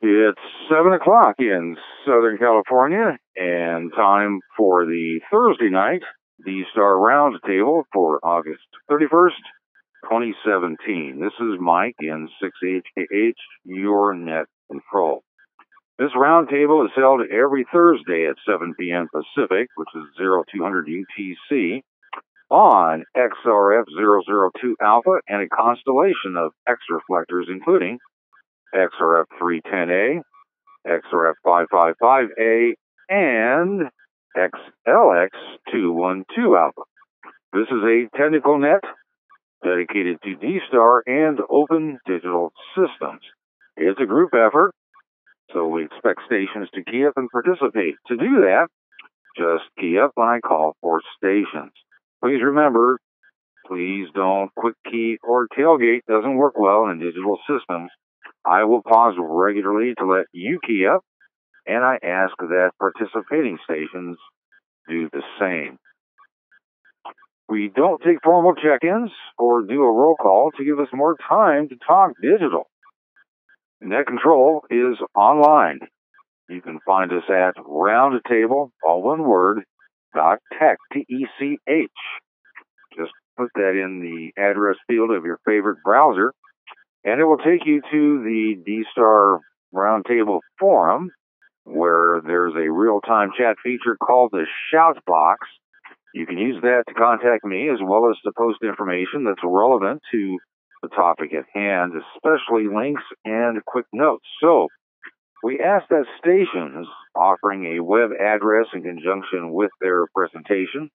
It's 7 o'clock in Southern California, and time for the Thursday night D-Star Roundtable for August 31st, 2017. This is Mike in 6HKH, your net control. This roundtable is held every Thursday at 7 p.m. Pacific, which is 0200 UTC, on XRF-002 Alpha and a constellation of X reflectors, including XRF 310A, XRF 555A, and XLX 212 Alpha. This is a technical net dedicated to D-Star and open digital systems. It's a group effort, so we expect stations to key up and participate. To do that, just key up when I call for stations. Please remember, please don't quick key or tailgate. Doesn't work well in digital systems. I will pause regularly to let you key up, and I ask that participating stations do the same. We don't take formal check-ins or do a roll call to give us more time to talk digital. Net Control is online. You can find us at roundtable, all one word, .tech, T-E-C-H. Just put that in the address field of your favorite browser, and it will take you to the D-Star Roundtable Forum, where there's a real-time chat feature called the Shout Box. You can use that to contact me, as well as to post information that's relevant to the topic at hand, especially links and quick notes. So, we ask that stations offering a web address in conjunction with their presentation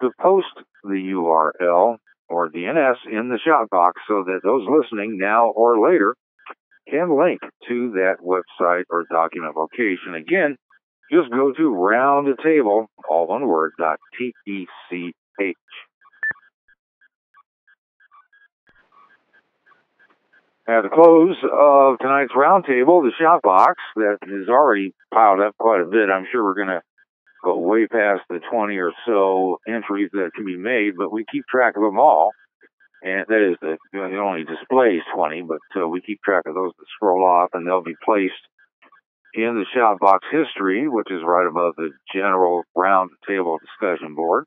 to post the URL or DNS in the shout box so that those listening now or later can link to that website or document location. Again, just go to roundtable, all one word, .tech. At the close of tonight's roundtable, the shout box that is already piled up quite a bit. I'm sure we're going to go way past the 20 or so entries that can be made, but we keep track of them all. And that is, it only displays 20, but we keep track of those that scroll off, and they'll be placed in the shout box history, which is right above the general roundtable discussion board,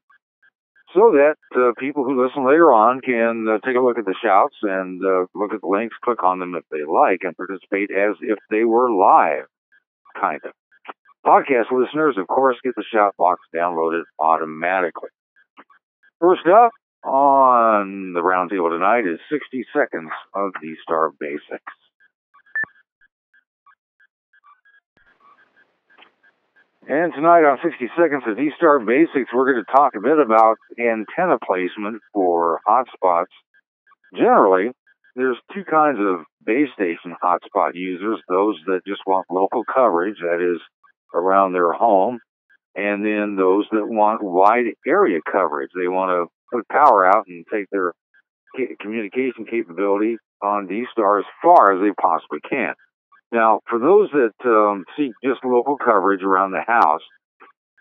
so that people who listen later on can take a look at the shouts and look at the links, click on them if they like, and participate as if they were live, kind of. Podcast listeners, of course, get the shout box downloaded automatically. First up on the roundtable tonight is 60 seconds of D-Star Basics. And tonight on 60 Seconds of D-Star Basics, we're going to talk a bit about antenna placement for hotspots. Generally, there's two kinds of base station hotspot users, those that just want local coverage, that is, around their home, and then those that want wide area coverage. They want to put power out and take their communication capability on D-Star as far as they possibly can. Now, for those that seek just local coverage around the house,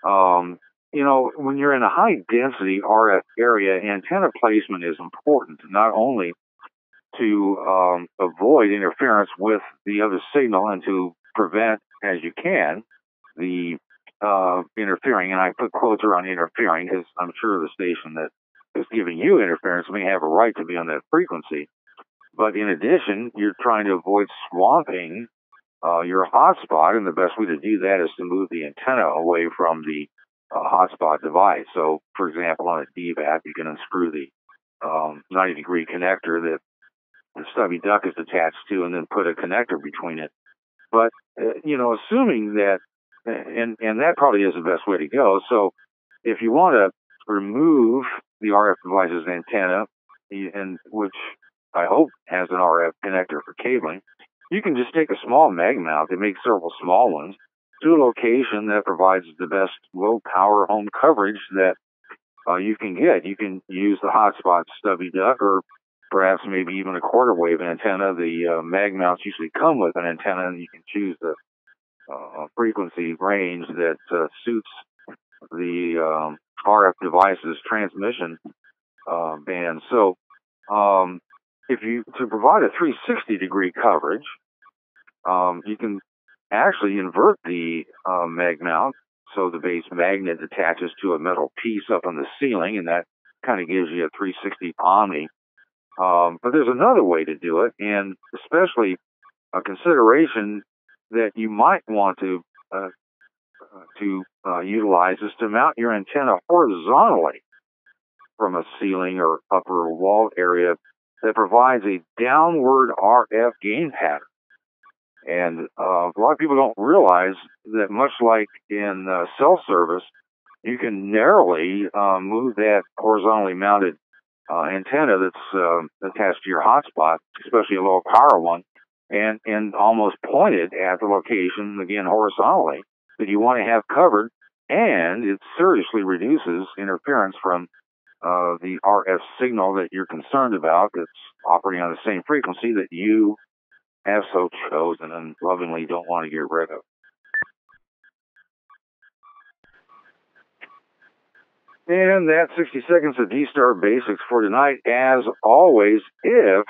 when you're in a high-density RF area, antenna placement is important, not only to avoid interference with the other signal and to prevent, as you can, the interfering, and I put quotes around interfering because I'm sure the station that is giving you interference may have a right to be on that frequency. But in addition, you're trying to avoid swamping your hotspot, and the best way to do that is to move the antenna away from the hotspot device. So, for example, on a DVAP, you can unscrew the 90-degree connector that the stubby duck is attached to, and then put a connector between it. But assuming that, and that probably is the best way to go. So, if you want to remove the RF device's antenna, and which I hope has an RF connector for cabling, you can just take a small mag mount and make several small ones to a location that provides the best low power home coverage that you can get. You can use the hotspot stubby duck, or perhaps maybe even a quarter wave antenna. The mag mounts usually come with an antenna, and you can choose the frequency range that suits the RF device's transmission band. So, to provide a 360-degree coverage, You can actually invert the mag mount so the base magnet attaches to a metal piece up on the ceiling, and that kind of gives you a 360 Omni. But there's another way to do it, and especially a consideration that you might want to utilize is to mount your antenna horizontally from a ceiling or upper wall area that provides a downward RF gain pattern. And a lot of people don't realize that, much like in cell service, you can narrowly move that horizontally mounted antenna that's attached to your hotspot, especially a low power one, and almost pointed at the location, again horizontally, that you want to have covered, and it seriously reduces interference from the RF signal that you're concerned about that's operating on the same frequency that you have so chosen and lovingly don't want to get rid of. And that's 60 seconds of D-Star Basics for tonight. As always, if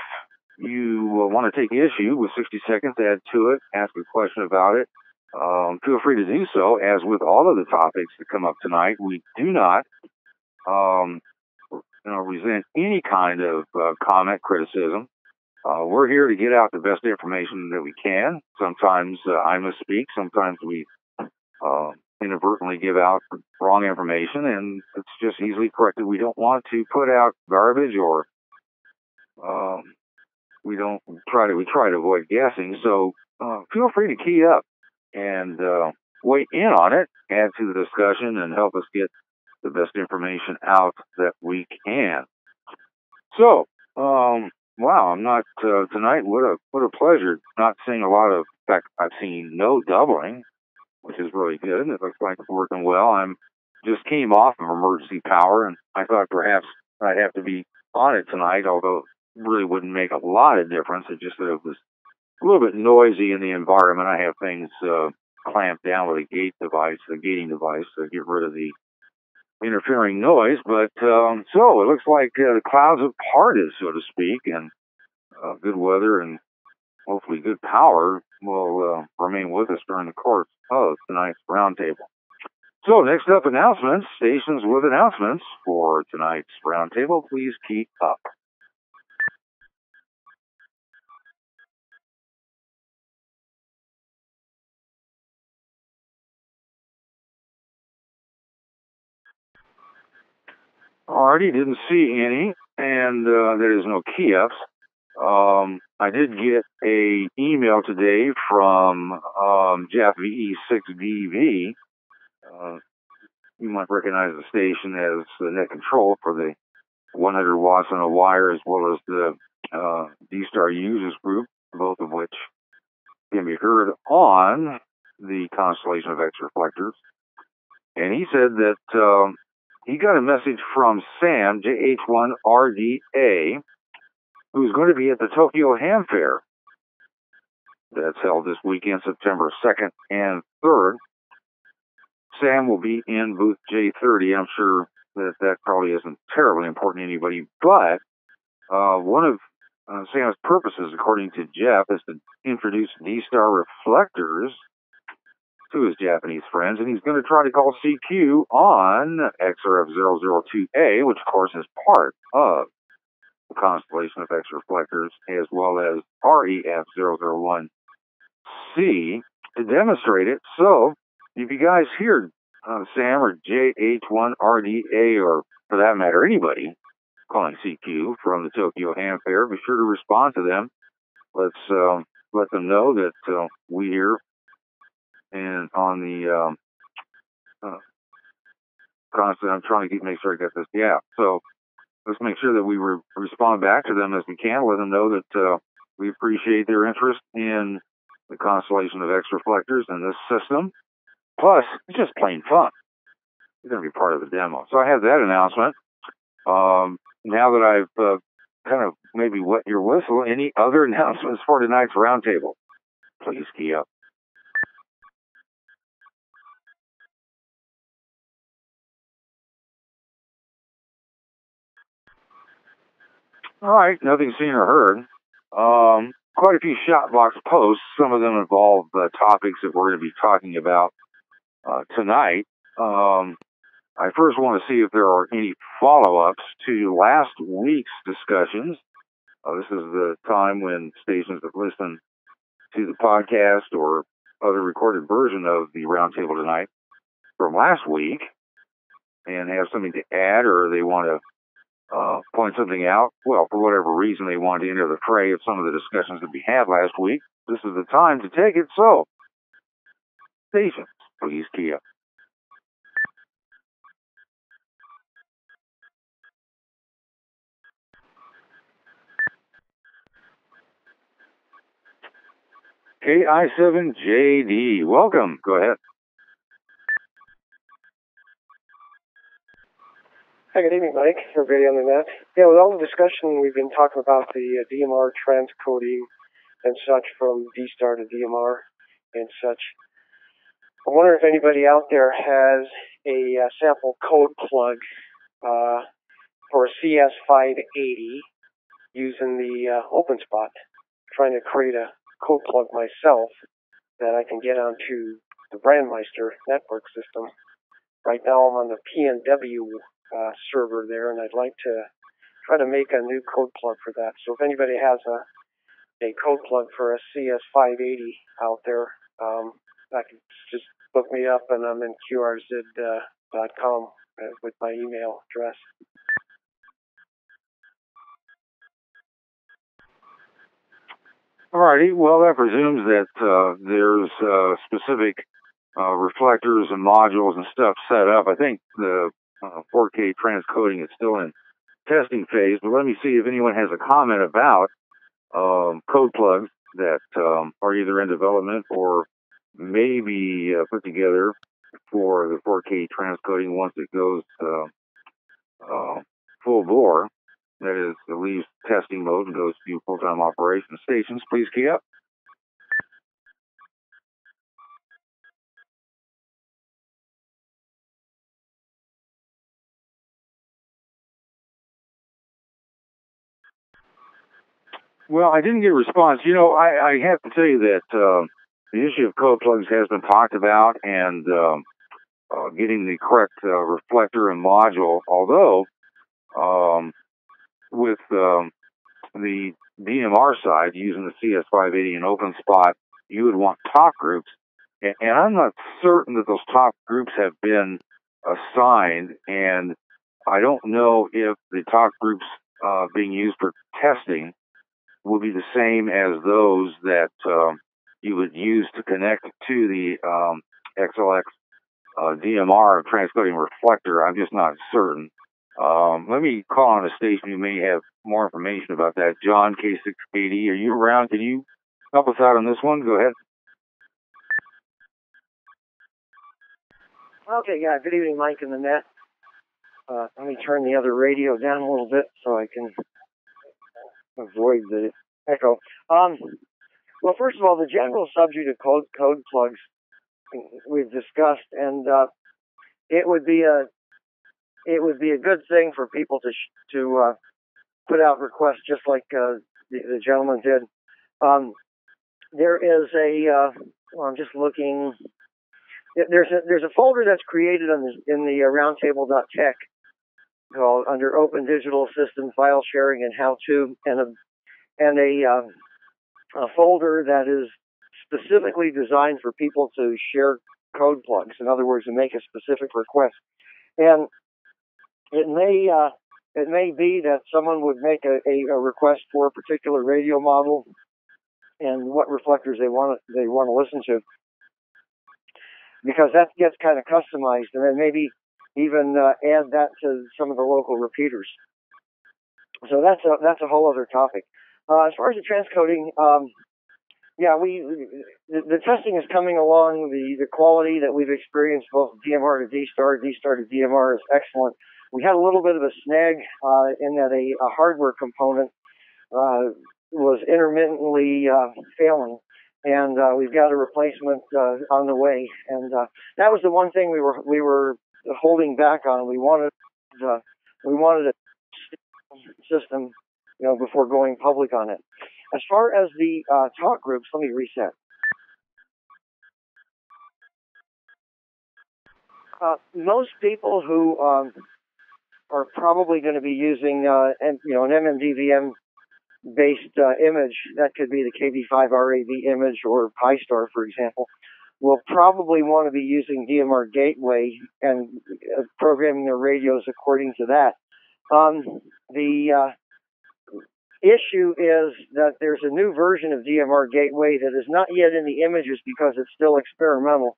you want to take issue with 60 seconds, add to it, ask a question about it, feel free to do so. As with all of the topics that come up tonight, we do not resent any kind of comment, criticism. We're here to get out the best information that we can. Sometimes I misspeak. Sometimes we inadvertently give out wrong information, and it's just easily corrected. We don't want to put out garbage, or we try to avoid guessing. So feel free to key up and weigh in on it, add to the discussion, and help us get the best information out that we can. So, wow, I'm not tonight. What a pleasure! Not seeing a lot of. In fact, I've seen no doubling, which is really good. It looks like it's working well. I'm just came off of emergency power, and I thought perhaps I'd have to be on it tonight, although it really wouldn't make a lot of difference. It just that it was a little bit noisy in the environment. I have things clamped down with a gating device to get rid of the interfering noise. But so it looks like the clouds have parted, so to speak, and good weather and hopefully good power will remain with us during the course of tonight's roundtable. So next up, announcements. Stations with announcements for tonight's roundtable. Please keep up. Alrighty, didn't see any, and there is no key ups. I did get a email today from Jeff VE6DV. You might recognize the station as the net control for the 100 watts on a wire, as well as the D-Star users group, both of which can be heard on the constellation of X reflectors. And he said that he got a message from Sam, JH1RDA, who's going to be at the Tokyo Ham Fair that's held this weekend, September 2nd and 3rd. Sam will be in booth J30. I'm sure that probably isn't terribly important to anybody, but one of Sam's purposes, according to Jeff, is to introduce D-Star reflectors to his Japanese friends, and he's going to try to call CQ on XRF002A, which of course is part of the constellation of X reflectors, as well as REF001C, to demonstrate it. So if you guys hear Sam or JH1RDA, or for that matter anybody calling CQ from the Tokyo Ham Fair, be sure to respond to them. Let's let them know that we here and on the constant. I'm trying to make sure I get this. Yeah. So let's make sure that we respond back to them as we can. Let them know that we appreciate their interest in the constellation of X reflectors and this system. Plus, it's just plain fun. You're going to be part of the demo. So I have that announcement. Now that I've kind of maybe wet your whistle, any other announcements for tonight's roundtable? Please key up. All right, nothing seen or heard. quite a few Shotbox posts. Some of them involve topics that we're going to be talking about tonight. I first want to see if there are any follow-ups to last week's discussions. This is the time when stations that listen to the podcast or other recorded version of the roundtable tonight from last week and have something to add, or they want to point something out, well, for whatever reason they want to enter the fray of some of the discussions that we had last week, this is the time to take it. So, stations, please key up. KI7JD, welcome. Go ahead. Hi, good evening, Mike. Everybody on the net. Yeah, with all the discussion, we've been talking about the DMR transcoding and such from D-Star to DMR and such. I wonder if anybody out there has a sample code plug for a CS580 using the OpenSpot. Trying to create a code plug myself that I can get onto the Brandmeister network system. Right now I'm on the PNW server there, and I'd like to try to make a new code plug for that. So if anybody has a code plug for a CS580 out there, I can just look me up, and I'm in QRZ.com with my email address. Alrighty, well, that presumes that there's specific reflectors and modules and stuff set up. I think the 4K transcoding is still in testing phase, but let me see if anyone has a comment about code plugs that are either in development or maybe put together for the 4K transcoding once it goes full bore. That is, it leaves testing mode and goes to full-time operation. Stations, please key up. Well, I didn't get a response. You know, I have to tell you that the issue of code plugs has been talked about, and getting the correct reflector and module, although with the DMR side, using the CS580 and OpenSpot, you would want talk groups. And I'm not certain that those talk groups have been assigned, and I don't know if the talk groups being used for testing will be the same as those that you would use to connect to the XLX DMR transcoding reflector. I'm just not certain. Let me call on a station who may have more information about that. John, K680, are you around? Can you help us out on this one? Go ahead. Okay, yeah, good evening, Mike in the net. Let me turn the other radio down a little bit so I can avoid the echo. Well, first of all, the general subject of code plugs we've discussed, and it would be a good thing for people to put out requests just like the gentleman did. There is well, I'm just looking. There's a folder that's created in the roundtable.tech called under Open Digital System File Sharing and How To, and a folder that is specifically designed for people to share code plugs. In other words, to make a specific request. And it may be that someone would make a request for a particular radio model and what reflectors they want to listen to, because that gets kind of customized, and then maybe even add that to some of the local repeaters. So that's a whole other topic. As far as the transcoding, yeah, the testing is coming along. The quality that we've experienced, both DMR to D-Star to DMR, is excellent. We had a little bit of a snag in that a hardware component was intermittently failing, and we've got a replacement on the way. And that was the one thing we were holding back on. We wanted a system, before going public on it. As far as the talk groups, let me reset. Most people who are probably going to be using an MMDVM based image, that could be the KB5RAV image or Pi-Star, for example, will probably want to be using DMR Gateway and programming their radios according to that. The issue is that there's a new version of DMR Gateway that is not yet in the images because it's still experimental,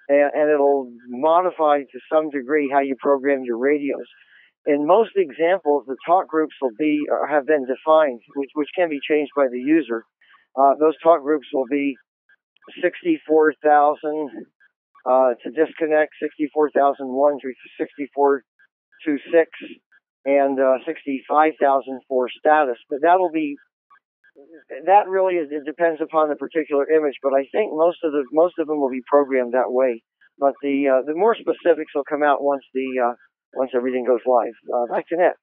and it'll modify to some degree how you program your radios. In most examples, the talk groups will be have been defined, which can be changed by the user. Those talk groups will be 64,000 to disconnect, 64,001 to 6426, and 65,000 for status. But that really is, it depends upon the particular image. But I think most of them will be programmed that way. But the more specifics will come out once everything goes live. Back to Net.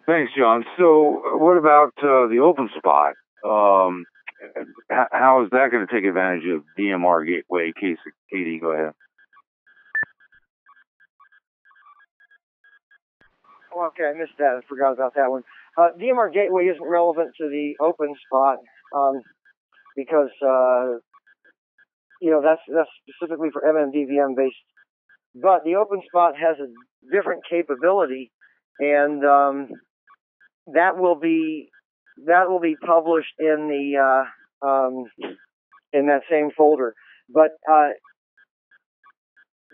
Thanks, John. So, what about the open spot? How is that going to take advantage of DMR Gateway? Katie, go ahead. Oh, okay, I missed that. I forgot about that one. DMR Gateway isn't relevant to the open spot because that's specifically for MMDVM based. But the open spot has a different capability, and that will be published in the in that same folder. But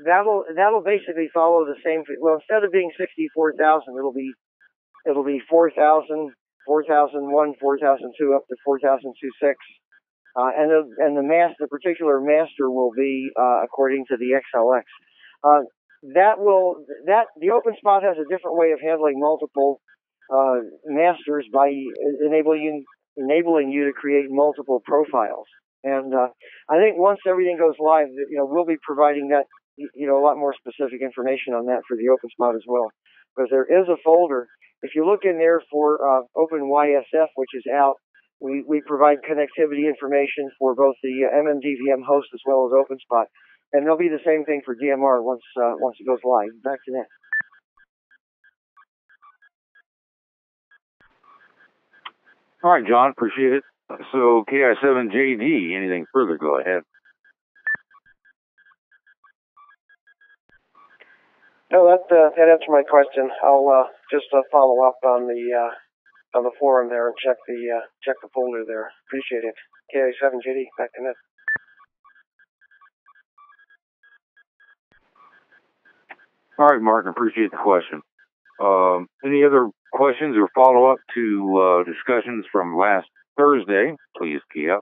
that'll basically follow the same. Well, instead of being 64,000, it'll be 4,000, 4,001, 4,002 up to 4,026. And the particular master will be according to the XLX. The open spot has a different way of handling multiple masters by enabling you to create multiple profiles. And I think once everything goes live, we'll be providing that a lot more specific information on that for the open spot as well, because there is a folder. If you look in there for OpenYSF, which is out, we provide connectivity information for both the MMDVM host as well as OpenSpot, and it'll be the same thing for DMR once it goes live. Back to that. All right, John, appreciate it. So, KI7JD, anything further? Go ahead. No, that answered my question. I'll just follow up on the forum there and check the folder there. Appreciate it. KI7JD, back to Net. All right, Mark, appreciate the question. Any other questions or follow-up to discussions from last Thursday? Please key up.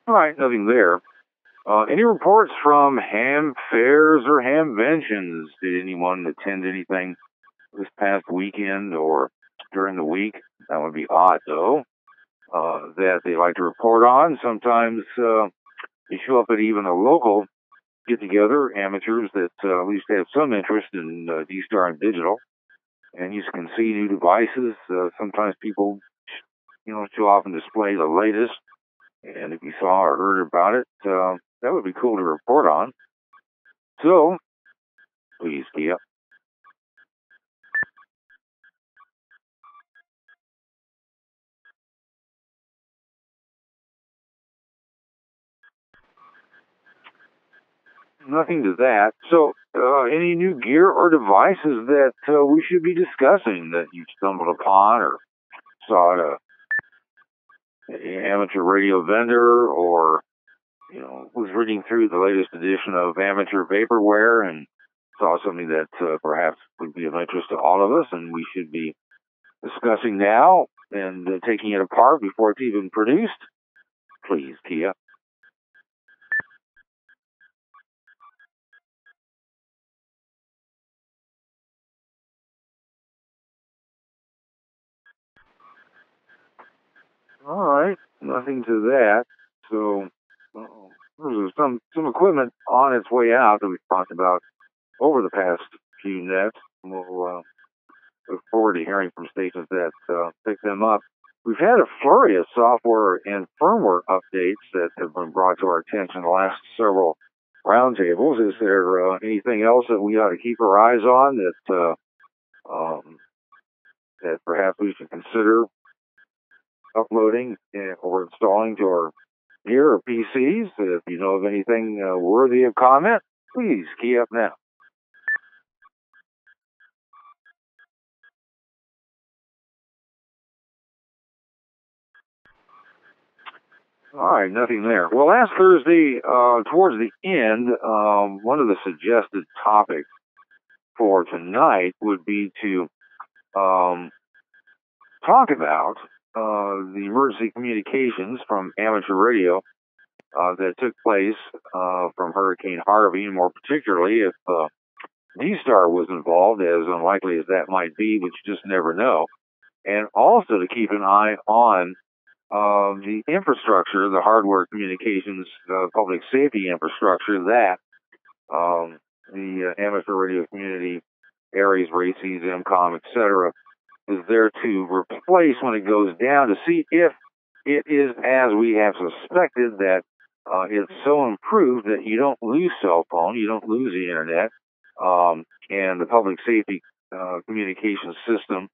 All right, nothing there. Any reports from ham fairs or hamventions? Did anyone attend anything this past weekend or during the week? That would be odd, though, that they like to report on. Sometimes they show up at even a local get-together, amateurs that at least have some interest in D-Star and digital. And you can see new devices. Sometimes people, show off and display the latest. And if you saw or heard about it, that would be cool to report on. So, please key up. Nothing to that. So, any new gear or devices that we should be discussing that you stumbled upon or saw at an amateur radio vendor, or was reading through the latest edition of Amateur Vaporware and saw something that perhaps would be of interest to all of us, and we should be discussing now and taking it apart before it's even produced? Please, Kia. All right. nothing to that. So there's some equipment on its way out that we've talked about over the past few nets. We'll look forward to hearing from stations that pick them up. We've had a flurry of software and firmware updates that have been brought to our attention the last several roundtables. Is there anything else that we ought to keep our eyes on that perhaps we should consider uploading or installing to our gear or PCs? If you know of anything worthy of comment, please key up now. All right, nothing there. Well, last Thursday, towards the end, one of the suggested topics for tonight would be to talk about the emergency communications from amateur radio that took place from Hurricane Harvey, and more particularly if D-Star was involved, as unlikely as that might be, but you just never know. And also to keep an eye on the infrastructure, the hardware communications, public safety infrastructure that the amateur radio community, ARES, RACES, MCOM, etc., is there to replace when it goes down, to see if it is as we have suspected, that it's so improved that you don't lose cell phone, you don't lose the internet, and the public safety communication system,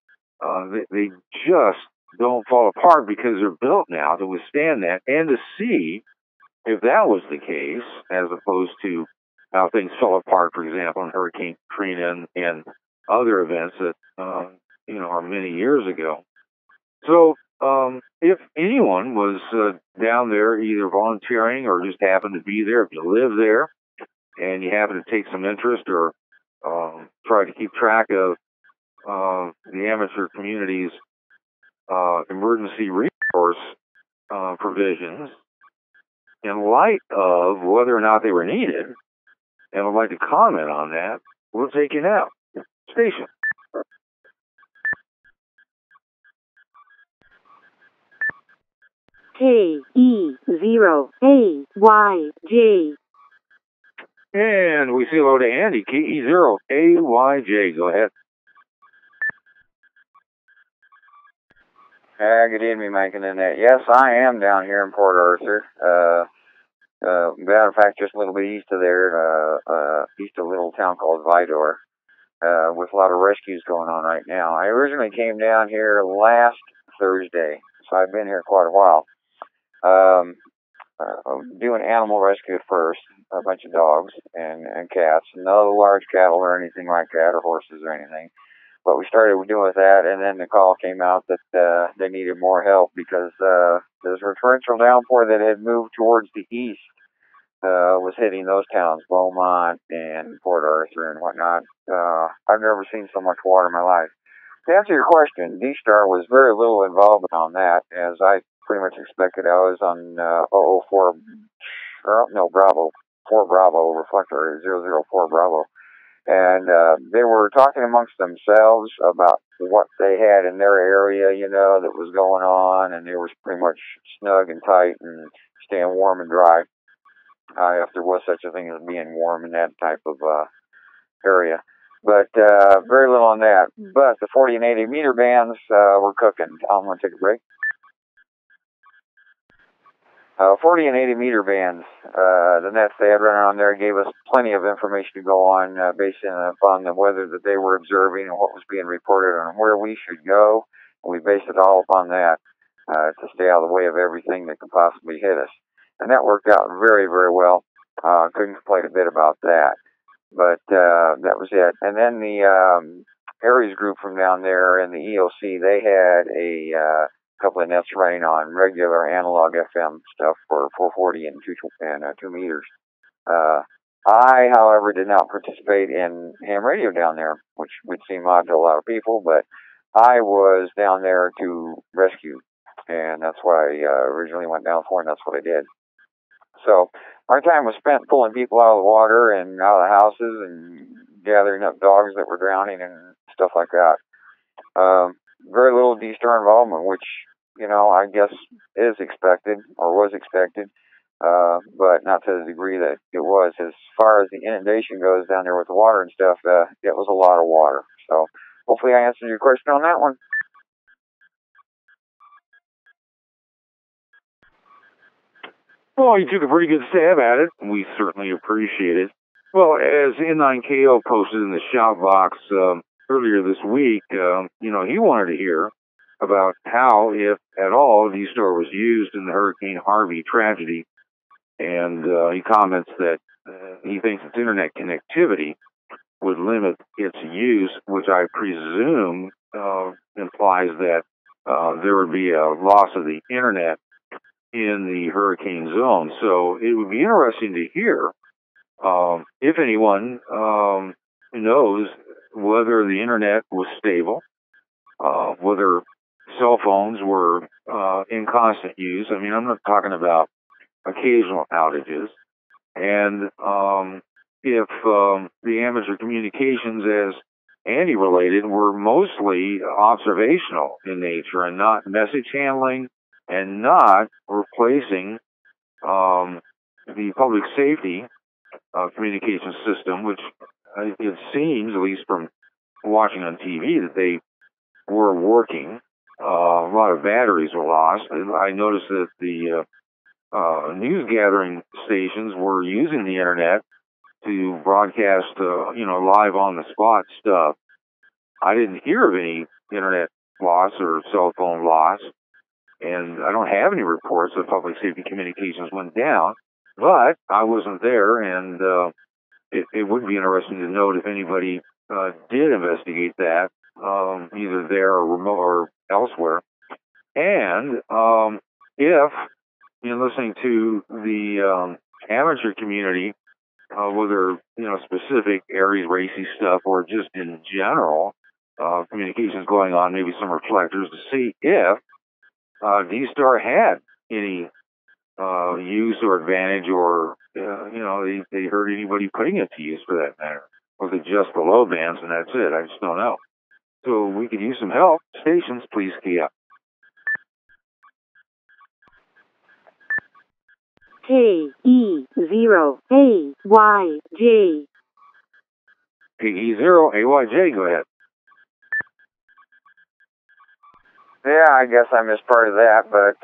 they just don't fall apart because they're built now to withstand that, and to see if that was the case, as opposed to how things fell apart, for example, in Hurricane Katrina and other events that are many years ago. So if anyone was down there either volunteering or just happened to be there, if you live there and you happen to take some interest or try to keep track of the amateur community's emergency resource provisions in light of whether or not they were needed, and would like to comment on that, we'll take you now. Station. KE0AYJ. And we say hello to Andy, KE0AYJ. Go ahead. Good evening, Mike and Annette. Yes, I am down here in Port Arthur. Matter of fact, just a little bit east of there, east of a little town called Vidor, with a lot of rescues going on right now. I originally came down here last Thursday, so I've been here quite a while. Doing animal rescue first, a bunch of dogs and cats, no large cattle or anything like that, or horses or anything. But we started doing with that, and then the call came out that they needed more help because there's a torrential downpour that had moved towards the east, was hitting those towns, Beaumont and Port Arthur and whatnot. I've never seen so much water in my life. To answer your question, D-Star was very little involvement on that, as I pretty much expected. I was on Bravo, 4 Bravo, reflector 004 Bravo. And they were talking amongst themselves about what they had in their area, that was going on, and they were pretty much snug and tight and staying warm and dry, if there was such a thing as being warm in that type of area. But very little on that. But the 40 and 80 meter bands were cooking. I'm going to take a break. 40 and 80 meter bands, the nets they had running on there gave us plenty of information to go on based upon the weather that they were observing and what was being reported on where we should go. And we based it all upon that to stay out of the way of everything that could possibly hit us. And that worked out very, very well. Couldn't complain a bit about that. But that was it. And then the ARES group from down there and the EOC, they had a couple of nets running on regular analog FM stuff for 440 and 2 meters. I, however, did not participate in ham radio down there, which would seem odd to a lot of people, but I was down there to rescue, and that's what I originally went down for, and that's what I did. So our time was spent pulling people out of the water and out of the houses and gathering up dogs that were drowning and stuff like that. Very little D-Star involvement, which I guess is expected or was expected, but not to the degree that it was. As far as the inundation goes down there with the water and stuff, it was a lot of water. So hopefully I answered your question on that one. Well, you took a pretty good stab at it. We certainly appreciate it. Well, as N9KO posted in the shout box earlier this week, he wanted to hear about how, if at all, D-Star was used in the Hurricane Harvey tragedy. And he comments that he thinks its internet connectivity would limit its use, which I presume implies that there would be a loss of the internet in the hurricane zone. So it would be interesting to hear if anyone knows whether the internet was stable, whether cell phones were in constant use. I mean, I'm not talking about occasional outages. And if the amateur communications, as Andy related, were mostly observational in nature and not message handling and not replacing the public safety communication system, which it seems, at least from watching on TV, that they were working. A lot of batteries were lost. I noticed that the news gathering stations were using the internet to broadcast, live on the spot stuff. I didn't hear of any internet loss or cell phone loss, and I don't have any reports that public safety communications went down, but I wasn't there, and it would be interesting to note if anybody did investigate that, either there or remote or elsewhere. And if, listening to the amateur community, whether, specific Aries racy stuff or just in general, communications going on, maybe some reflectors to see if D-Star had any use or advantage, or they heard anybody putting it to use for that matter. Was it just the low bands and that's it? I just don't know. So we could use some help. Stations, please key up. KE0AYJ. KE0AYJ, go ahead. Yeah, I guess I missed part of that, but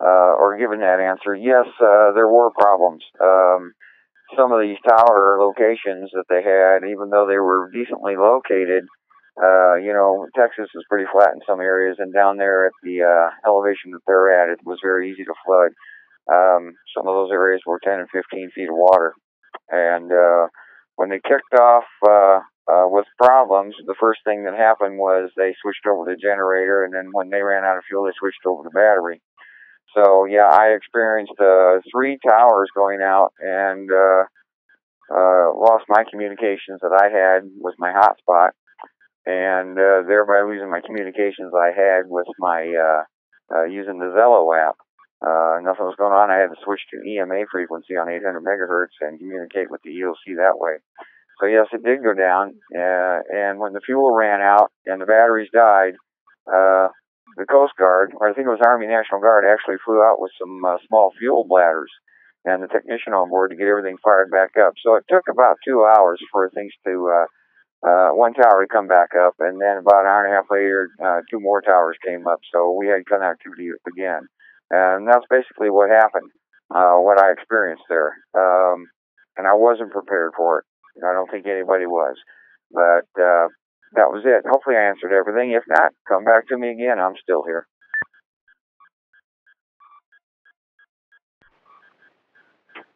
or given that answer, yes, there were problems. Some of these tower locations that they had, even though they were decently located, Texas is pretty flat in some areas, and down there at the elevation that they're at, it was very easy to flood. Some of those areas were 10 and 15 feet of water. And when they kicked off with problems, the first thing that happened was they switched over to the generator, and then when they ran out of fuel, they switched over to battery. So, yeah, I experienced 3 towers going out, and lost my communications that I had with my hotspot, and thereby losing my communications I had with my using the Zello app. Nothing was going on. I had to switch to EMA frequency on 800 megahertz and communicate with the EOC that way. So yes, it did go down. And when the fuel ran out and the batteries died, the Coast Guard, or I think it was Army National Guard, actually flew out with some small fuel bladders and the technician on board to get everything fired back up. So it took about 2 hours for things to one tower to come back up, and then about an hour and a half later, 2 more towers came up. So we had connectivity again. And that's basically what happened, what I experienced there. And I wasn't prepared for it. I don't think anybody was. But that was it. Hopefully I answered everything. If not, come back to me again. I'm still here.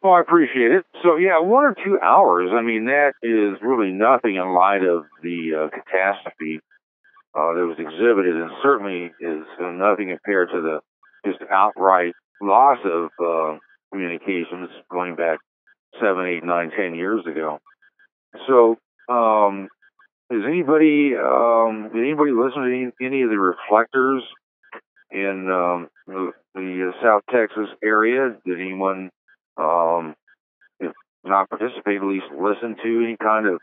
Well, I appreciate it. So, yeah, 1 or 2 hours, I mean, that is really nothing in light of the catastrophe that was exhibited, and certainly is nothing compared to the just outright loss of communications going back 7, 8, 9, 10 years ago. So, did anybody listen to any of the reflectors in the South Texas area? Did anyone, if not participate, at least listen to any kind of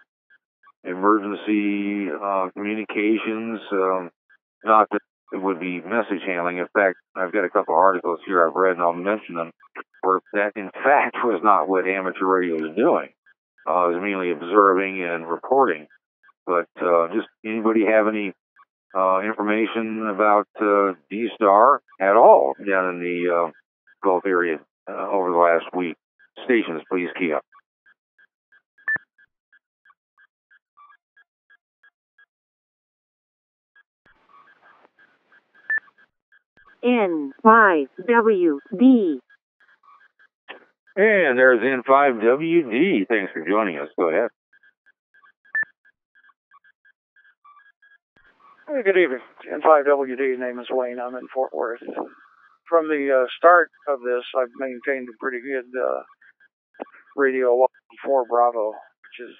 emergency communications? Not that would be message handling. In fact, I've got a couple articles here I've read, and I'll mention them, where that in fact was not what amateur radio was doing. It was mainly observing and reporting. But just anybody have any information about D-Star at all down in the Gulf area over the last week? Stations, please key up. N5WD. And there's N5WD. Thanks for joining us. Go ahead. Hey, good evening. N5WD, name is Wayne. I'm in Fort Worth. From the start of this, I've maintained a pretty good radio 4 Bravo, which is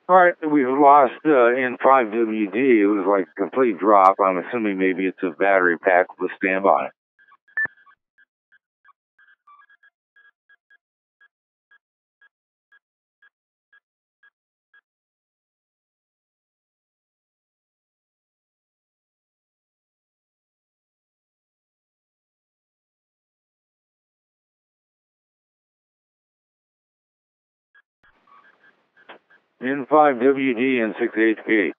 All right, we've lost N5WD. It was like a complete drop. I'm assuming maybe it's a battery pack with a standby. N5WD and 6HK.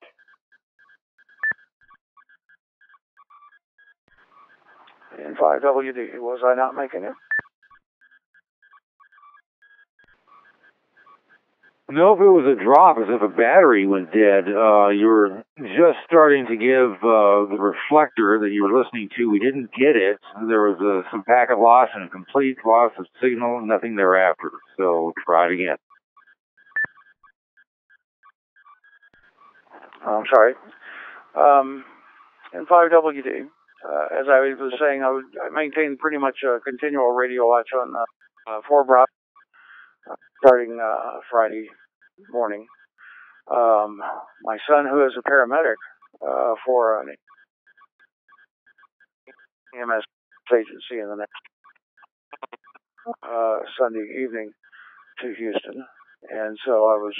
N5WD. Was I not making it? No, if it was a drop, as if a battery went dead, you were just starting to give the reflector that you were listening to. We didn't get it. There was some packet loss and a complete loss of signal, nothing thereafter. So try it again. I'm sorry. N5WD. As I was saying, I maintained pretty much a continual radio watch on 4 Bravo starting Friday morning. My son, who is a paramedic for an EMS agency in the next Sunday evening to Houston. And so I was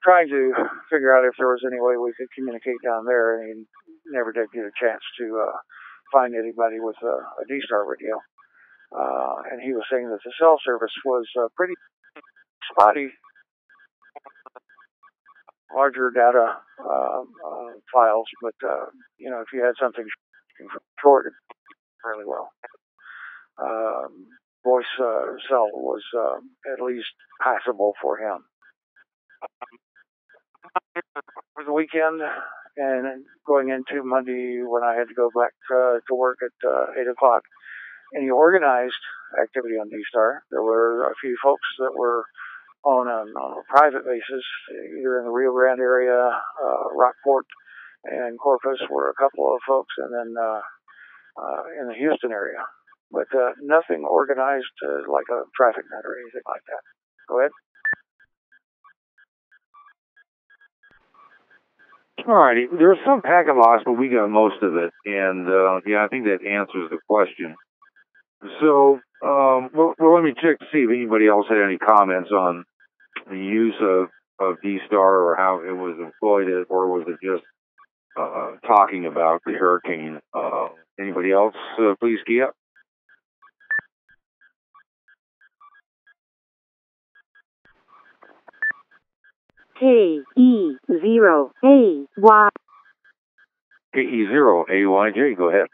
trying to figure out if there was any way we could communicate down there, and he never did get a chance to find anybody with a D-Star radio. And he was saying that the cell service was pretty spotty, larger data files, but if you had something short, it fairly well. Voice cell was at least passable for him. For the weekend and going into Monday when I had to go back to work at 8 o'clock, any organized activity on D-Star, there were a few folks that were on a private basis, either in the Rio Grande area, Rockport, and Corpus were a couple of folks, and then in the Houston area. But nothing organized like a traffic net or anything like that. Go ahead. All righty. There was some packet loss, but we got most of it. And, I think that answers the question. So, well, let me check to see if anybody else had any comments on the use of D-Star or how it was employed, or was it just talking about the hurricane? Anybody else, please key up. KE0AY. KE0AYJ, go ahead.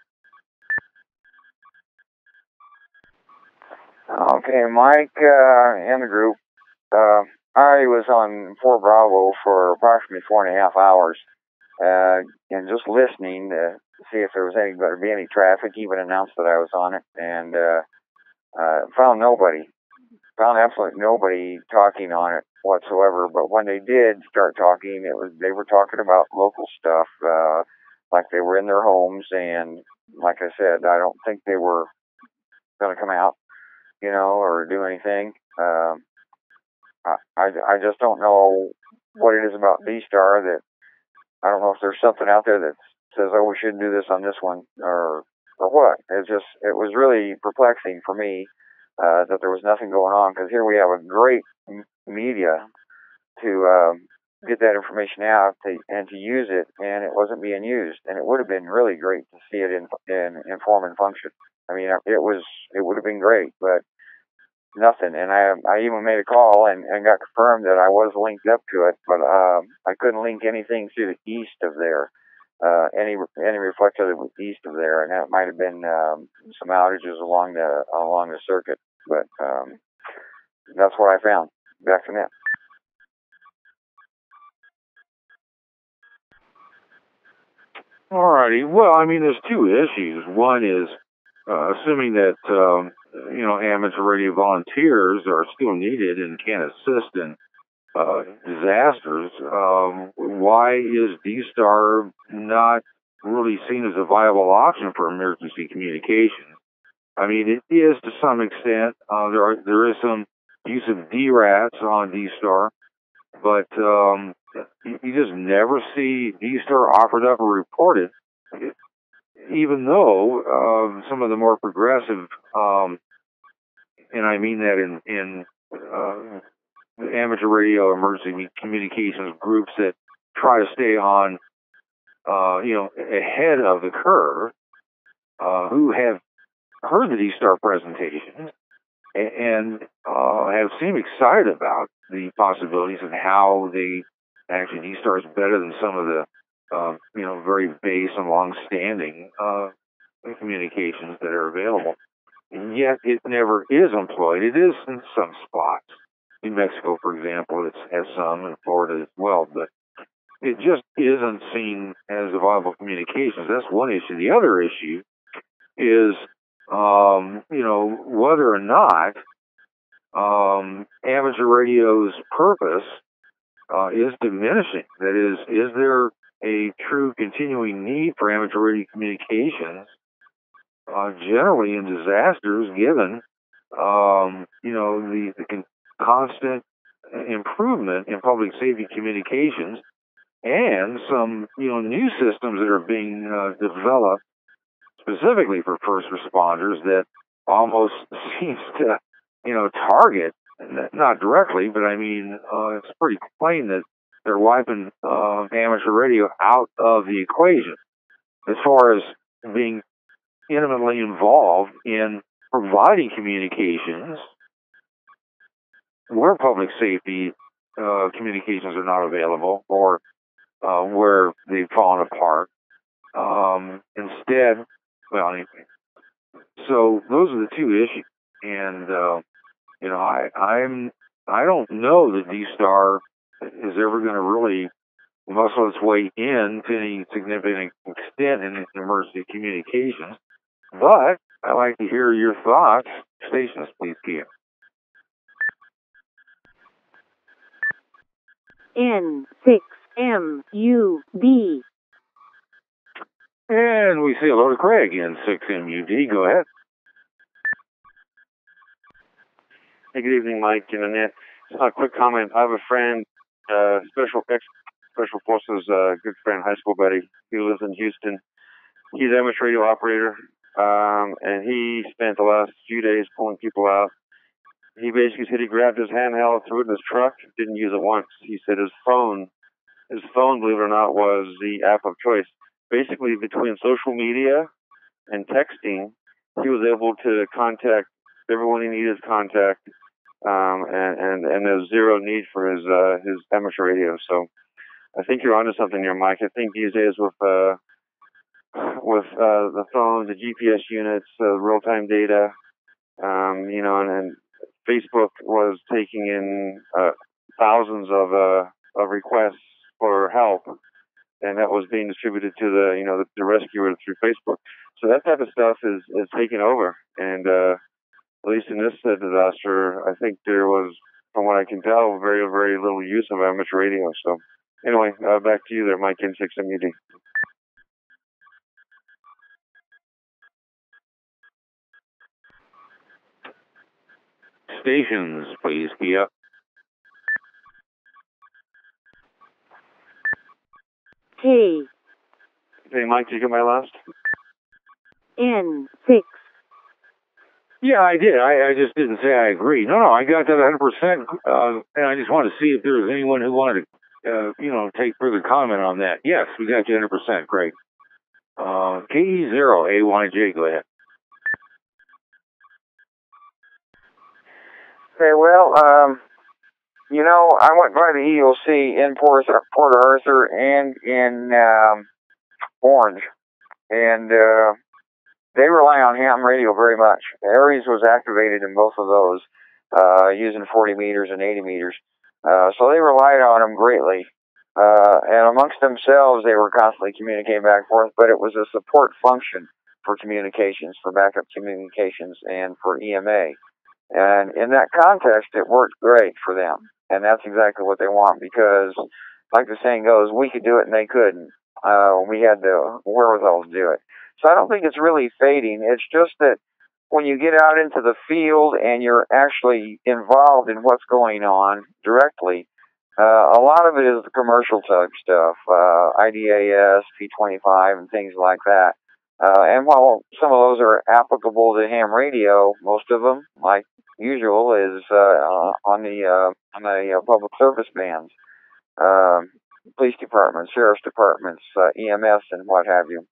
Okay, Mike, in the group, I was on 4 Bravo for approximately 4.5 hours, and just listening to see if there was going to be any traffic. Even announced that I was on it, and found absolutely nobody talking on it whatsoever. But when they did start talking, they were talking about local stuff, like they were in their homes, and like I said, I don't think they were going to come out, or do anything. I just don't know what it is about D-Star that I don't know if there's something out there that says, oh, we shouldn't do this on this one, or what. It was really perplexing for me that there was nothing going on, because here we have a great media to get that information out and to use it, and it wasn't being used. And it would have been really great to see it in form and function. I mean, it would have been great, but nothing. And I even made a call and got confirmed that I was linked up to it, but I couldn't link anything to the east of there. Any reflector that was east of there, and that might have been some outages along the circuit. But that's what I found. Back from that. Alrighty. Well, I mean, there's two issues. One is assuming that amateur radio volunteers are still needed and can assist in disasters. Why is D-Star not really seen as a viable option for emergency communications? I mean, it is to some extent. There is some use of DRATs on D-Star, but you just never see D-Star offered up or reported, even though some of the more progressive, and I mean that in amateur radio emergency communications groups that try to stay on, ahead of the curve, who have heard the D-Star presentation and have seemed excited about the possibilities and how actually D-Star is better than some of the very base and long-standing communications that are available. And yet it never is employed. It is in some spots. In Mexico, for example, it has some, in Florida as well, but it just isn't seen as a viable communications. That's one issue. The other issue is, whether or not amateur radio's purpose is diminishing. That is there a true continuing need for amateur radio communications, generally in disasters, given the constant improvement in public safety communications and some new systems that are being developed specifically for first responders that almost seems to target, not directly, but I mean it's pretty plain that they're wiping amateur radio out of the equation as far as being intimately involved in providing communications where public safety communications are not available or where they've fallen apart. Instead, well, anyway. So those are the two issues, and I don't know that D-Star is ever going to really muscle its way in to any significant extent in emergency communications. But I'd like to hear your thoughts. Stations, please, Kia. N6MUD. And we say hello to Craig in 6MUD. Go ahead. Hey, good evening, Mike and Annette. A quick comment. I have a friend, Special Forces, good friend, high school buddy. He lives in Houston. He's an amateur radio operator, and he spent the last few days pulling people out. He basically said he grabbed his handheld, threw it in his truck, didn't use it once. He said his phone, believe it or not, was the app of choice. Basically, between social media and texting, he was able to contact everyone he needed to contact, and there's zero need for his amateur radio. So I think you're onto something there, Mike. I think these days with the phones, the GPS units, real-time data, and Facebook was taking in thousands of requests for help, and that was being distributed to the rescuer through Facebook. So that type of stuff is taking over, and at least in this disaster, I think there was, from what I can tell, very, very little use of amateur radio. So anyway, back to you there, Mike in 6MUD. Stations, please, Kia. K, Hey, Mike, did you get my last? N, 6. Yeah, I did. I just didn't say I agree. No, I got that 100%. And I just wanted to see if there was anyone who wanted to, take further comment on that. Yes, we got you 100%. Great. KE0AYJ, go ahead. Okay, well, I went by the EOC in Port Arthur and in Orange, and they rely on ham radio very much. Aries was activated in both of those, using 40 meters and 80 meters. So they relied on them greatly. And amongst themselves, they were constantly communicating back and forth, but it was a support function for communications, for backup communications, and for EMA. And in that context, it worked great for them. And that's exactly what they want, because, like the saying goes, we could do it and they couldn't. We had the wherewithal to do it. So I don't think it's really fading. It's just that when you get out into the field and you're actually involved in what's going on directly, a lot of it is the commercial type stuff, IDAS, P25, and things like that. And while some of those are applicable to ham radio, most of them, like usual, is on the public service bands, police departments, sheriff's departments, EMS, and what have you.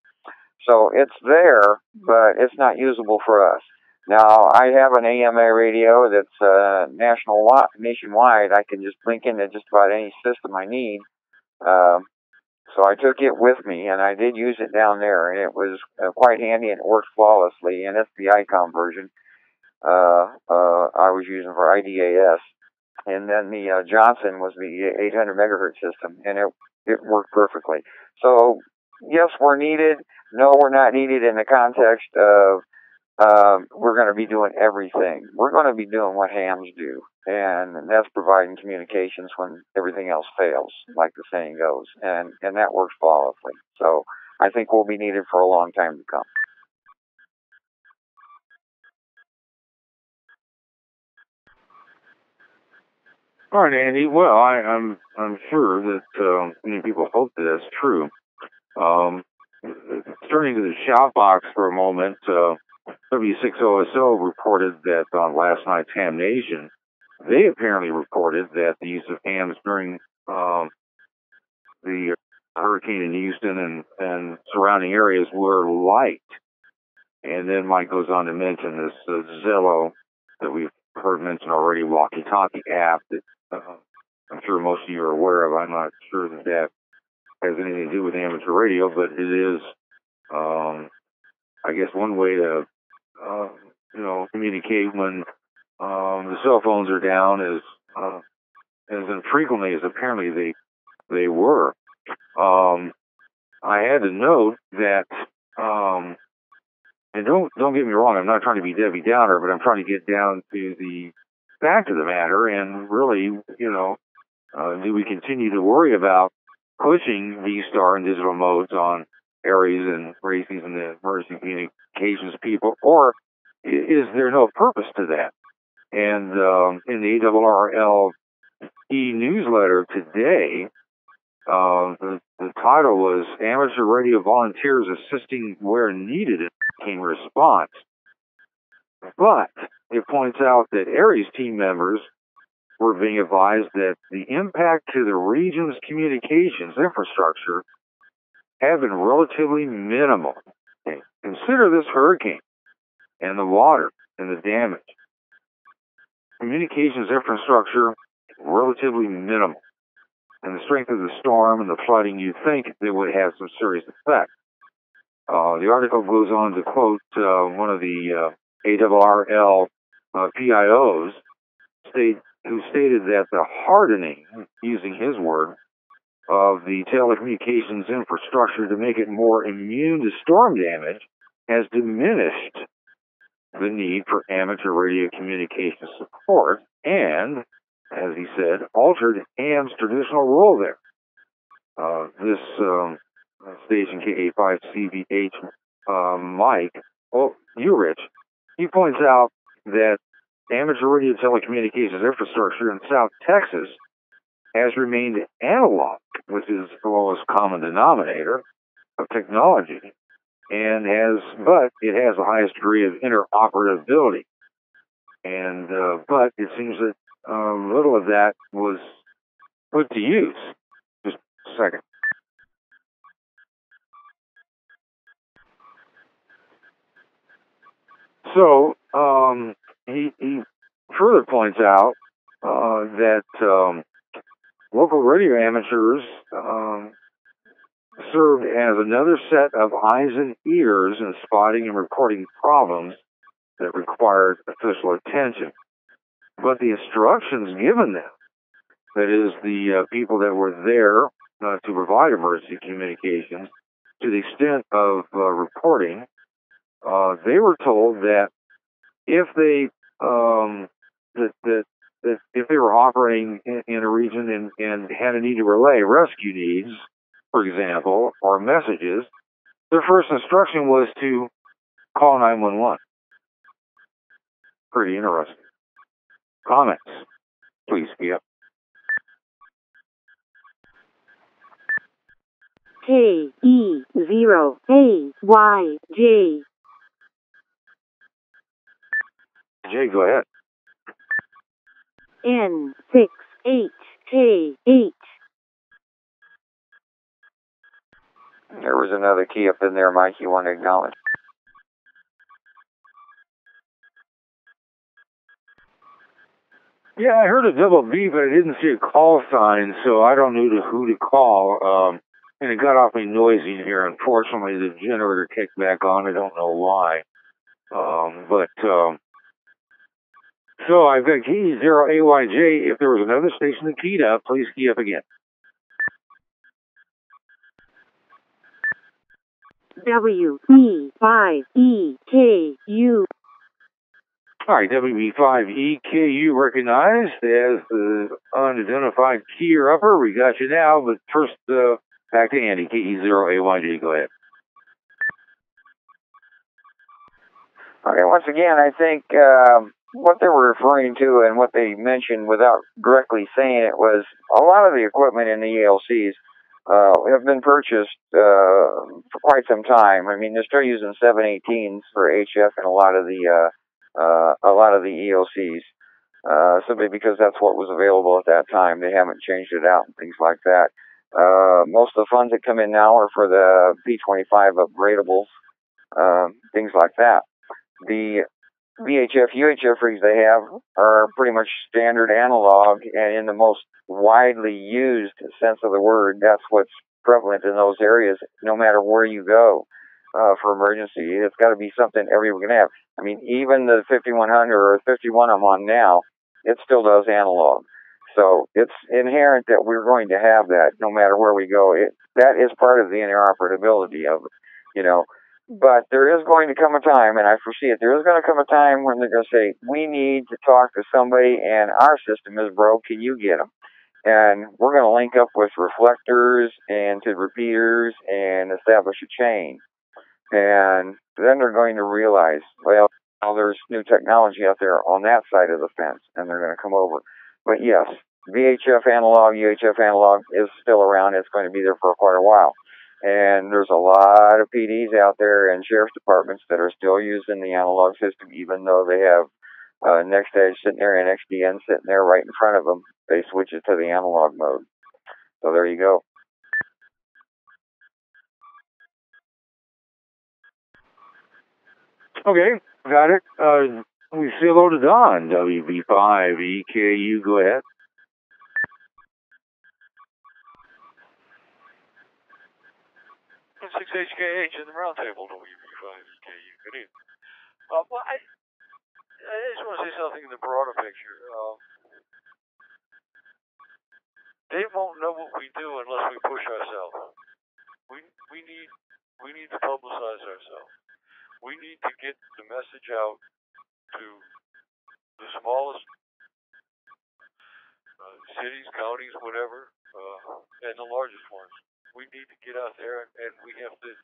So it's there, but it's not usable for us. Now, I have an AMA radio that's nationwide. I can just link into just about any system I need. So I took it with me, and I did use it down there, and it was quite handy, and it worked flawlessly. An SPI conversion I was using for IDAS, and then the Johnson was the 800 megahertz system, and it worked perfectly. So yes, we're needed. No, we're not needed in the context of we're going to be doing everything. We're going to be doing what hams do, and that's providing communications when everything else fails, like the saying goes, and that works flawlessly. So I think we'll be needed for a long time to come. All right, Andy. Well, I'm sure that many people hope that that's true. Turning to the shout box for a moment, W6OSO reported that on last night's Ham Nation, they apparently reported that the use of hams during the hurricane in Houston and surrounding areas were light. And then Mike goes on to mention this Zello that we've heard mentioned already, walkie-talkie app that I'm sure most of you are aware of. I'm not sure that has anything to do with amateur radio, but it is, I guess, one way to, communicate when the cell phones are down as infrequently as apparently they were. I had to note that, and don't get me wrong, I'm not trying to be Debbie Downer, but I'm trying to get down to the fact of the matter, and really, do we continue to worry about pushing V-Star and digital modes on Aries and Races and the emergency communications people, or is there no purpose to that? And in the ARRL e-newsletter today, the title was Amateur Radio Volunteers Assisting Where Needed in Response. But it points out that Aries team members were being advised that the impact to the region's communications infrastructure have been relatively minimal. Okay. Consider this hurricane and the water and the damage. Communications infrastructure, relatively minimal. And the strength of the storm and the flooding, you'd think they would have some serious effect. The article goes on to quote one of the ARRL PIOs who stated that the hardening, using his word, of the telecommunications infrastructure to make it more immune to storm damage has diminished the need for amateur radio communication support and, as he said, altered ham's traditional role there. This station KA5CBH Mike, Rich, he points out that amateur radio telecommunications infrastructure in South Texas has remained analog, which is the lowest common denominator of technology, but it has the highest degree of interoperability. And but it seems that little of that was put to use. Just a second. So he further points out that local radio amateurs served as another set of eyes and ears in spotting and reporting problems that required official attention. But the instructions given them, that is, the people that were there to provide emergency communications, to the extent of reporting, they were told that if they that if they were operating in a region and had a need to relay rescue needs, for example, or messages, their first instruction was to call 911. Pretty interesting. Comments, please, Pia. KE0AYJ. Jay, go ahead. N6HKH. There was another key up in there, Mike, you want to acknowledge. Yeah, I heard a double beep, but I didn't see a call sign, so I don't know who to call. And it got awfully noisy in here. Unfortunately, the generator kicked back on. I don't know why. So I've got key 0AYJ. If there was another station that keyed up, please key up again. WB5EKU. All right, WB5EKU recognized as the unidentified keyer upper. We got you now, but first, back to Andy, KE0AYJ. Go ahead. Okay, once again, I think what they were referring to and what they mentioned without directly saying it was a lot of the equipment in the ELCs have been purchased for quite some time. I mean, they're still using 718s for HF and a lot of the ELCs, simply because that's what was available at that time. They haven't changed it out and things like that. Most of the funds that come in now are for the P25 upgradables, things like that. The VHF, UHF rigs they have are pretty much standard analog, and in the most widely used sense of the word, that's what's prevalent in those areas, no matter where you go for emergency. It's got to be something everyone can have. I mean, even the 5100 or 51 I'm on now, it still does analog. So it's inherent that we're going to have that no matter where we go. That is part of the interoperability of it, you know. But there is going to come a time, and I foresee it, there is going to come a time when they're going to say, we need to talk to somebody and our system is broke, can you get them? And we're going to link up with reflectors and to repeaters and establish a chain. And then they're going to realize, well, there's new technology out there on that side of the fence, and they're going to come over. But yes, VHF analog, UHF analog is still around. It's going to be there for quite a while. And there's a lot of PDs out there and sheriff's departments that are still using the analog system, even though they have NextEdge sitting there and XDN sitting there right in front of them. They switch it to the analog mode. So there you go. Okay, got it. We say hello to Don, WB5EKU. Go ahead. 6HKH in the roundtable, WB5EKU. Good evening. Well, I just want to say something in the broader picture. They won't know what we do unless we push ourselves. We need to publicize ourselves. We need to get the message out to the smallest cities, counties, whatever, and the largest ones. We need to get out there, and we have to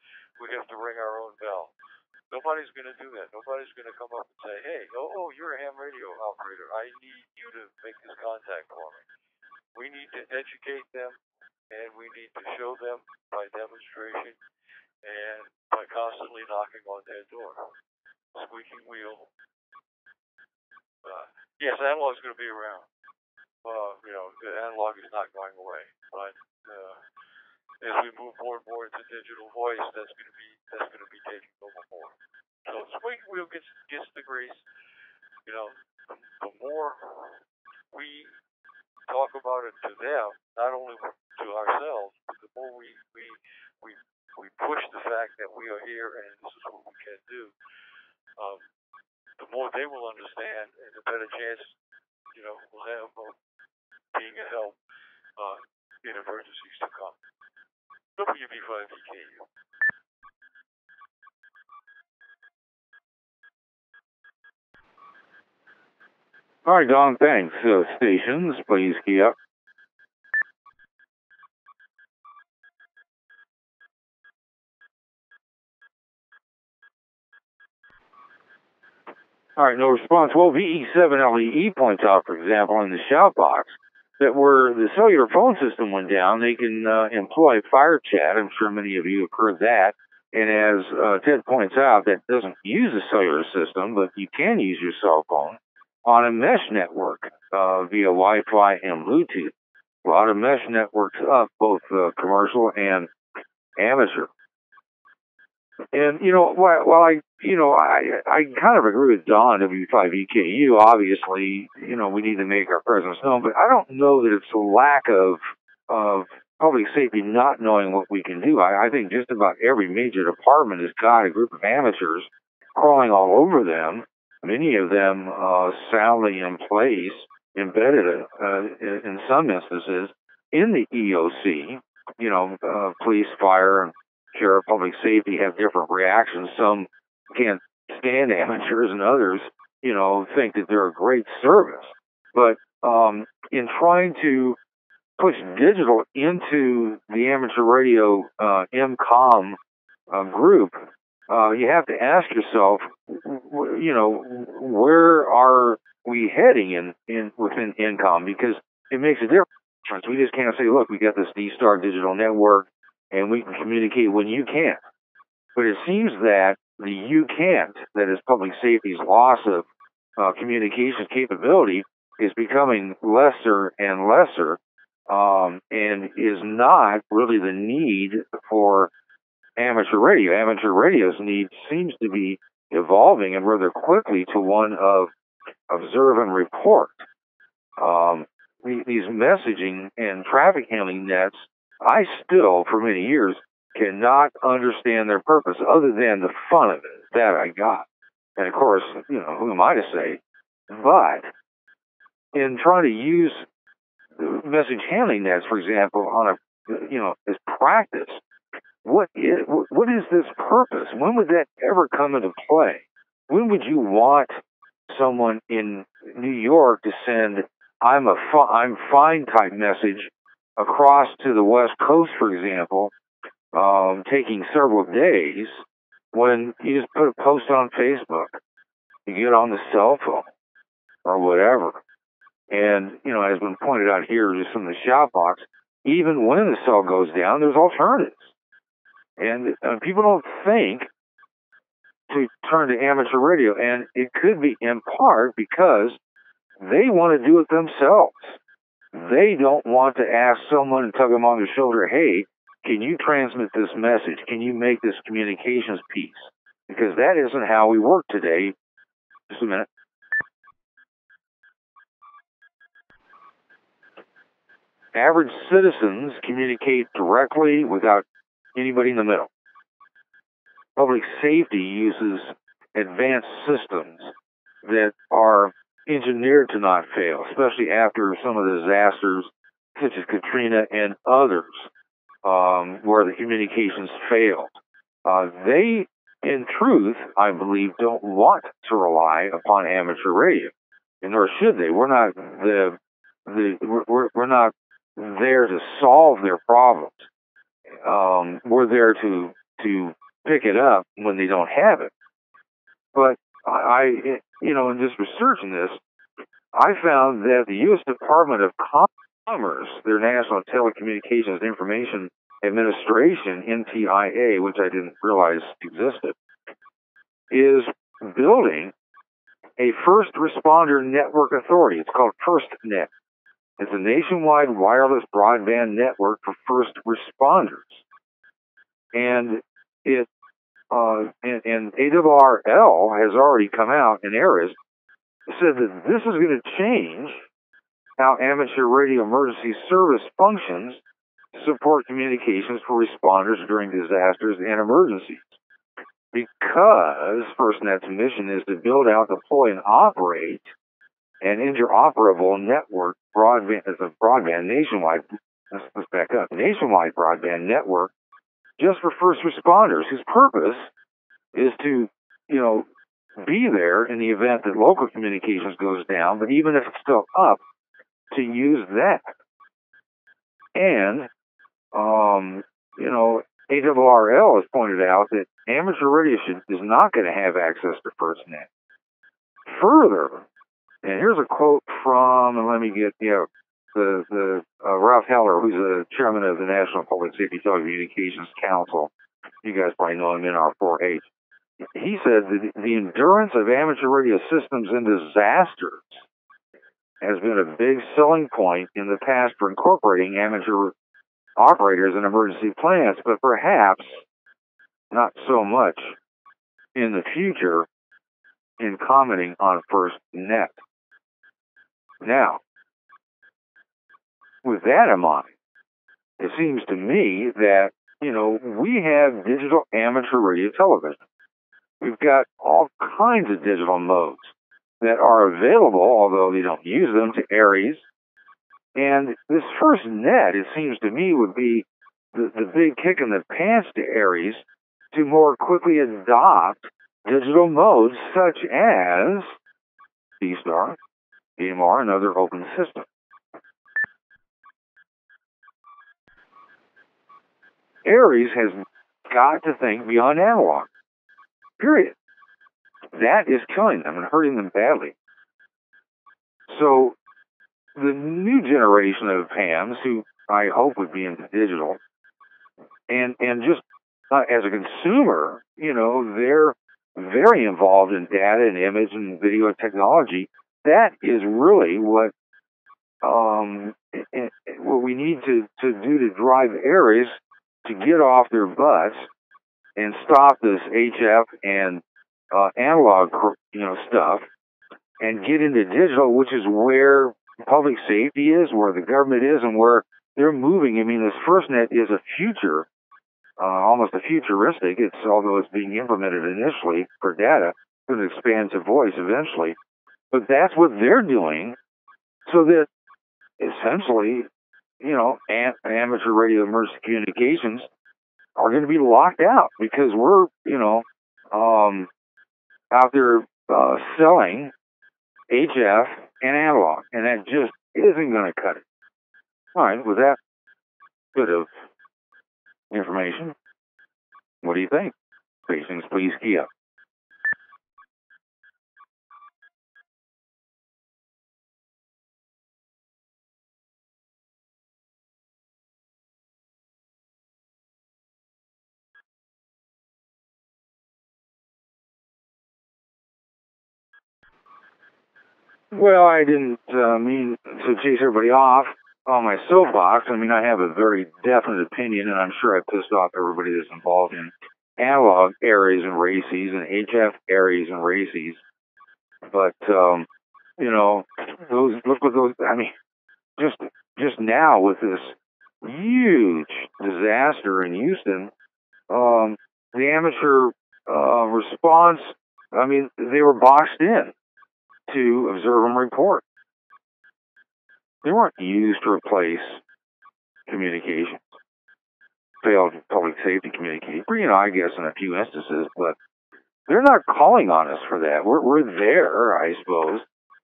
ring our own bell. Nobody's going to do that. Nobody's going to come up and say, "Hey, oh, you're a ham radio operator. I need you to make this contact for me." We need to educate them, and we need to show them by demonstration and by constantly knocking on their door. Squeaking wheel. Yes, analog's going to be around. The analog is not going away. But as we move more and more into digital voice, that's going to be taking over more. So squeaking wheel gets the grease. The more we talk about it to them, not only to ourselves, but the more we push the fact that we are here and this is what we can do, the more they will understand, and the better chance, we'll have of being a help in emergencies to come. WB5EKU. All right, Don, thanks. Stations, please key up. All right, no response. Well, VE7LEE points out, for example, in the shout box, that where the cellular phone system went down, they can employ fire chat. I'm sure many of you have heard that. And as Ted points out, that doesn't use a cellular system, but you can use your cell phone on a mesh network via Wi-Fi and Bluetooth. A lot of mesh networks up, both commercial and amateur. And, while I kind of agree with Don, W5EKU, obviously, we need to make our presence known, but I don't know that it's a lack of public safety not knowing what we can do. I think just about every major department has got a group of amateurs crawling all over them, many of them soundly in place, embedded in some instances in the EOC. Police, fire, and sheriff, public safety have different reactions. Some can't stand amateurs, and others, think that they're a great service. But in trying to push digital into the amateur radio MCOM group, you have to ask yourself, where are we heading within MCOM? Because it makes a difference. We just can't say, look, we got this D-Star digital network, and we can communicate when you can't. But it seems that the you can't, that is public safety's loss of communications capability, is becoming lesser and lesser, and is not really the need for amateur radio. Amateur radio's need seems to be evolving, and rather quickly, to one of observe and report. These messaging and traffic handling nets, I still, for many years, cannot understand their purpose other than the fun of it. That I got. And of course, who am I to say? But in trying to use message handling nets, for example, on as practice, what is this purpose? When would that ever come into play? When would you want someone in New York to send I'm fine type message across to the West Coast, for example, taking several days, when you just put a post on Facebook, you get on the cell phone or whatever. And, as been pointed out here just from the shout box, even when the cell goes down, there's alternatives. And people don't think to turn to amateur radio, and it could be in part because they want to do it themselves. They don't want to ask someone and tug them on the shoulder, hey, can you transmit this message? Can you make this communications piece? Because that isn't how we work today. Just a minute. Average citizens communicate directly without anybody in the middle. Public safety uses advanced systems that are engineered to not fail, especially after some of the disasters such as Katrina and others, where the communications failed. They, in truth, I believe, don't want to rely upon amateur radio, and nor should they. We're not we're not there to solve their problems. We're there to pick it up when they don't have it. But in just researching this, I found that the U.S. Department of Commerce Commerce, their National Telecommunications Information Administration, NTIA, which I didn't realize existed, is building a first responder network authority. It's called FirstNet. It's a nationwide wireless broadband network for first responders. And it and ARRL has already come out, and ARIS said that this is going to change how amateur radio emergency service functions to support communications for responders during disasters and emergencies. Because FirstNet's mission is to build out, deploy, and operate an interoperable network broadband nationwide. Let's back up. Nationwide broadband network just for first responders, whose purpose is to, be there in the event that local communications goes down, but even if it's still up, to use that. And, ARRL has pointed out that amateur radio is not going to have access to FirstNet. Further, and here's a quote from, and let me get, the Ralph Heller, who's the chairman of the National Public Safety Telecommunications Council. You guys probably know him, NR4H. He said that the endurance of amateur radio systems in disasters has been a big selling point in the past for incorporating amateur operators in emergency plans, but perhaps not so much in the future in commenting on FirstNet. Now, with that in mind, it seems to me that, we have digital amateur radio television. We've got all kinds of digital modes that are available, although they don't use them, to ARIS. And this FirstNet, it seems to me, would be the big kick in the pants to ARIS to more quickly adopt digital modes such as D-Star, DMR, and other open systems. ARIS has got to think beyond analog. Period. That is killing them and hurting them badly. So the new generation of hams, who I hope would be into digital, and just as a consumer, they're very involved in data and image and video technology. That is really what we need to do to drive ARIS to get off their butts and stop this HF and analog, stuff, and get into digital, which is where public safety is, where the government is, and where they're moving. I mean, this FirstNet is a future, almost a futuristic. Although it's being implemented initially for data, it's going to expand to voice eventually. But that's what they're doing, so that essentially, amateur radio emergency communications are going to be locked out because we're, out there selling HF and analog, and that just isn't going to cut it. All right, with that bit of information, what do you think? Patience, please key up. Well, I didn't mean to chase everybody off on my soapbox. I mean, I have a very definite opinion, and I'm sure I pissed off everybody that's involved in analog ARIS and RACES and HF ARIS and RACES. But, look what those, I mean, just now with this huge disaster in Houston, the amateur response, I mean, they were boxed in to observe and report. They weren't used to replace communications, failed public safety communication. I guess in a few instances, but they're not calling on us for that. We're there, I suppose.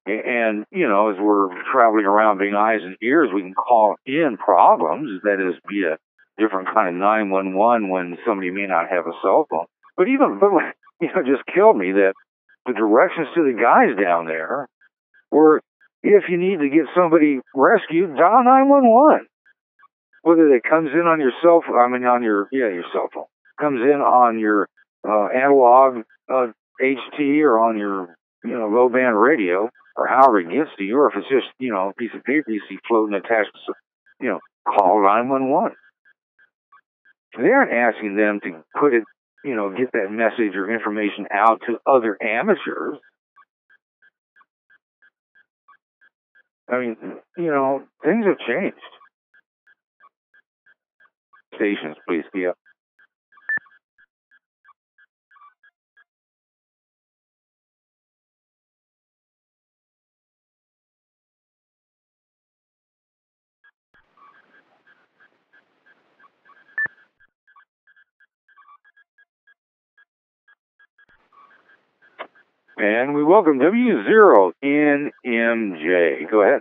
And, as we're traveling around being eyes and ears, we can call in problems, that is, be a different kind of 911 when somebody may not have a cell phone. But just killed me that the directions to the guys down there were, if you need to get somebody rescued, dial 911. Whether it comes in on your cell phone, your cell phone. Comes in on your analog HT or on your, low band radio, or however it gets to you, or if it's just, a piece of paper you see floating attached to, call 911. They aren't asking them to put it, get that message or information out to other amateurs. I mean, things have changed. Stations, please. Yeah. And we welcome W0NMJ. Go ahead.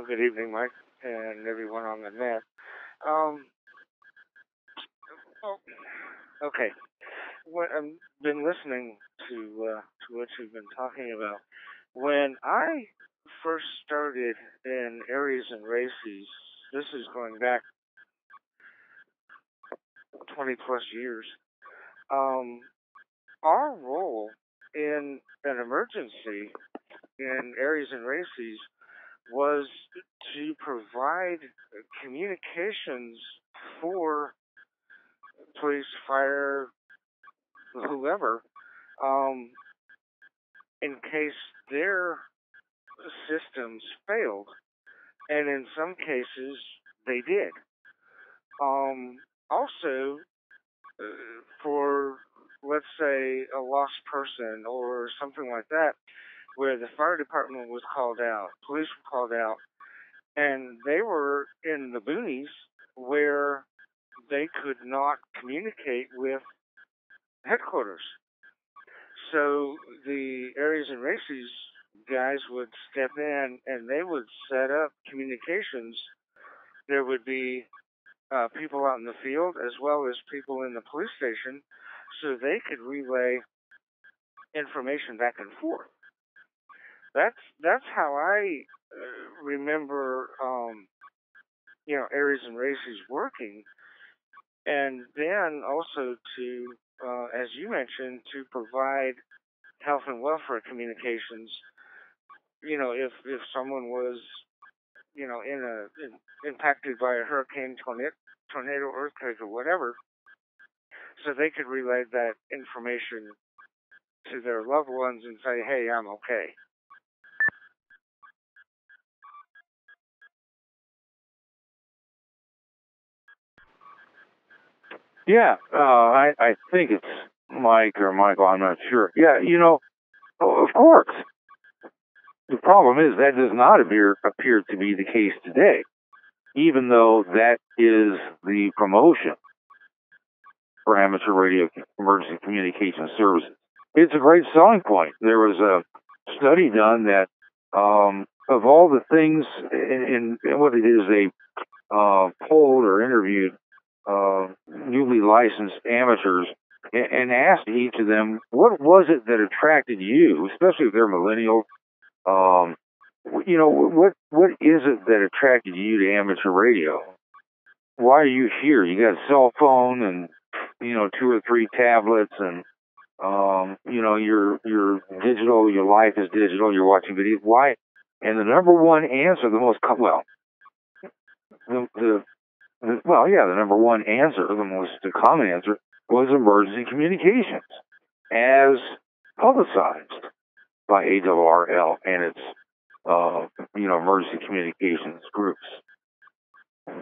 Good evening, Mike, and everyone on the net. Okay. I've been listening to what you've been talking about. When I first started in Aries and Races, this is going back 20 plus years. Our role in an emergency in Aries and Races was to provide communications for police, fire, whoever, in case their systems failed. And in some cases, they did. Also, for, let's say, a lost person or something like that, where the fire department was called out, police were called out, and they were in the boonies where they could not communicate with headquarters. So the Aries and Races guys would step in and they would set up communications. There would be people out in the field as well as people in the police station, so they could relay information back and forth. That's how I remember, Aries and Races working. And then also to, as you mentioned, to provide health and welfare communications. If someone was, impacted by a hurricane, tornado, earthquake, or whatever, so they could relay that information to their loved ones and say, hey, I'm okay. Yeah, I think it's Mike or Michael, I'm not sure. Yeah, of course. The problem is that does not appear to be the case today, even though that is the promotion for amateur radio emergency communication services. It's a great selling point. There was a study done that of all the things, in what it is, they polled or interviewed newly licensed amateurs and asked each of them, what was it that attracted you, especially if they're millennials? What is it that attracted you to amateur radio? Why are you here? You got a cell phone and 2 or 3 tablets, and you're digital. Your life is digital. You're watching videos. Why? And the number one answer, the number one answer, the most common answer, was emergency communications, as publicized by ARRL and its emergency communications groups.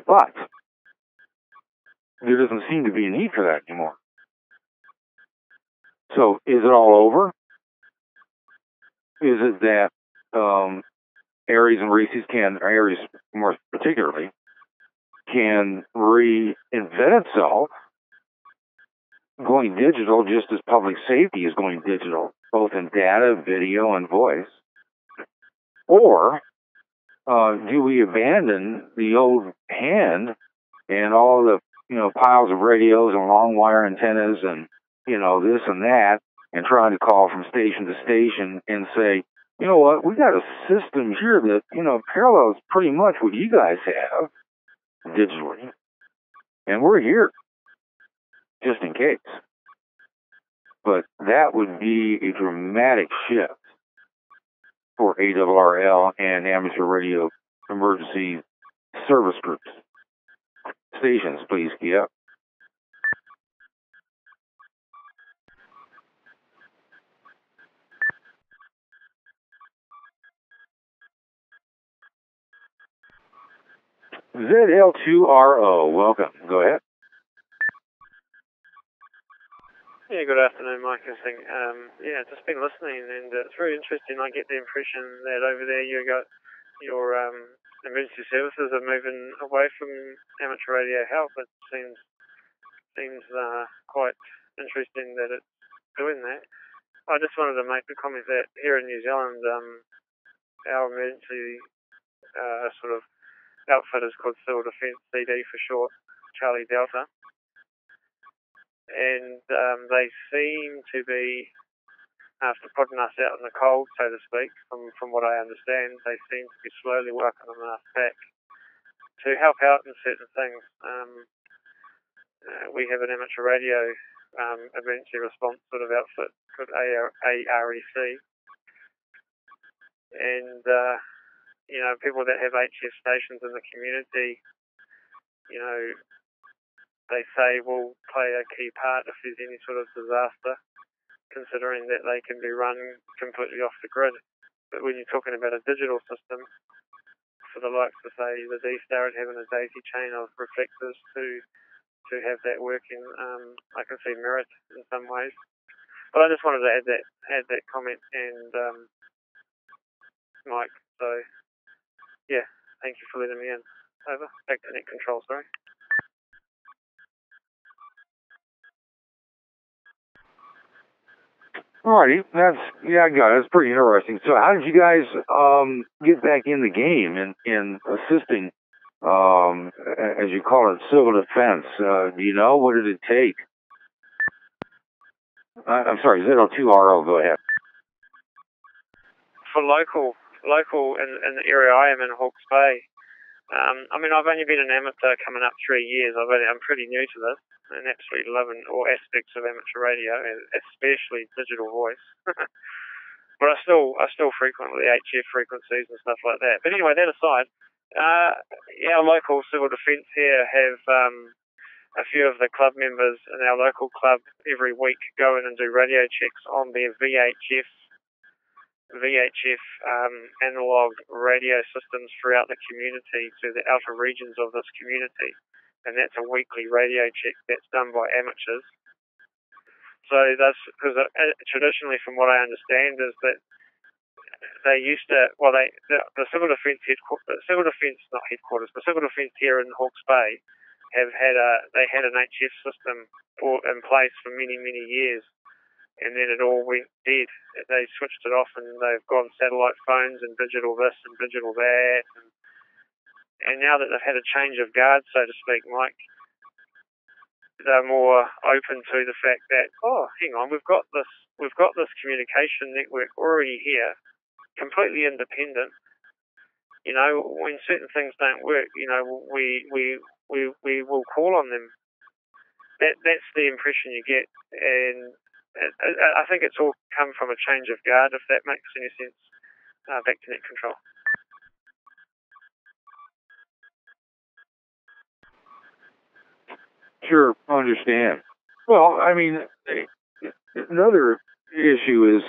But there doesn't seem to be a need for that anymore. So is it all over? Is it that Aries and Races Aries more particularly, can reinvent itself going digital just as public safety is going digital, both in data, video, and voice? Or do we abandon the old hand and all the piles of radios and long wire antennas and this and that, and trying to call from station to station and say, you know what, we got a system here that, parallels pretty much what you guys have digitally. And we're here, just in case. But that would be a dramatic shift for ARRL and amateur radio emergency service groups. Stations, please key up. ZL2RO, welcome. Go ahead. Yeah, good afternoon, Mike. I think, just been listening, and it's very interesting. I get the impression that over there you got your emergency services are moving away from amateur radio help. It seems quite interesting that it's doing that. I just wanted to make the comment that here in New Zealand, our emergency sort of outfit is called Civil Defence CD for short, Charlie Delta, and they seem to be, after putting us out in the cold, so to speak, from what I understand, they seem to be slowly working on us back to help out in certain things. We have an amateur radio emergency response sort of outfit called AREC, and people that have HF stations in the community, they say will play a key part if there's any sort of disaster, considering that they can be run completely off the grid. But when you're talking about a digital system, for the likes of, say, the D-Star and having a daisy chain of reflectors to have that working, I can see merit in some ways. But I just wanted to add that comment, and Mike, so yeah, thank you for letting me in. Over. Back to net control, sorry. Alrighty, I got it. That's pretty interesting. So how did you guys get back in the game in assisting, as you call it, civil defense? Do you know? What did it take? I'm sorry, ZL2RO, go ahead. For local in the area I am in, Hawke's Bay, I've only been an amateur coming up 3 years. I'm pretty new to this and absolutely loving all aspects of amateur radio, especially digital voice. But I still frequently HF frequencies and stuff like that. But anyway, that aside, our local civil defence here have a few of the club members in our local club every week go in and do radio checks on their VHF analog radio systems throughout the community to the outer regions of this community, and that's a weekly radio check that's done by amateurs. So that's because traditionally, from what I understand, is that they used to, the civil defence the civil defence here in Hawke's Bay they had an HF system in place for many years. And then it all went dead. They switched it off, and they've gone satellite phones and digital this and digital that. And now that they've had a change of guard, so to speak, Mike, they're more open to the fact that, hang on, we've got this communication network already here, completely independent. When certain things don't work, we will call on them. That's the impression you get, and I think it's all come from a change of guard, if that makes any sense. Back to net control. Sure, understand. Well, another issue is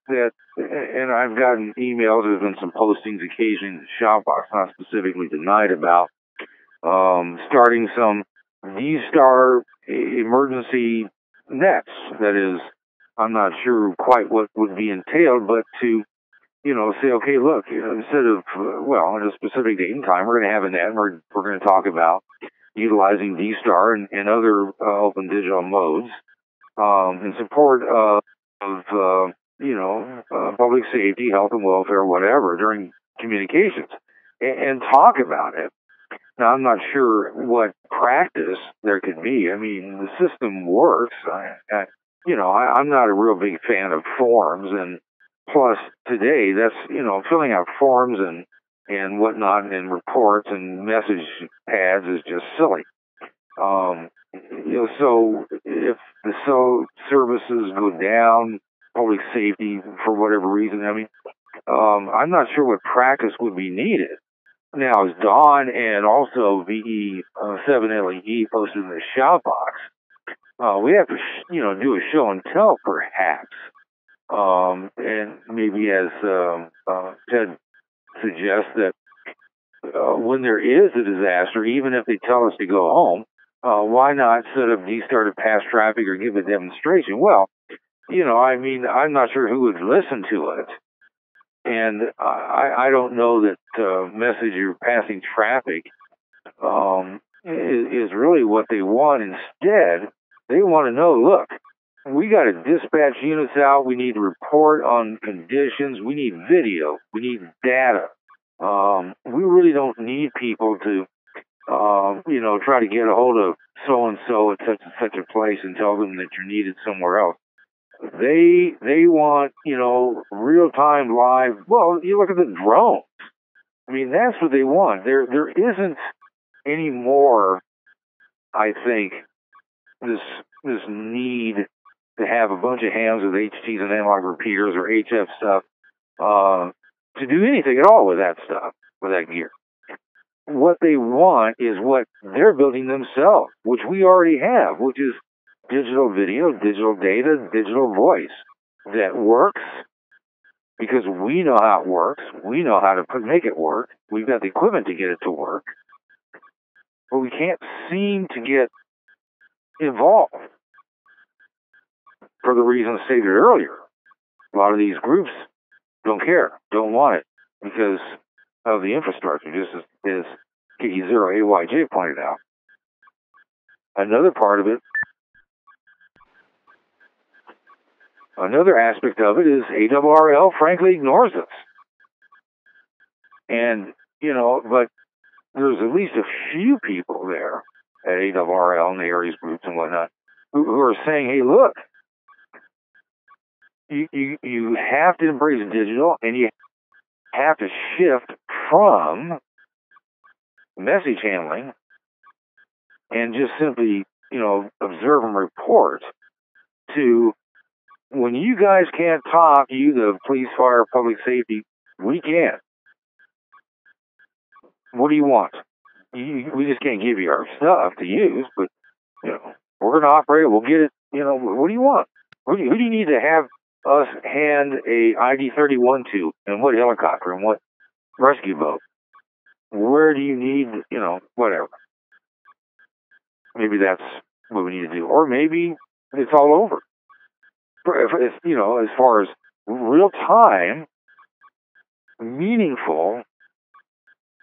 that, and I've gotten emails, there's been some postings occasionally in the Shoutbox, not specifically tonight, about starting some D-Star emergency nets. That is, I'm not sure quite what would be entailed, but to, say, okay, look, instead of, at a specific date and time, we're going to have a net, and we're going to talk about utilizing D-Star and other open digital modes in support of public safety, health and welfare, whatever, during communications, and talk about it. Now, I'm not sure what practice there could be. The system works. I'm not a real big fan of forms, and plus today that's, filling out forms and whatnot and reports and message pads is just silly. So if the cell services go down, public safety for whatever reason, I'm not sure what practice would be needed. Now, as Don and also VE7LEE posted in the shout box, we have to, do a show and tell, perhaps. And maybe as Ted suggests, that when there is a disaster, even if they tell us to go home, why not set up D-Star to pass traffic or give a demonstration? Well, I'm not sure who would listen to it. And I don't know that message or passing traffic is really what they want. Instead, they want to know, look, we got to dispatch units out. We need to report on conditions. We need video. We need data. We really don't need people to, try to get a hold of so-and-so at such and such a place and tell them that you're needed somewhere else. They want, real-time live. Well, you look at the drones. That's what they want. There isn't any more, I think, this need to have a bunch of hams with HTs and analog repeaters or HF stuff to do anything at all with that stuff, with that gear. What they want is what they're building themselves, which we already have, which is digital video, digital data, digital voice that works because we know how it works. We know how to make it work. We've got the equipment to get it to work. But we can't seem to get involved for the reasons stated earlier. A lot of these groups don't care, don't want it because of the infrastructure, just as KE0AYJ pointed out. Another part of it, another aspect of it is ARRL frankly ignores us. And, but there's at least a few people there at ARRL and the Aries groups and whatnot who are saying, hey, look, you have to embrace digital and you have to shift from message handling and just simply, observe and report to when you guys can't talk, you, the police, fire, public safety, we can. What do you want? We just can't give you our stuff to use, but, we're going to operate it. We'll get it. What do you want? Who do you need to have us hand a ID-31 to, and what helicopter, and what rescue boat? Where do you need, whatever. Maybe that's what we need to do. Or maybe it's all over. As far as real-time, meaningful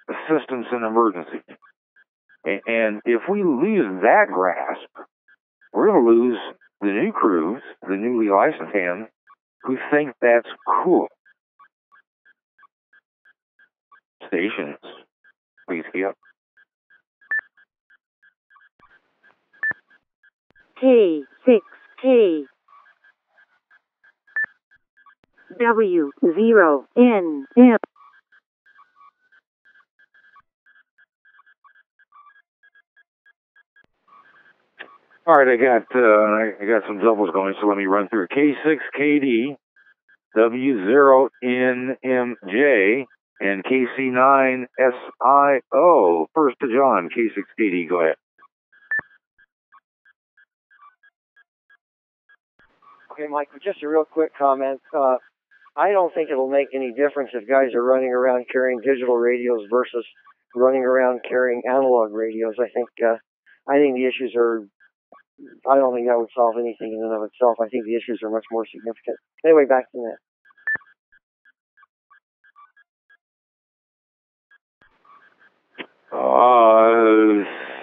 assistance in emergency. And if we lose that grasp, we're going to lose the new crews, the newly licensed hands, who think that's cool. Stations, please keep up. K6K W0NM. All right, I got some doubles going, so let me run through K6KD, W0NMJ, and KC9SIO. First to John, K6KD, go ahead. Okay, Mike, just a real quick comment. I don't think it'll make any difference if guys are running around carrying digital radios versus running around carrying analog radios. I think the issues are. I don't think that would solve anything in and of itself. I think the issues are much more significant. Anyway, back to that.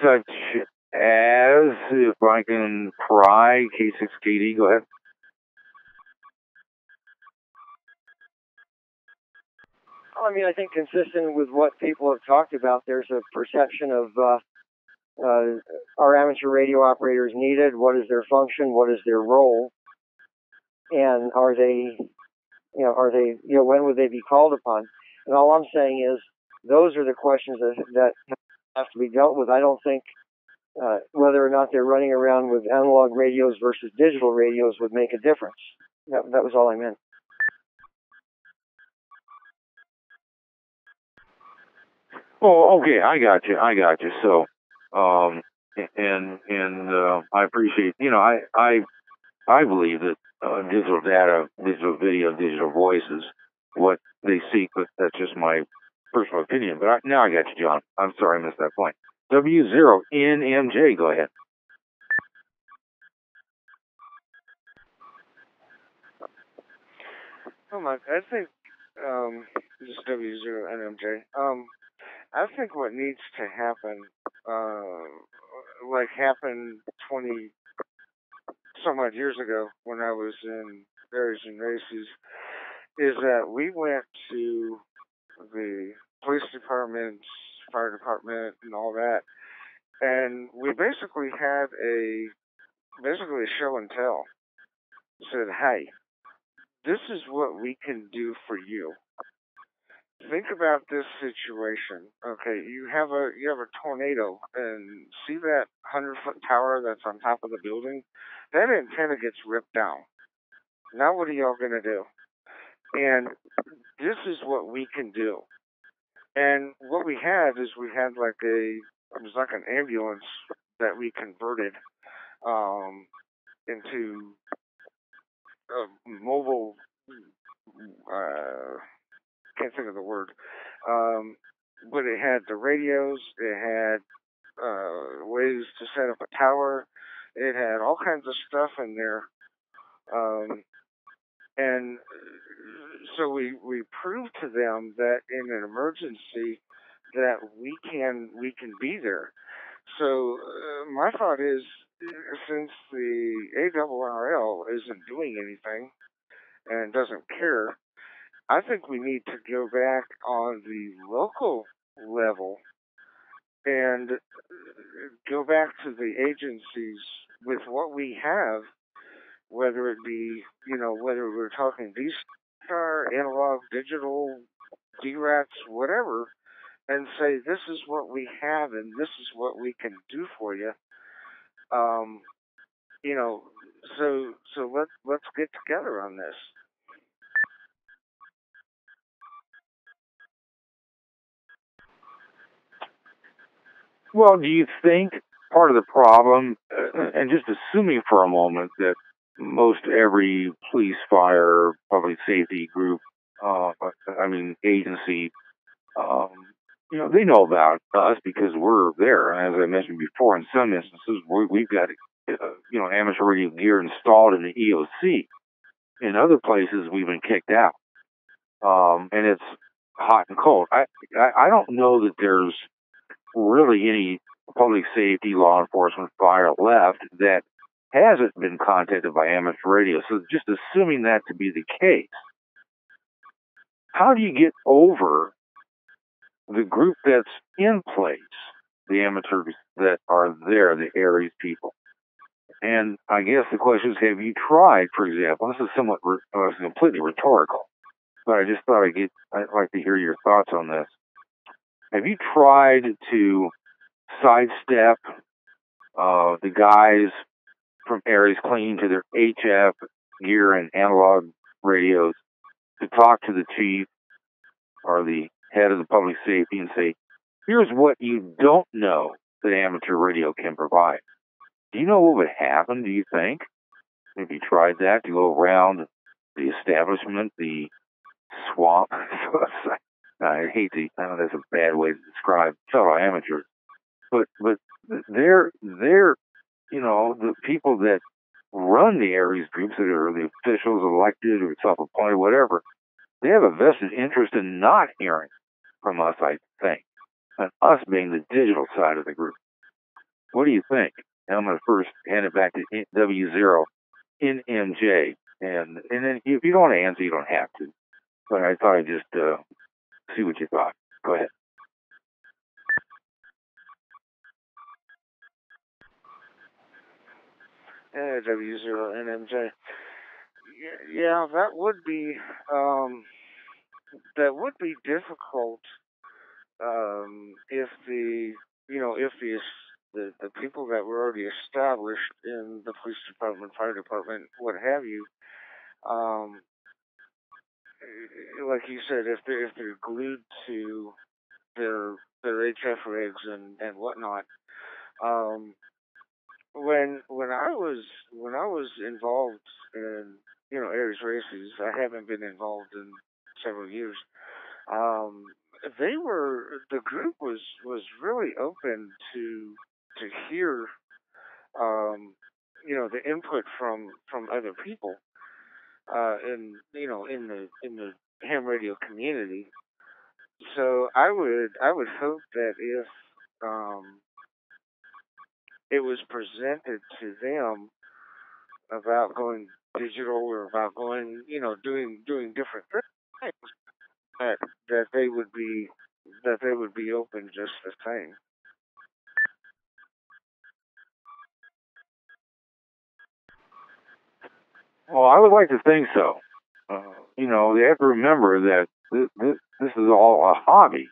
Such as, if I can pry, K6KD, go ahead. I think consistent with what people have talked about, there's a perception of are amateur radio operators needed? What is their function? What is their role? and are they, when would they be called upon? And all I'm saying is those are the questions that have to be dealt with. I don't think whether or not they're running around with analog radios versus digital radios would make a difference. That was all I meant. Oh, okay, I got you. So, I appreciate. I believe that digital data, digital video, digital voice is what they seek, but that's just my personal opinion. But now I got you, John. I'm sorry I missed that point. W0NMJ, go ahead. Oh my, I think this is W0NMJ. I think what needs to happen, like happened 20 some odd years ago when I was in Berries and Races, is that we went to the police department, fire department, and all that, and we basically had a show and tell. Said, hey, this is what we can do for you. Think about this situation. Okay, you have a tornado, and see that 100-foot tower that's on top of the building? That antenna gets ripped down. Now what are y'all gonna do? And this is what we can do. And what we had is it was like an ambulance that we converted into a mobile. Can't think of the word. But it had the radios. It had ways to set up a tower. It had all kinds of stuff in there. And so we proved to them that in an emergency that we can be there. So my thought is, since the ARRL isn't doing anything and doesn't care, I think we need to go back on the local level and go back to the agencies with what we have, whether it be, whether we're talking D-Star, analog, digital, DRATs, whatever, and say, this is what we have and this is what we can do for you. So let's get together on this. Well, do you think part of the problem, and just assuming for a moment that most every police, fire, public safety group, agency, they know about us because we're there. And as I mentioned before, in some instances, we've got, amateur radio gear installed in the EOC. In other places, we've been kicked out. And it's hot and cold. I don't know that there's really any public safety, law enforcement, fire left that hasn't been contacted by amateur radio. So just assuming that to be the case, how do you get over the group that's in place, the amateurs that are there, the Aries people? And I guess the question is, have you tried, for example, this is somewhat completely rhetorical, but I just thought I'd like to hear your thoughts on this. Have you tried to sidestep the guys from Aries clinging to their HF gear and analog radios to talk to the chief or the head of the public safety and say, here's what you don't know that amateur radio can provide? Do you know what would happen, do you think, if you tried that, to go around the establishment, the swamp? I know that's a bad way to describe fellow amateurs, but they're the people that run the Aries groups, that are the officials elected or self-appointed, whatever. They have a vested interest in not hearing from us, I think, and us being the digital side of the group. What do you think? And I'm going to first hand it back to W0NMJ, and then if you don't want to answer, you don't have to. But I thought I'd just see what you thought. Go ahead. W0NMJ. yeah, that would be difficult if the people that were already established in the police department, fire department, what have you, um, like you said, if they're glued to their HF rigs and whatnot. Um, when I was involved in Aries races, I haven't been involved in several years. Um, the group was really open to hear the input from other people in the ham radio community. So I would hope that if um, it was presented to them about going digital or about going doing different things, that that they would be that they would be open just the same. Well, I would like to think so. They have to remember that this is all a hobby,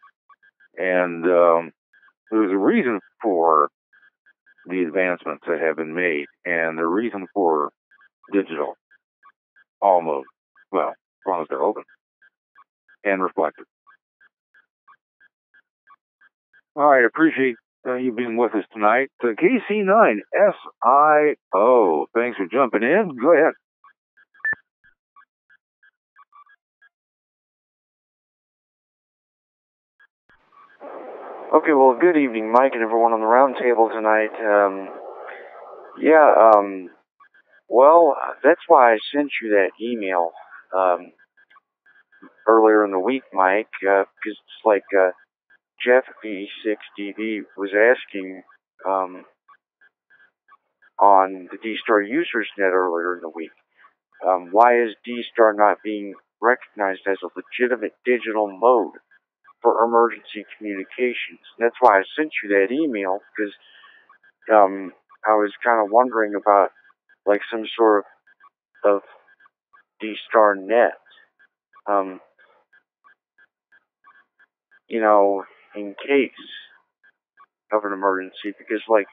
and there's a reason for the advancements that have been made, and the reason for digital almost, well, as long as they're open and reflective. All right, appreciate you being with us tonight. KC9SIO, thanks for jumping in. Go ahead. Okay, well, good evening, Mike, and everyone on the round table tonight. Well, that's why I sent you that email earlier in the week, Mike, because it's like Jeff V6DV was asking on the D-Star Users Net earlier in the week, why is D-Star not being recognized as a legitimate digital mode for emergency communications? That's why I sent you that email, because I was kind of wondering about like some sort of D-Star net, in case of an emergency, because like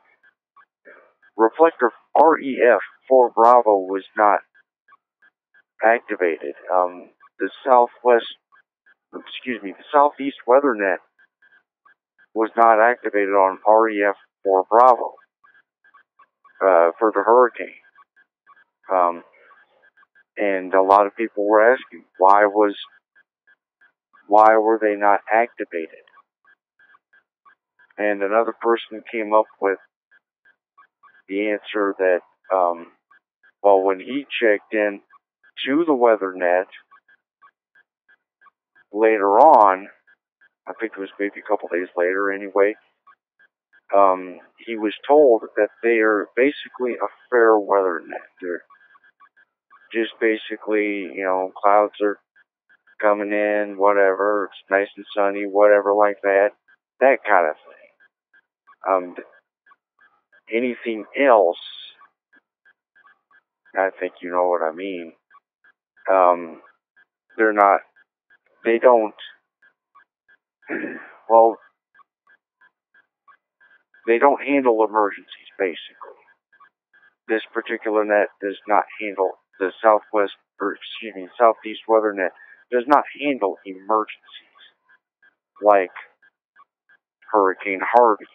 reflector REF 4 Bravo was not activated. The Southeast Weather Net was not activated on REF 4 Bravo for the hurricane. And a lot of people were asking why were they not activated? And another person came up with the answer that, when he checked in to the WeatherNet later on, I think it was maybe a couple days later anyway, he was told that they are basically a fair weather net. They're just basically, clouds are coming in, whatever, it's nice and sunny, whatever like that kind of thing. Anything else, I think you know what I mean. They don't handle emergencies, basically. This particular net does not handle the Southeast Weather Net does not handle emergencies like Hurricane Harvey.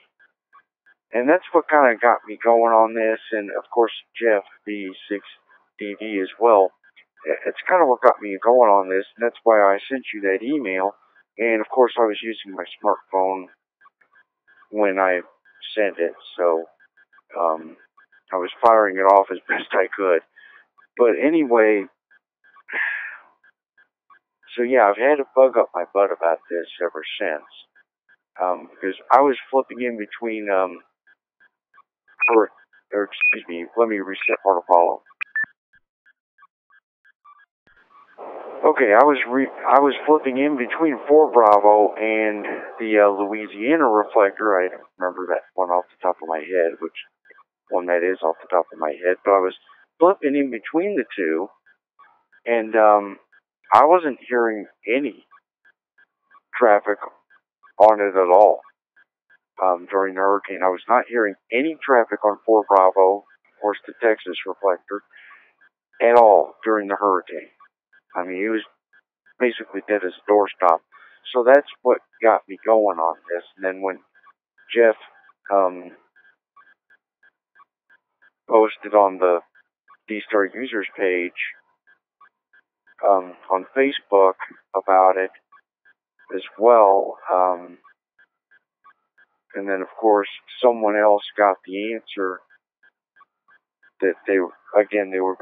And that's what kind of got me going on this, and of course Jeff B6DV as well. It's kind of what got me going on this, and that's why I sent you that email. And of course I was using my smartphone when I sent it, so I was firing it off as best I could. But anyway, so yeah, I've had a bug up my butt about this ever since. Because I was flipping in between, let me reset protocol. Okay, I was flipping in between 4 Bravo and the Louisiana reflector. I don't remember that one off the top of my head, which one that is off the top of my head, but I was flipping in between the two, And I wasn't hearing any traffic on it at all during the hurricane. I was not hearing any traffic on 4 Bravo, of course the Texas reflector, at all during the hurricane. I mean, it was basically dead as a doorstop. So that's what got me going on this. And then when Jeff posted on the D-Star users page on Facebook about it as well, and then of course someone else got the answer that they were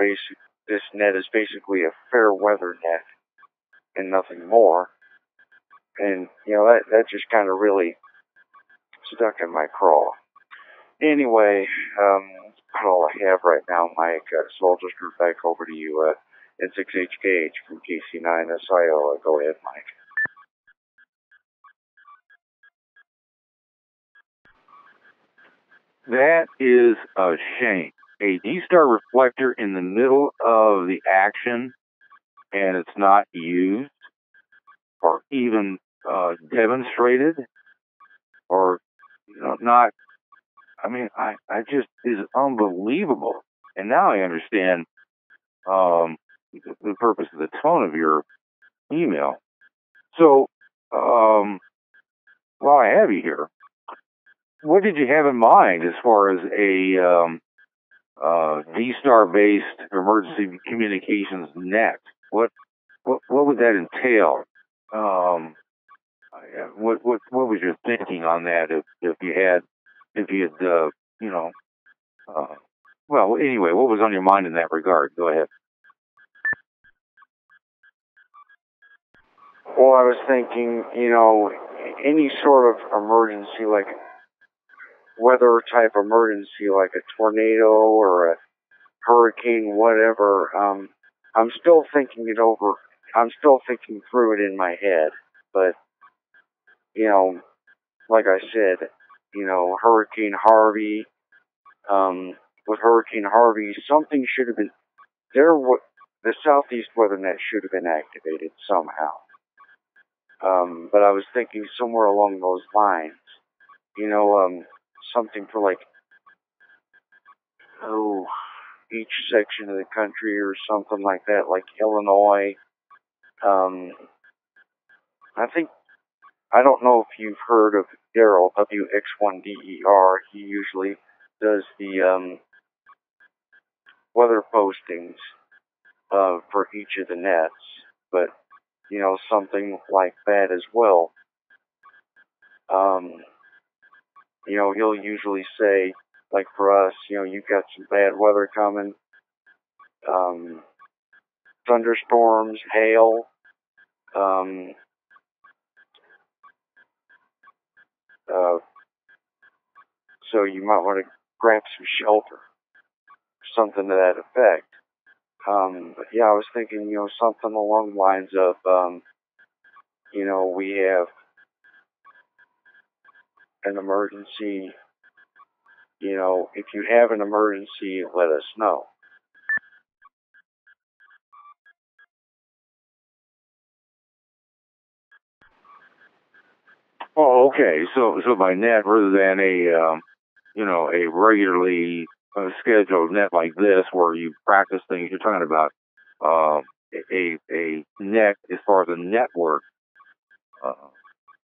this net is basically a fair weather net and nothing more. And that just kind of really stuck in my craw. Anyway, that's all I have right now, Mike. So I'll just turn back over to you at 6HKH from KC9SIO. Go ahead, Mike. That is a shame. A D-Star reflector in the middle of the action, and it's not used or even demonstrated, or not. I mean, I just is unbelievable. And now I understand the purpose of the tone of your email. So, while I have you here, what did you have in mind as far as a D-Star based emergency communications net? What would that entail? What was your thinking on that? If you had well, anyway, what was on your mind in that regard? Go ahead. Well, I was thinking, any sort of emergency, like weather type emergency, like a tornado or a hurricane, whatever. I'm still thinking it over. I'm still thinking through it in my head. But, like I said, Hurricane Harvey, with Hurricane Harvey, something should have been there. The Southeast Weather Net should have been activated somehow. But I was thinking somewhere along those lines, something for each section of the country or something like that, like Illinois. I don't know if you've heard of Daryl, WX1DER. He usually does the weather postings for each of the nets, but something like that as well. He'll usually say, like for us, you've got some bad weather coming, thunderstorms, hail, so you might want to grab some shelter, something to that effect. But yeah, I was thinking, something along the lines of, we have an emergency. If you have an emergency, let us know. Oh, okay. So by net, rather than a regularly scheduled net like this, where you practice things, you're talking about a net as far as a network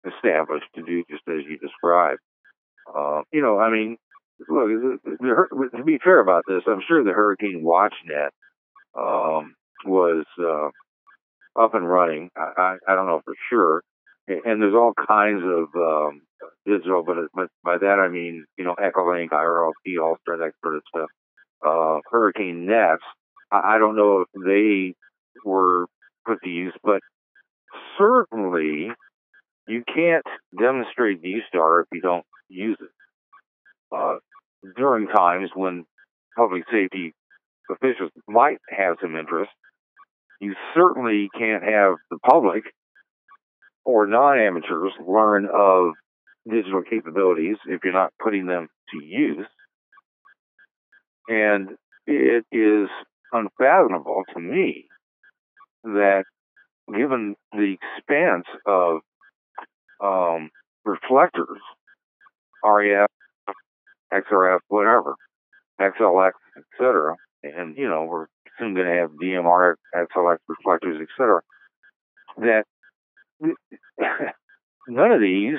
established to do just as you described. I mean, look, to be fair about this, I'm sure the Hurricane Watch Net was up and running. I don't know for sure. And there's all kinds of digital, but by that I mean, Echolink, IRLP, All-Star, that sort of stuff. Hurricane nets, I don't know if they were put to use, but certainly you can't demonstrate D-Star if you don't use it. During times when public safety officials might have some interest, you certainly can't have the public or non-amateurs learn of digital capabilities if you're not putting them to use. And it is unfathomable to me that given the expanse of reflectors, REF, XRF, whatever, XLX, etc., and we're soon going to have DMR, XLX reflectors, etc., that none of these,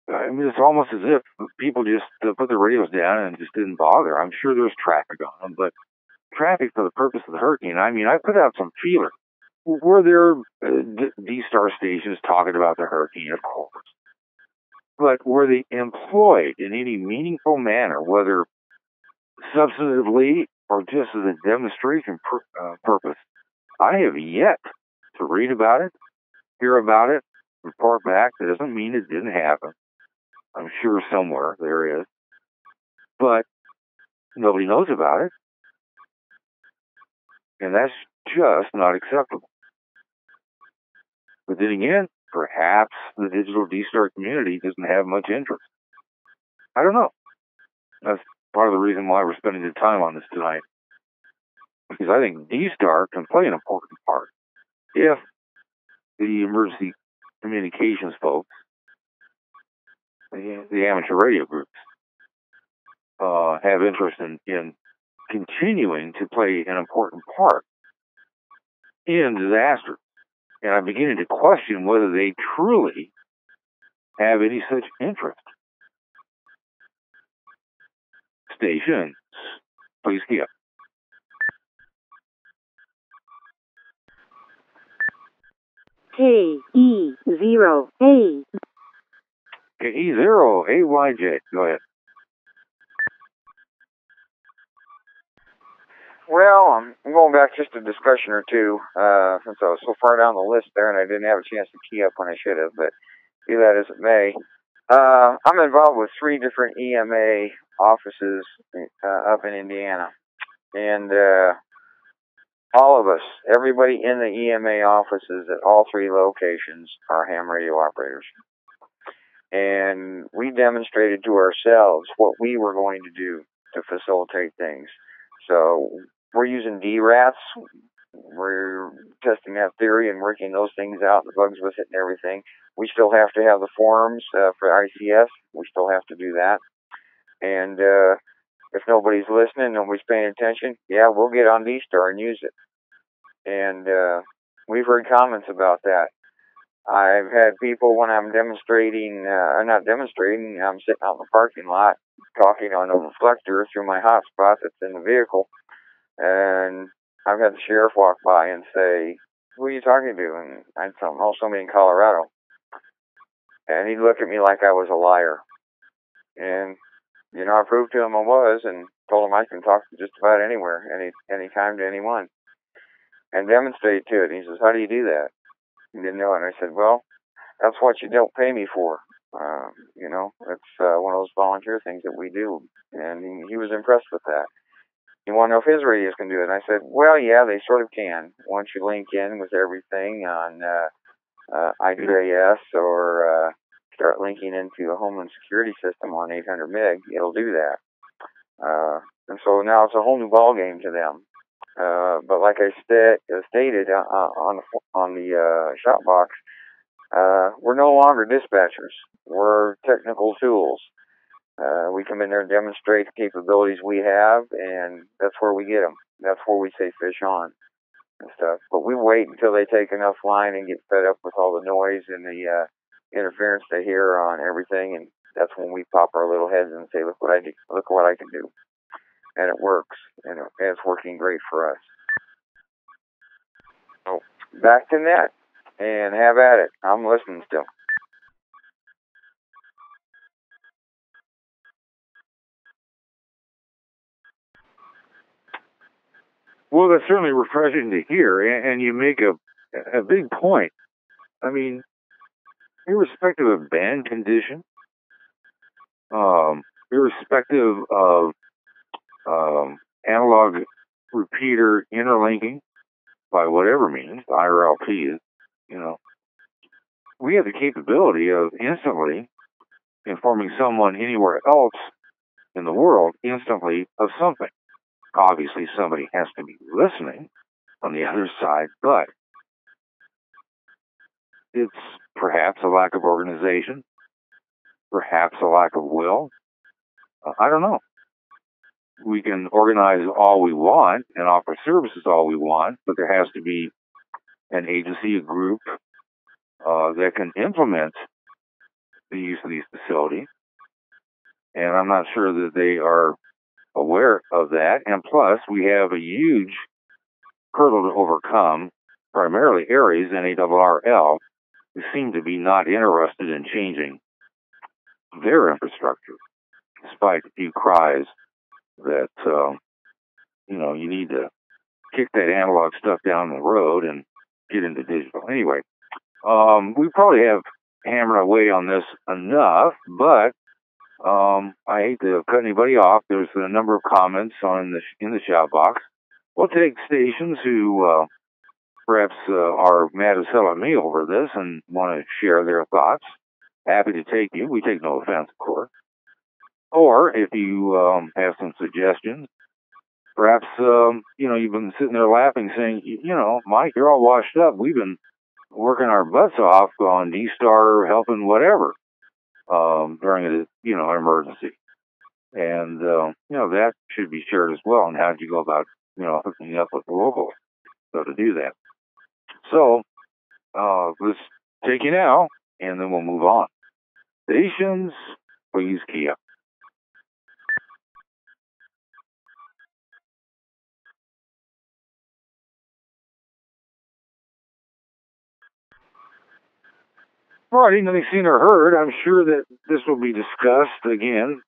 I mean, it's almost as if people just put their radios down and just didn't bother. I'm sure there's traffic on them, but traffic for the purpose of the hurricane, I mean, I put out some feelers. Were there D-Star stations talking about the hurricane? Of course. But were they employed in any meaningful manner, whether substantively or just as a demonstration purpose? I have yet to read about it, hear about it, report back. That doesn't mean it didn't happen. I'm sure somewhere there is. But nobody knows about it. And that's just not acceptable. But then again, perhaps the digital D-Star community doesn't have much interest. I don't know. That's part of the reason why we're spending the time on this tonight. Because I think D-Star can play an important part if the emergency communications folks, the amateur radio groups, have interest in continuing to play an important part in disasters. And I'm beginning to question whether they truly have any such interest. Stations, please keep. KE0A. KE0AYJ. Go ahead. Well, I'm going back just a discussion or two, since I was so far down the list there and I didn't have a chance to key up when I should have, but be that as it may. I'm involved with 3 different EMA offices up in Indiana. And all of us, everybody in the EMA offices at all 3 locations are ham radio operators. And we demonstrated to ourselves what we were going to do to facilitate things. So we're using DRATs. We're testing that theory and working those things out, the bugs with it and everything. We still have to have the forums for ICS. We still have to do that. And if nobody's listening, nobody's paying attention, yeah, we'll get on D-Star and use it. And we've heard comments about that. I've had people when I'm demonstrating, not demonstrating, I'm sitting out in the parking lot talking on a reflector through my hotspot that's in the vehicle, and I've had the sheriff walk by and say, "Who are you talking to?" And I'd tell him, "Oh, somebody in Colorado." And he'd look at me like I was a liar. And, I proved to him I was, and told him I can talk to just about anywhere, any time to anyone, and demonstrate to it. And he says, "How do you do that?" He didn't know it. And I said, "Well, that's what you don't pay me for. It's one of those volunteer things that we do." And he was impressed with that. "You want to know if his radios can do it?" And I said, "Well, yeah, they sort of can. Once you link in with everything on IDAS or start linking into a Homeland Security system on 800 meg, it'll do that." And so now it's a whole new ball game to them. But like I stated on the shop box, we're no longer dispatchers. We're technical tools. We come in there and demonstrate the capabilities we have, and that's where we get them. That's where we say fish on and stuff. But we wait until they take enough line and get fed up with all the noise and the interference they hear on everything, and that's when we pop our little heads and say, "Look what I do! Look what I can do!" And it works, and it's working great for us. So back to net, and have at it. I'm listening still. Well, that's certainly refreshing to hear, and you make a big point. I mean, irrespective of band condition, irrespective of analog repeater interlinking by whatever means, the IRLP is, we have the capability of instantly informing someone anywhere else in the world instantly of something. Obviously, somebody has to be listening, on the other side, but it's perhaps a lack of organization, perhaps a lack of will. I don't know. We can organize all we want and offer services all we want, but there has to be an agency, a group that can implement the use of these facilities. And I'm not sure that they are aware of that. And plus, we have a huge hurdle to overcome, primarily Aries and ARRL, who seem to be not interested in changing their infrastructure, despite a few cries that, you need to kick that analog stuff down the road and get into digital. Anyway, we probably have hammered away on this enough, but I hate to cut anybody off. There's a number of comments in the shout box. We'll take stations who perhaps are mad as hell at me over this and want to share their thoughts. Happy to take you. We take no offense, of course. Or if you have some suggestions, perhaps you've been sitting there laughing, saying, Mike, you're all washed up. We've been working our butts off on D-Star, helping whatever during an emergency. And, that should be shared as well. And how did you go about, hooking up with the locals to do that? So, let's take you now, and then we'll move on. Stations, please key up. Alrighty, nothing seen or heard. I'm sure that this will be discussed again.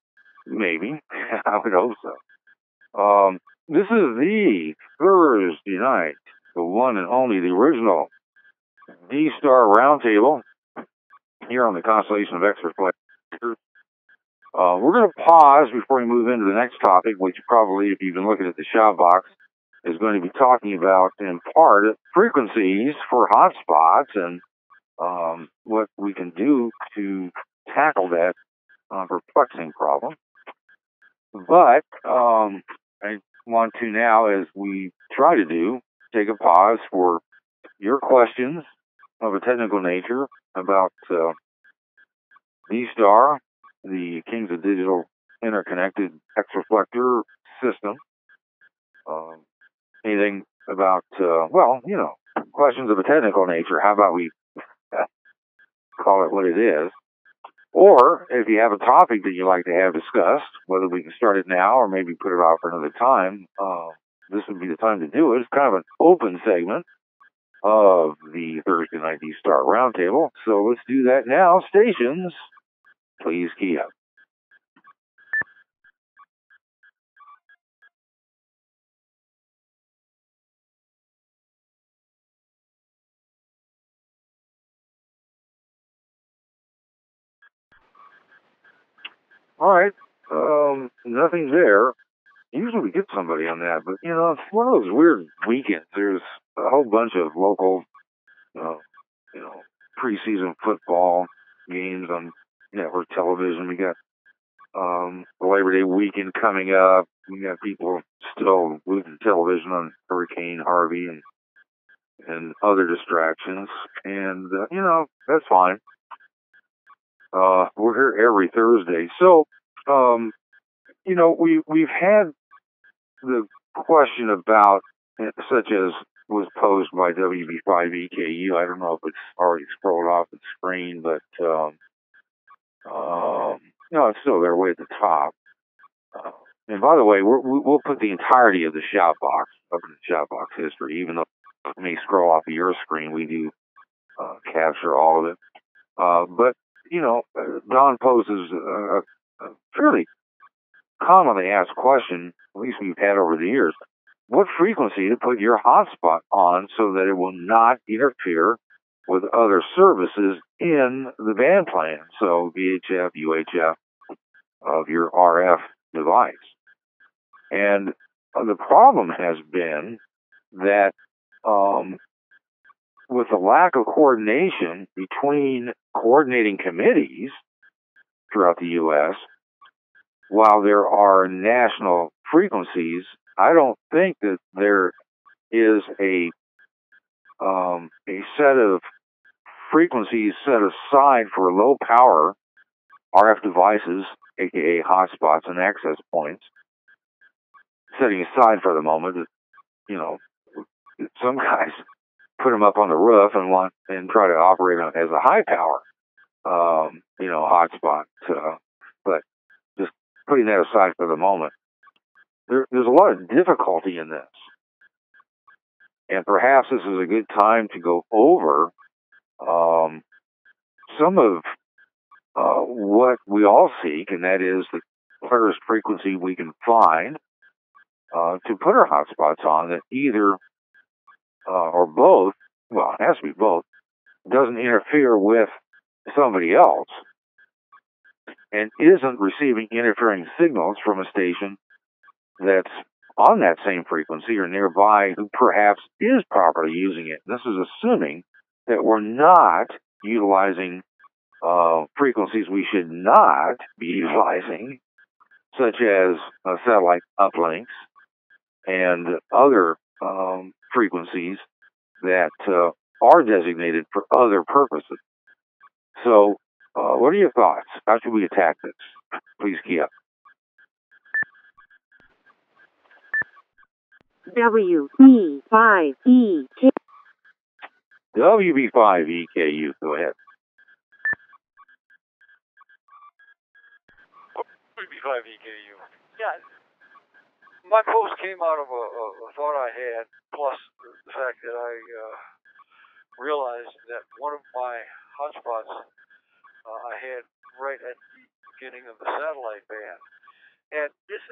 Maybe. I would hope so. This is the Thursday night, the one and only, the original D-Star Roundtable here on the Constellation of X-Reflectors. We're going to pause before we move into the next topic, which probably, if you've been looking at the shout box, is going to be talking about, in part, frequencies for hotspots and what we can do to tackle that perplexing problem. But I want to now, as we try to do, take a pause for your questions of a technical nature about D-Star, the Kings of Digital Interconnected X-Reflector System. Anything about, questions of a technical nature. How about we call it what it is? Or if you have a topic that you'd like to have discussed, whether we can start it now or maybe put it off for another time, this would be the time to do it. It's kind of an open segment of the Thursday Night D-Star Roundtable. So let's do that now. Stations, please key up. All right. Nothing there. Usually we get somebody on that, but it's one of those weird weekends. There's a whole bunch of local, preseason football games on network television. We got the Labor Day weekend coming up. We got people still losing television on Hurricane Harvey and other distractions, and that's fine. We're here every Thursday, so we've had the question about, such as was posed by WB5EKU. I don't know if it's already scrolled off the screen, but it's still there way at the top. And by the way, we'll put the entirety of the shout box up in the shout box history, even though it may scroll off of your screen. We do capture all of it. But Don poses a fairly commonly asked question, at least we've had over the years. What frequency to put your hotspot on so that it will not interfere with other services in the band plan? So VHF, UHF of your RF device. And the problem has been that with the lack of coordination between coordinating committees throughout the U.S., while there are national frequencies, I don't think that there is a set of frequencies set aside for low power RF devices, aka hotspots and access points. Setting aside for the moment that, you know, some guys put them up on the roof and try to operate on as a high power, hotspot. But just putting that aside for the moment, there's a lot of difficulty in this, and perhaps this is a good time to go over some of what we all seek, and that is the clearest frequency we can find to put our hotspots on that either or both, well, it has to be both, doesn't interfere with somebody else and isn't receiving interfering signals from a station that's on that same frequency or nearby who perhaps is properly using it. This is assuming that we're not utilizing frequencies we should not be utilizing, such as satellite uplinks and other frequencies that are designated for other purposes. So, what are your thoughts? How should we attack this? Please key up. WB5EK. WB5EKU, go ahead. WB5EKU. Yeah, my post came out of a thought I had, plus the fact that I realized that one of my hotspots I had right at the beginning of the satellite band, and this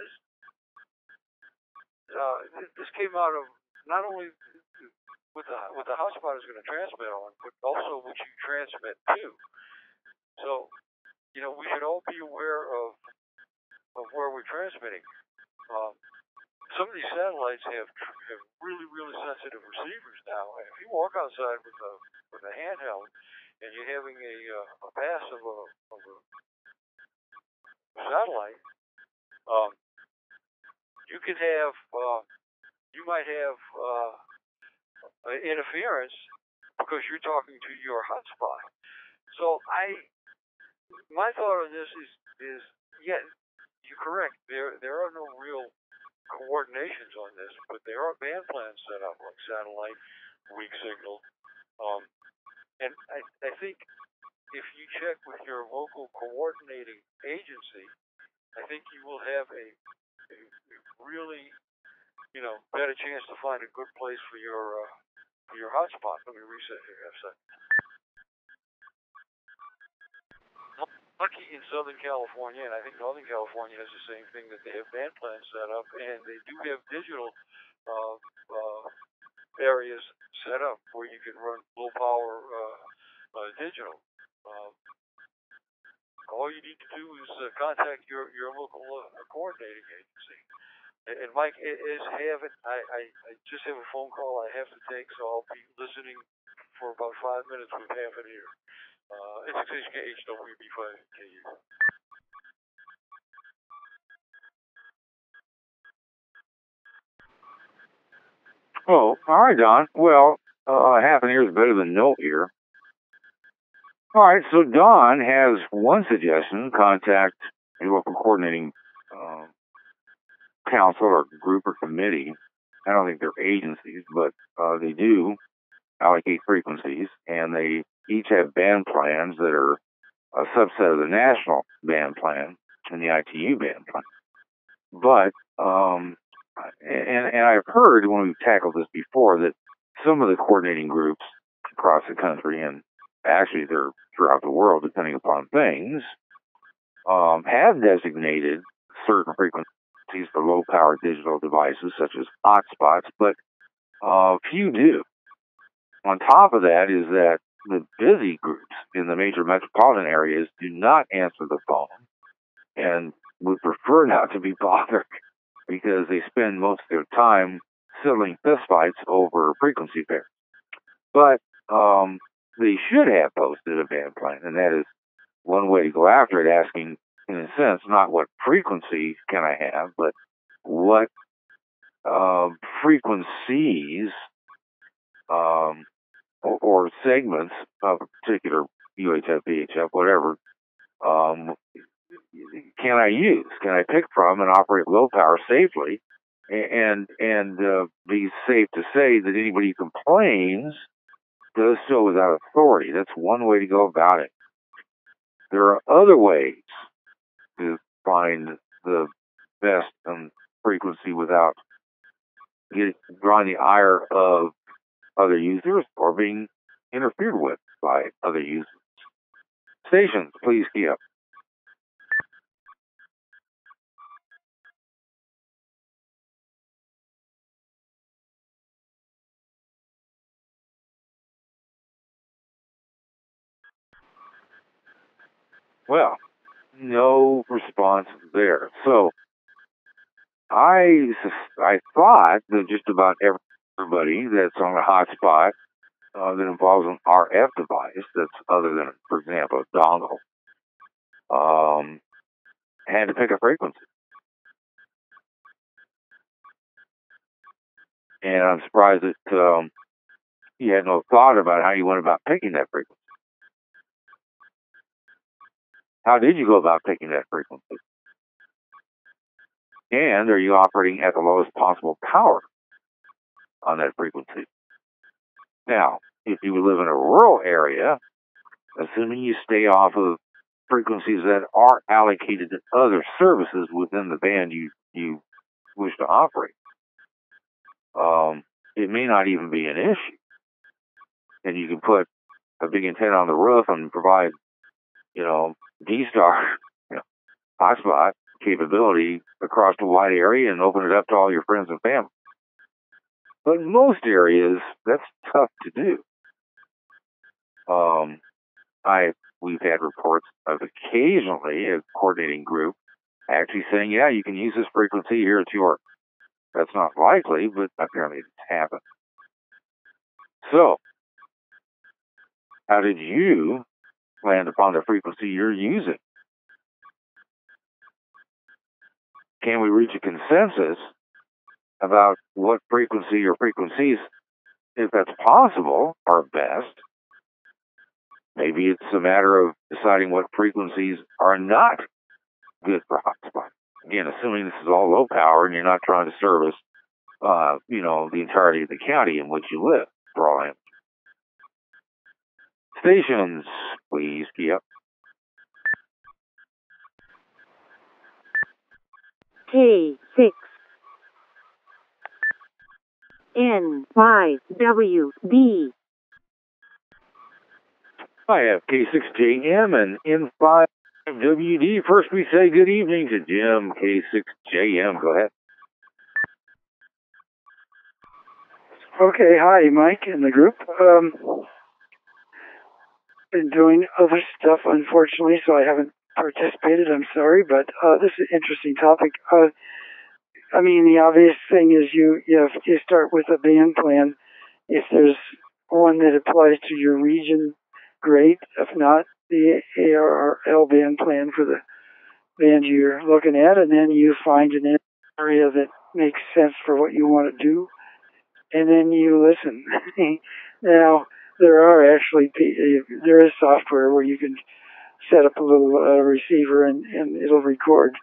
came out of not only what the hotspot is going to transmit on, but also what you transmit to. So, we should all be aware of where we're transmitting. Some of these satellites have really, really sensitive receivers now. And if you walk outside with a handheld and you're having a pass of a satellite, you might have interference because you're talking to your hotspot. So my thought on this is yeah, you're correct. There are no real coordinations on this, but there are band plans set up like satellite, weak signal, and I think if you check with your local coordinating agency, I think you will have a really better chance to find a good place for your hotspot. Let me reset here a second. Lucky in Southern California, and I think Northern California has the same thing, that they have band plans set up, and they do have digital areas set up where you can run low power digital. All you need to do is contact your local coordinating agency. And Mike, I just have a phone call I have to take, so I'll be listening for about 5 minutes with half an ear. It's HWB5KU. Oh, all right, Don. Well, half an ear is better than no ear. All right, so Don has one suggestion: contact a local coordinating council or group or committee. I don't think they're agencies, but they do allocate frequencies, and they each have band plans that are a subset of the national band plan and the ITU band plan. But and I've heard when we've tackled this before that some of the coordinating groups across the country, and actually they're throughout the world depending upon things, have designated certain frequencies for low power digital devices such as hotspots, but few do. On top of that is that the busy groups in the major metropolitan areas do not answer the phone and would prefer not to be bothered because they spend most of their time settling fistfights over frequency pairs. But they should have posted a band plan, and that is one way to go after it, asking, in a sense, not what frequency can I have, but what frequencies or segments of a particular UHF, VHF, whatever, can I use? Can I pick from and operate low power safely? And be safe to say that anybody who complains does so without authority. That's one way to go about it. There are other ways to find the best frequency without drawing the ire of other users or being interfered with by other users. Stations, please key up. Well, no response there. So I thought that just about everybody that's on a hotspot that involves an RF device that's other than, for example, a dongle, had to pick a frequency. And I'm surprised that you had no thought about how you went about picking that frequency. How did you go about picking that frequency? And are you operating at the lowest possible power on that frequency? Now, if you live in a rural area, assuming you stay off of frequencies that are allocated to other services within the band you wish to operate, it may not even be an issue. And you can put a big antenna on the roof and provide, D-Star, hotspot capability across the wide area and open it up to all your friends and family. But in most areas, that's tough to do. We've had reports of occasionally a coordinating group actually saying, yeah, you can use this frequency here at York. That's not likely, but apparently it's happened. So, how did you land upon the frequency you're using? Can we reach a consensus about what frequency or frequencies, if that's possible, are best? Maybe it's a matter of deciding what frequencies are not good for hotspot. Again, assuming this is all low power and you're not trying to service, the entirety of the county in which you live, for all I am. Stations, please key up. K6 N5WD. I have K6JM and N5WD. First, we say good evening to Jim, K6JM. Go ahead. Okay, hi, Mike and the group. Been doing other stuff, unfortunately, so I haven't participated. I'm sorry, but this is an interesting topic. The obvious thing is you start with a band plan. If there's one that applies to your region, great. If not, the ARRL band plan for the band you're looking at, and then you find an area that makes sense for what you want to do, and then you listen. Now, there is software where you can set up a little receiver and it'll record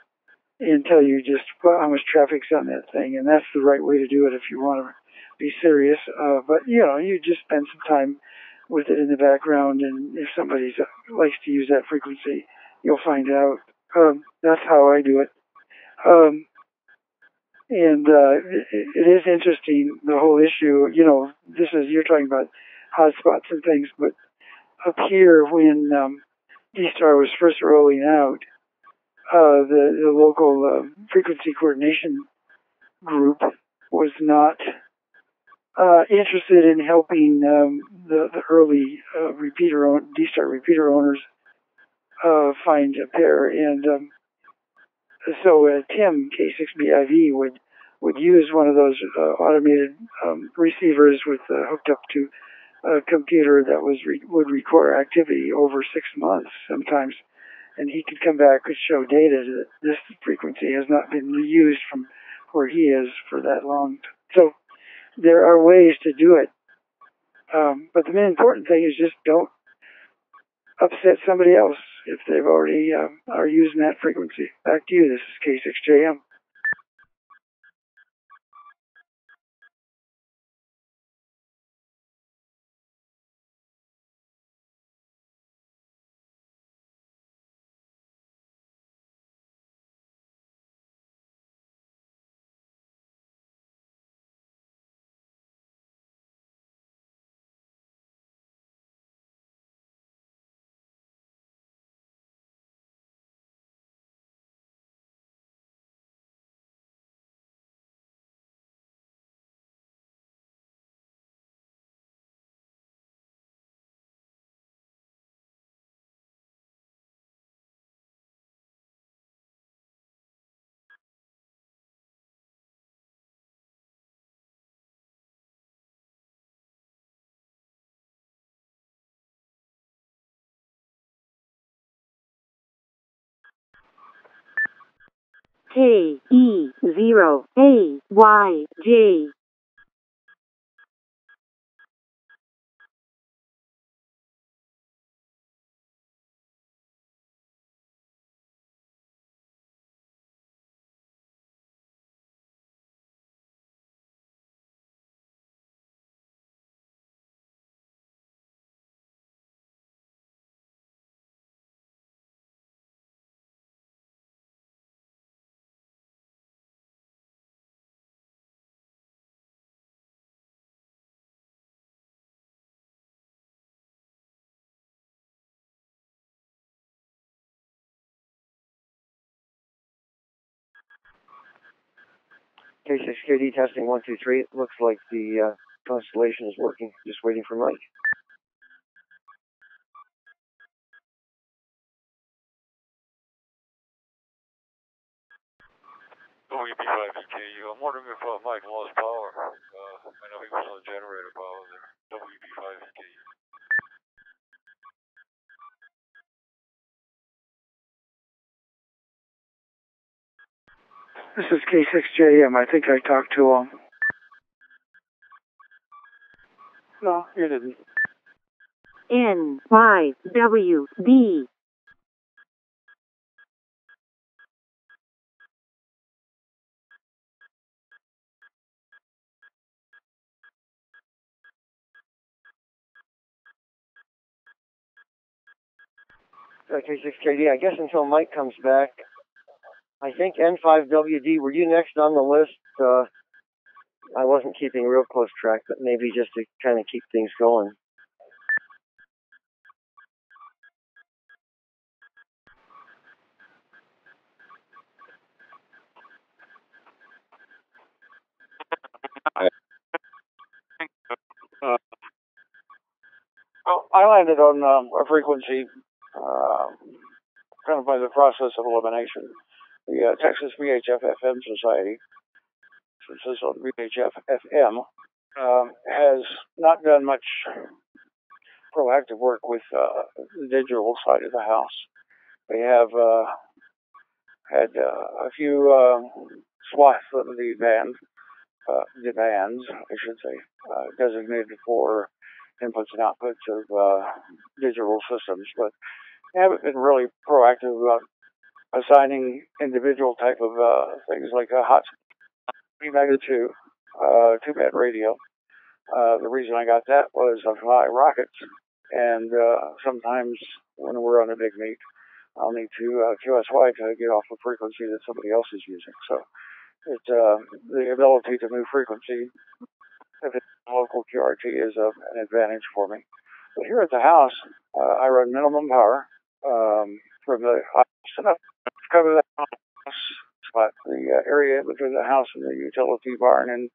and tell you just how much traffic's on that thing, and that's the right way to do it if you want to be serious. But you just spend some time with it in the background, and if somebody likes to use that frequency, you'll find out. That's how I do it. It is interesting, the whole issue. You're talking about hotspots and things, but up here when D-Star was first rolling out, the local frequency coordination group was not interested in helping the early D-Star repeater owners find a pair, and so Tim K6BIV would use one of those automated receivers hooked up to a computer that would record activity over 6 months sometimes, and he could come back and show data that this frequency has not been used from where he is for that long. So there are ways to do it. But the main important thing is just don't upset somebody else if they've already are using that frequency. Back to you. This is K6JM. KE0AYJ. K6KD testing 1, 2, 3. It looks like the constellation is working. Just waiting for Mike. WB5EKU. I'm wondering if Mike lost power. I know he was on generator power there. WB5EKU. This is K6JM. I think I talked too long. No, you didn't. NYWB. K6KD, I guess until Mike comes back, I think N5WD, were you next on the list? I wasn't keeping real close track, but maybe just to kind of keep things going. Well, I landed on a frequency kind of by the process of elimination. The Texas VHF FM Society, which is on VHF FM, has not done much proactive work with the digital side of the house. They have had a few swaths of the bands, I should say, designated for inputs and outputs of digital systems, but they haven't been really proactive about assigning individual type of things like a hot 3 Mega 2 2-band radio. The reason I got that was I fly rockets, and sometimes when we're on a big meet, I'll need to QSY to get off a frequency that somebody else is using. So it's the ability to move frequency if it's local QRT is an advantage for me. But here at the house, I run minimum power from the enough to cover that spot, the area between the house and the utility barn, and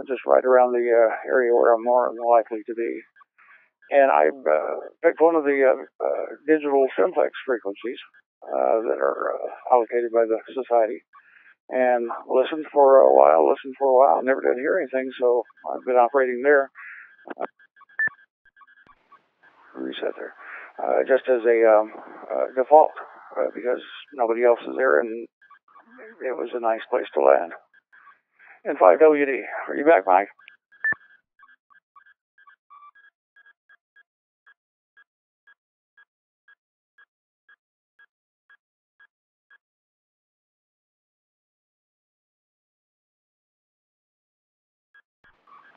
just right around the area where I'm more than likely to be. And I picked one of the digital simplex frequencies that are allocated by the society, and listened for a while, never did hear anything, so I've been operating there. Reset there. Just as a default, because nobody else is there, and it was a nice place to land. N5WD. Are you back, Mike?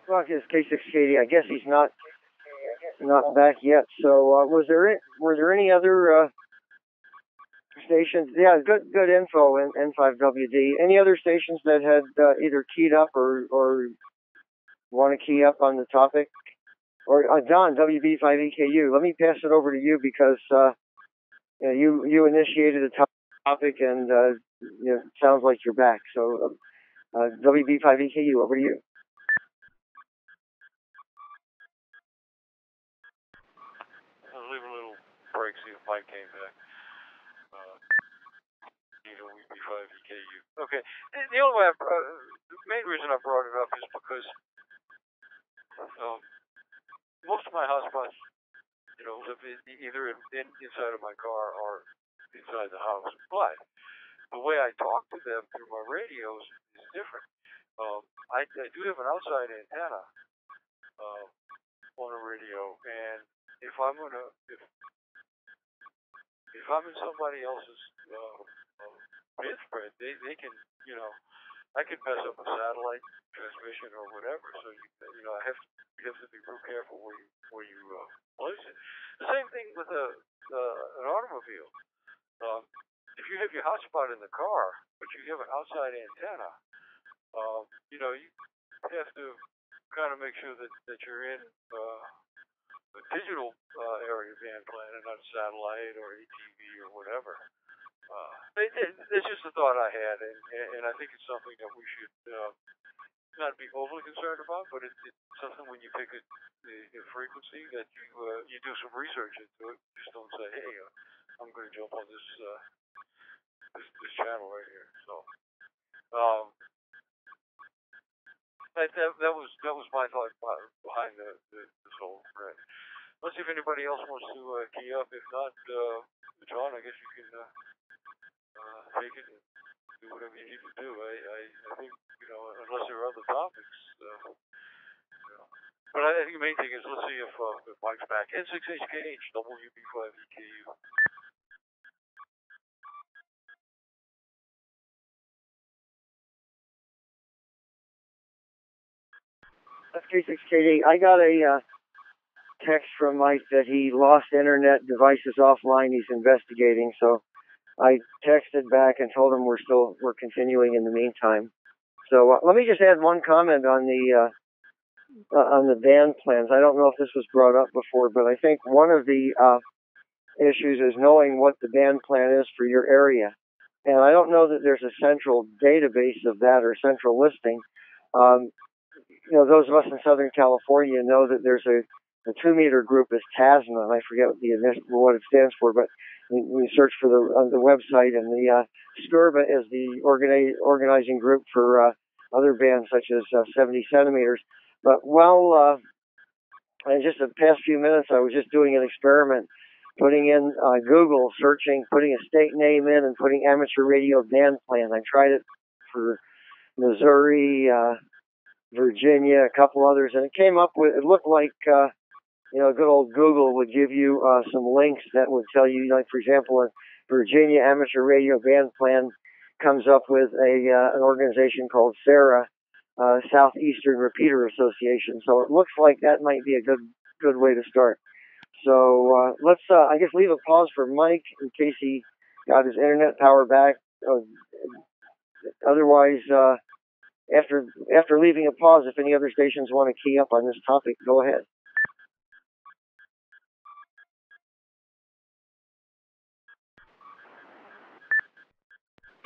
Fuck is K6KD. I guess he's not back yet. So were there any other stations? Yeah, good info in N5WD. Any other stations that had either keyed up or want to key up on the topic? Or Don, WB5EKU. Let me pass it over to you because you initiated the topic and it sounds like you're back. So WB5EKU, over to you. I'll leave a little break, see if Mike came back. WB5EKU. Okay. The only way the main reason I brought it up is because most of my hotspots, live either inside of my car or inside the house. But the way I talk to them through my radios is different. I do have an outside antenna on a radio, and if I'm in somebody else's bit spread, they can, I can mess up a satellite transmission or whatever. So I have to be real careful where you place it. The same thing with an automobile. If you have your hotspot in the car, but you have an outside antenna, you have to kind of make sure that you're in a digital area band plan and not satellite or ATV or whatever. It's just a thought I had, and I think it's something that we should not be overly concerned about, but it's something when you pick the frequency that you do some research into it. Just don't say, hey, I'm going to jump on this channel right here. So that was my thought behind this whole thread. Let's see if anybody else wants to key up. If not, John, I guess you can take it and do whatever you need to do. I think, unless there are other topics. But I think the main thing is let's see if Mike's back. N6HKH, WB5EKU. That's K6KD. I got a text from Mike that he lost internet devices offline. He's investigating, so I texted back and told him we're continuing in the meantime. So let me just add one comment on the band plans. I don't know if this was brought up before, but I think one of the issues is knowing what the band plan is for your area. And I don't know that there's a central database of that or central listing. Those of us in Southern California know that there's a 2-meter group is TASMA, and I forget what it stands for, but you search for on the website, and the SCURBA is the organizing group for other bands such as 70 centimeters. But in just the past few minutes, I was just doing an experiment, putting in Google, searching, putting a state name in, and putting amateur radio band plan. I tried it for Missouri, Virginia, a couple others, and it came up with, it looked like, good old Google would give you some links that would tell you, like, for example, a Virginia amateur radio band plan comes up with an organization called SARA, Southeastern Repeater Association. So it looks like that might be a good way to start. So let's, I guess, leave a pause for Mike in case he got his internet power back. Otherwise, after leaving a pause, if any other stations want to key up on this topic, go ahead.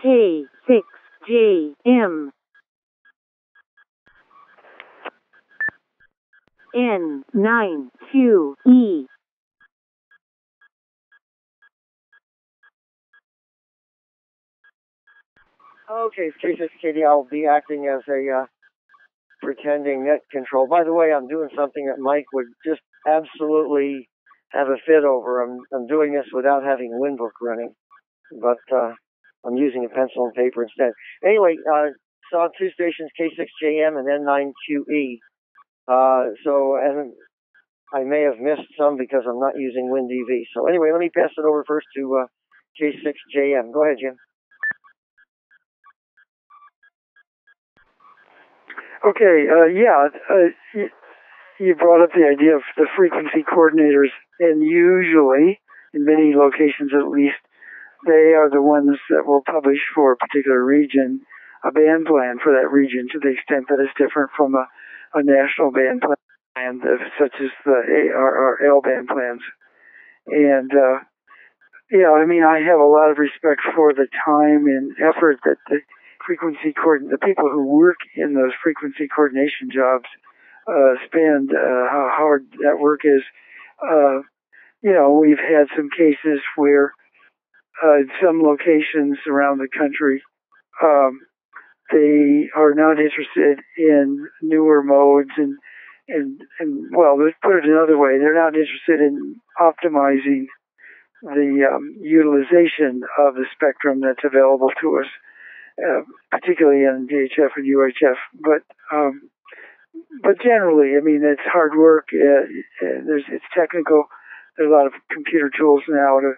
K6JM N9QE. Okay, K6KD, I'll be acting as a pretending net control. By the way, I'm doing something that Mike would just absolutely have a fit over. I'm doing this without having Winbook running, but I'm using a pencil and paper instead. Anyway, saw two stations, K6JM and N9QE. And I may have missed some because I'm not using WinDV. So anyway, let me pass it over first to K6JM. Go ahead, Jim. Okay, you brought up the idea of the frequency coordinators, and usually, in many locations at least, they are the ones that will publish for a particular region a band plan for that region to the extent that it's different from a national band plan, such as the ARRL band plans. And, I have a lot of respect for the time and effort that the people who work in those frequency coordination jobs spend, how hard that work is. We've had some cases where in some locations around the country, they are not interested in newer modes and well, let's put it another way, they're not interested in optimizing the utilization of the spectrum that's available to us, particularly in VHF and UHF. But generally, it's hard work. It's technical. There's a lot of computer tools now to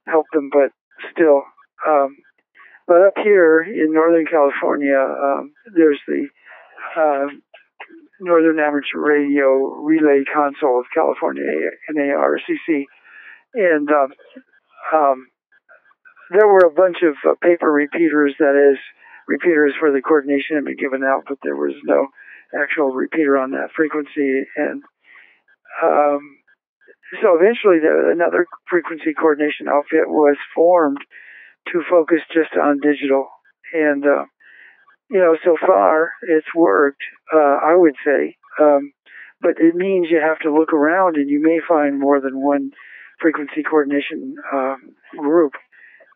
help them, but still. But up here in Northern California, there's the Northern Amateur Radio Relay Council of California, NARCC, and there were a bunch of paper repeaters, that is, repeaters where the coordination had been given out, but there was no actual repeater on that frequency. And so eventually another frequency coordination outfit was formed to focus just on digital. And, so far it's worked, I would say. But it means you have to look around and you may find more than one frequency coordination group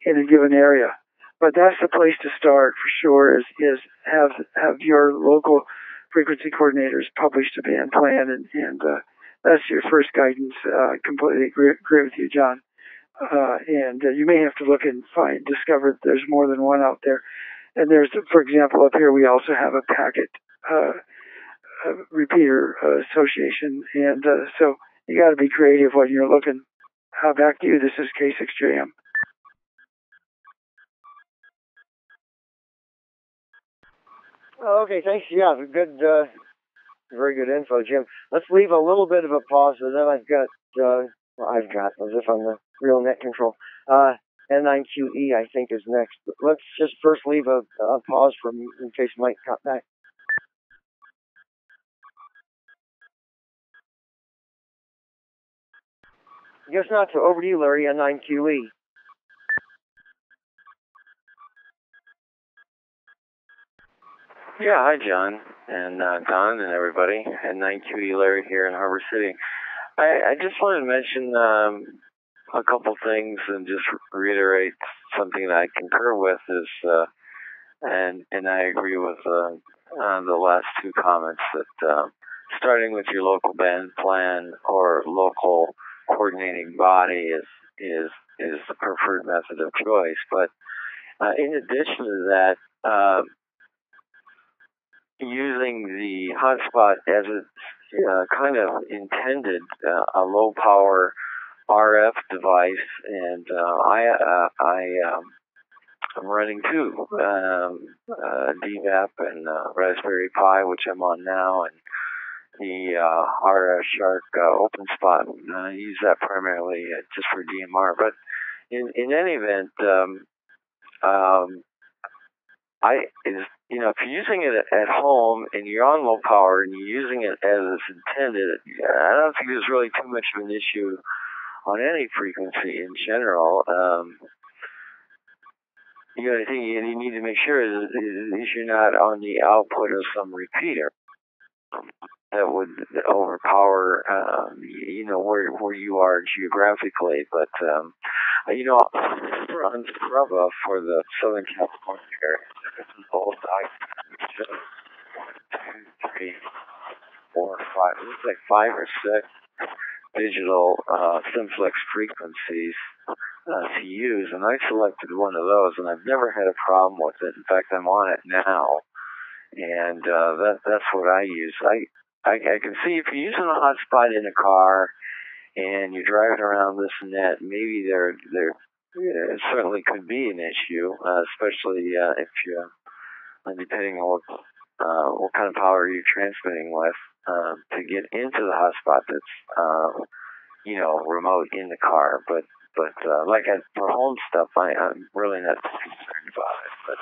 in a given area. But that's the place to start for sure, is have your local frequency coordinators publish a band plan, and that's your first guidance. I completely agree with you, John. And you may have to look and discover that there's more than one out there. And there's, for example, up here we also have a packet repeater association, and so you got to be creative when you're looking. Back to you. This is K6JM. Okay, thanks. Yeah, good, very good info, Jim. Let's leave a little bit of a pause, and then I've got, as if I'm the real net control, N9QE, I think, is next. But let's just first leave a pause in case Mike got back. Guess not, so over to you, Larry, N9QE. Yeah, hi, John, and Don, and everybody. N9QE Larry here in Harbor City. I just wanted to mention a couple things and just reiterate something that I concur with is, and I agree with the last two comments, that starting with your local band plan or local coordinating body is the preferred method of choice. But in addition to that, using the hotspot as it's kind of intended, a low power RF device, and I'm running two, DVAP and Raspberry Pi, which I'm on now, and the RF Shark OpenSpot. I use that primarily just for DMR. But in any event, if you're using it at home and you're on low power and you're using it as it's intended, I don't think there's really too much of an issue on any frequency in general. The only thing you need to make sure is you're not on the output of some repeater that would overpower, where you are geographically. But, on Scrubba for the Southern California area, this is both 1, 2, 3, 4, 5, it looks like 5 or 6 digital simplex frequencies to use, and I selected one of those, and I've never had a problem with it. In fact, I'm on it now, and that's what I use. I can see if you're using a hotspot in a car and you're driving around this and that, maybe there it certainly could be an issue, especially if you, depending on what kind of power you're transmitting with, to get into the hotspot that's remote in the car. But for home stuff, I'm really not concerned about it. But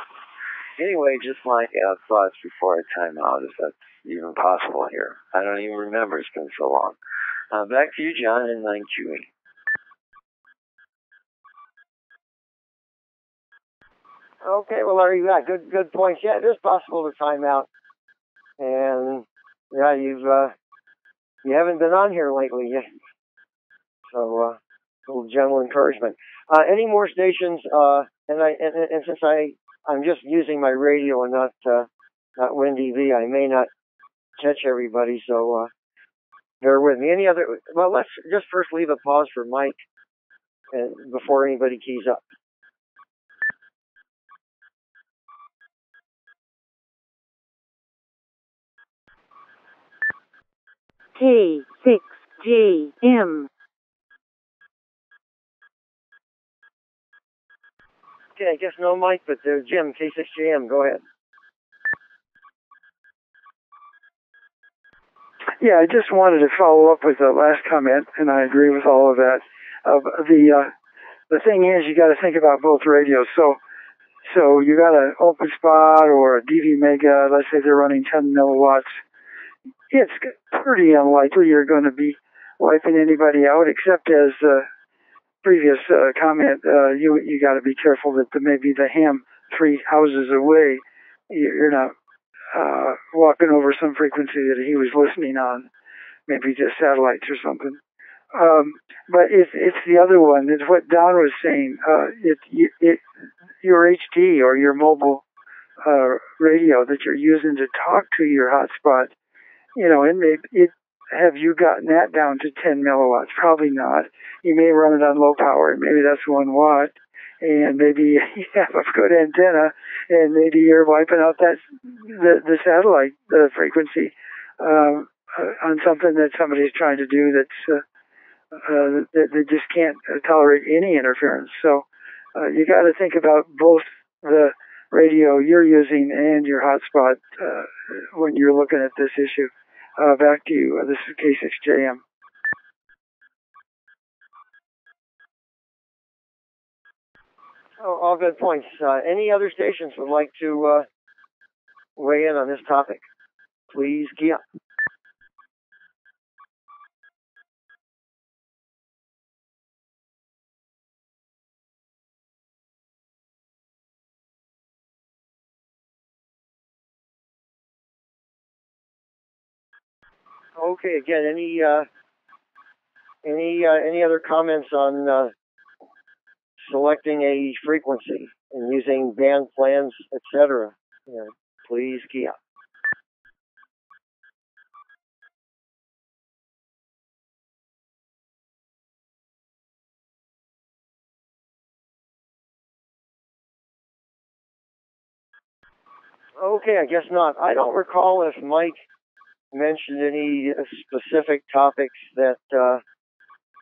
anyway, just my thoughts before I time out, if that's even possible here. I don't even remember, it's been so long. Back to you, John, in 9QE. Okay, well, Larry, yeah, good points. Yeah, it is possible to time out. And yeah, you haven't been on here lately yet. So a little gentle encouragement. Any more stations? And since I'm just using my radio and not WinDB, I may not catch everybody. So bear with me. Any other? Well, let's just first leave a pause for Mike, and before anybody keys up. K6JM. Okay, I guess no Mike, but Jim, K6JM, go ahead. Yeah, I just wanted to follow up with the last comment, and I agree with all of that. The thing is, you got to think about both radios. So you got an open spot or a DV Mega. Let's say they're running 10 milliwatts. It's pretty unlikely you're going to be wiping anybody out, except as previous comment, you got to be careful that maybe the ham 3 houses away, you're not walking over some frequency that he was listening on, maybe just satellites or something. But it's the other one. It's what Don was saying. Your HD or your mobile radio that you're using to talk to your hotspot, have you gotten that down to 10 milliwatts? Probably not. You may run it on low power, and maybe that's 1 watt, and maybe you have a good antenna, and maybe you're wiping out the satellite frequency on something that somebody's trying to do that they just can't tolerate any interference. So you got to think about both the radio you're using and your hotspot when you're looking at this issue. Back to you. This is K6JM. Oh, all good points. Any other stations would like to weigh in on this topic? Please key up. Okay, again, any other comments on selecting a frequency and using band plans, etc.? Please key up. Okay, I guess not. I don't recall if Mike mentioned any specific topics that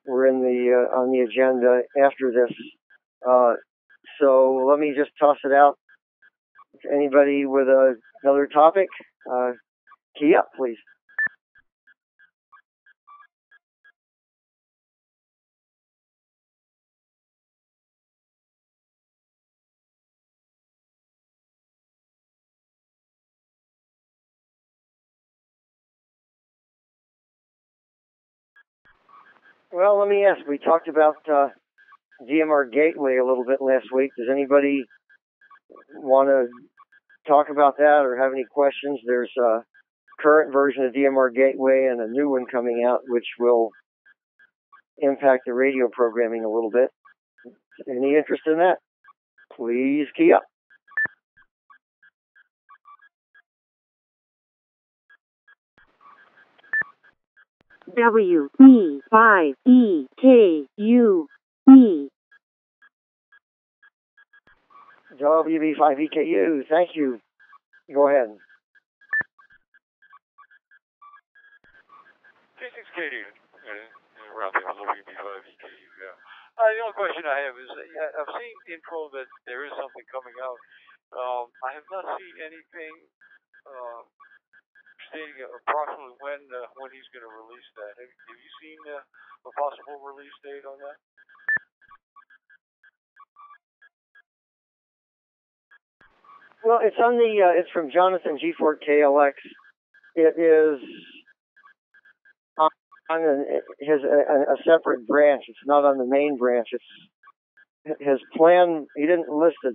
were in on the agenda after this. So let me just toss it out. Anybody with another topic, key up, please. Well, let me ask. We talked about DMR Gateway a little bit last week. Does anybody want to talk about that or have any questions? There's a current version of DMR Gateway and a new one coming out, which will impact the radio programming a little bit. Any interest in that? Please key up. WB5EKU. WB5EKU, thank you. Go ahead. Acadian around the WB5EKU, yeah. The only question I have is, I've seen info that there is something coming out. I have not seen anything stating approximately when he's going to release that. Have you seen a possible release date on that? Well, it's on the. It's from Jonathan G. Fort KLX. It is on a separate branch. It's not on the main branch. It's his plan. He didn't list a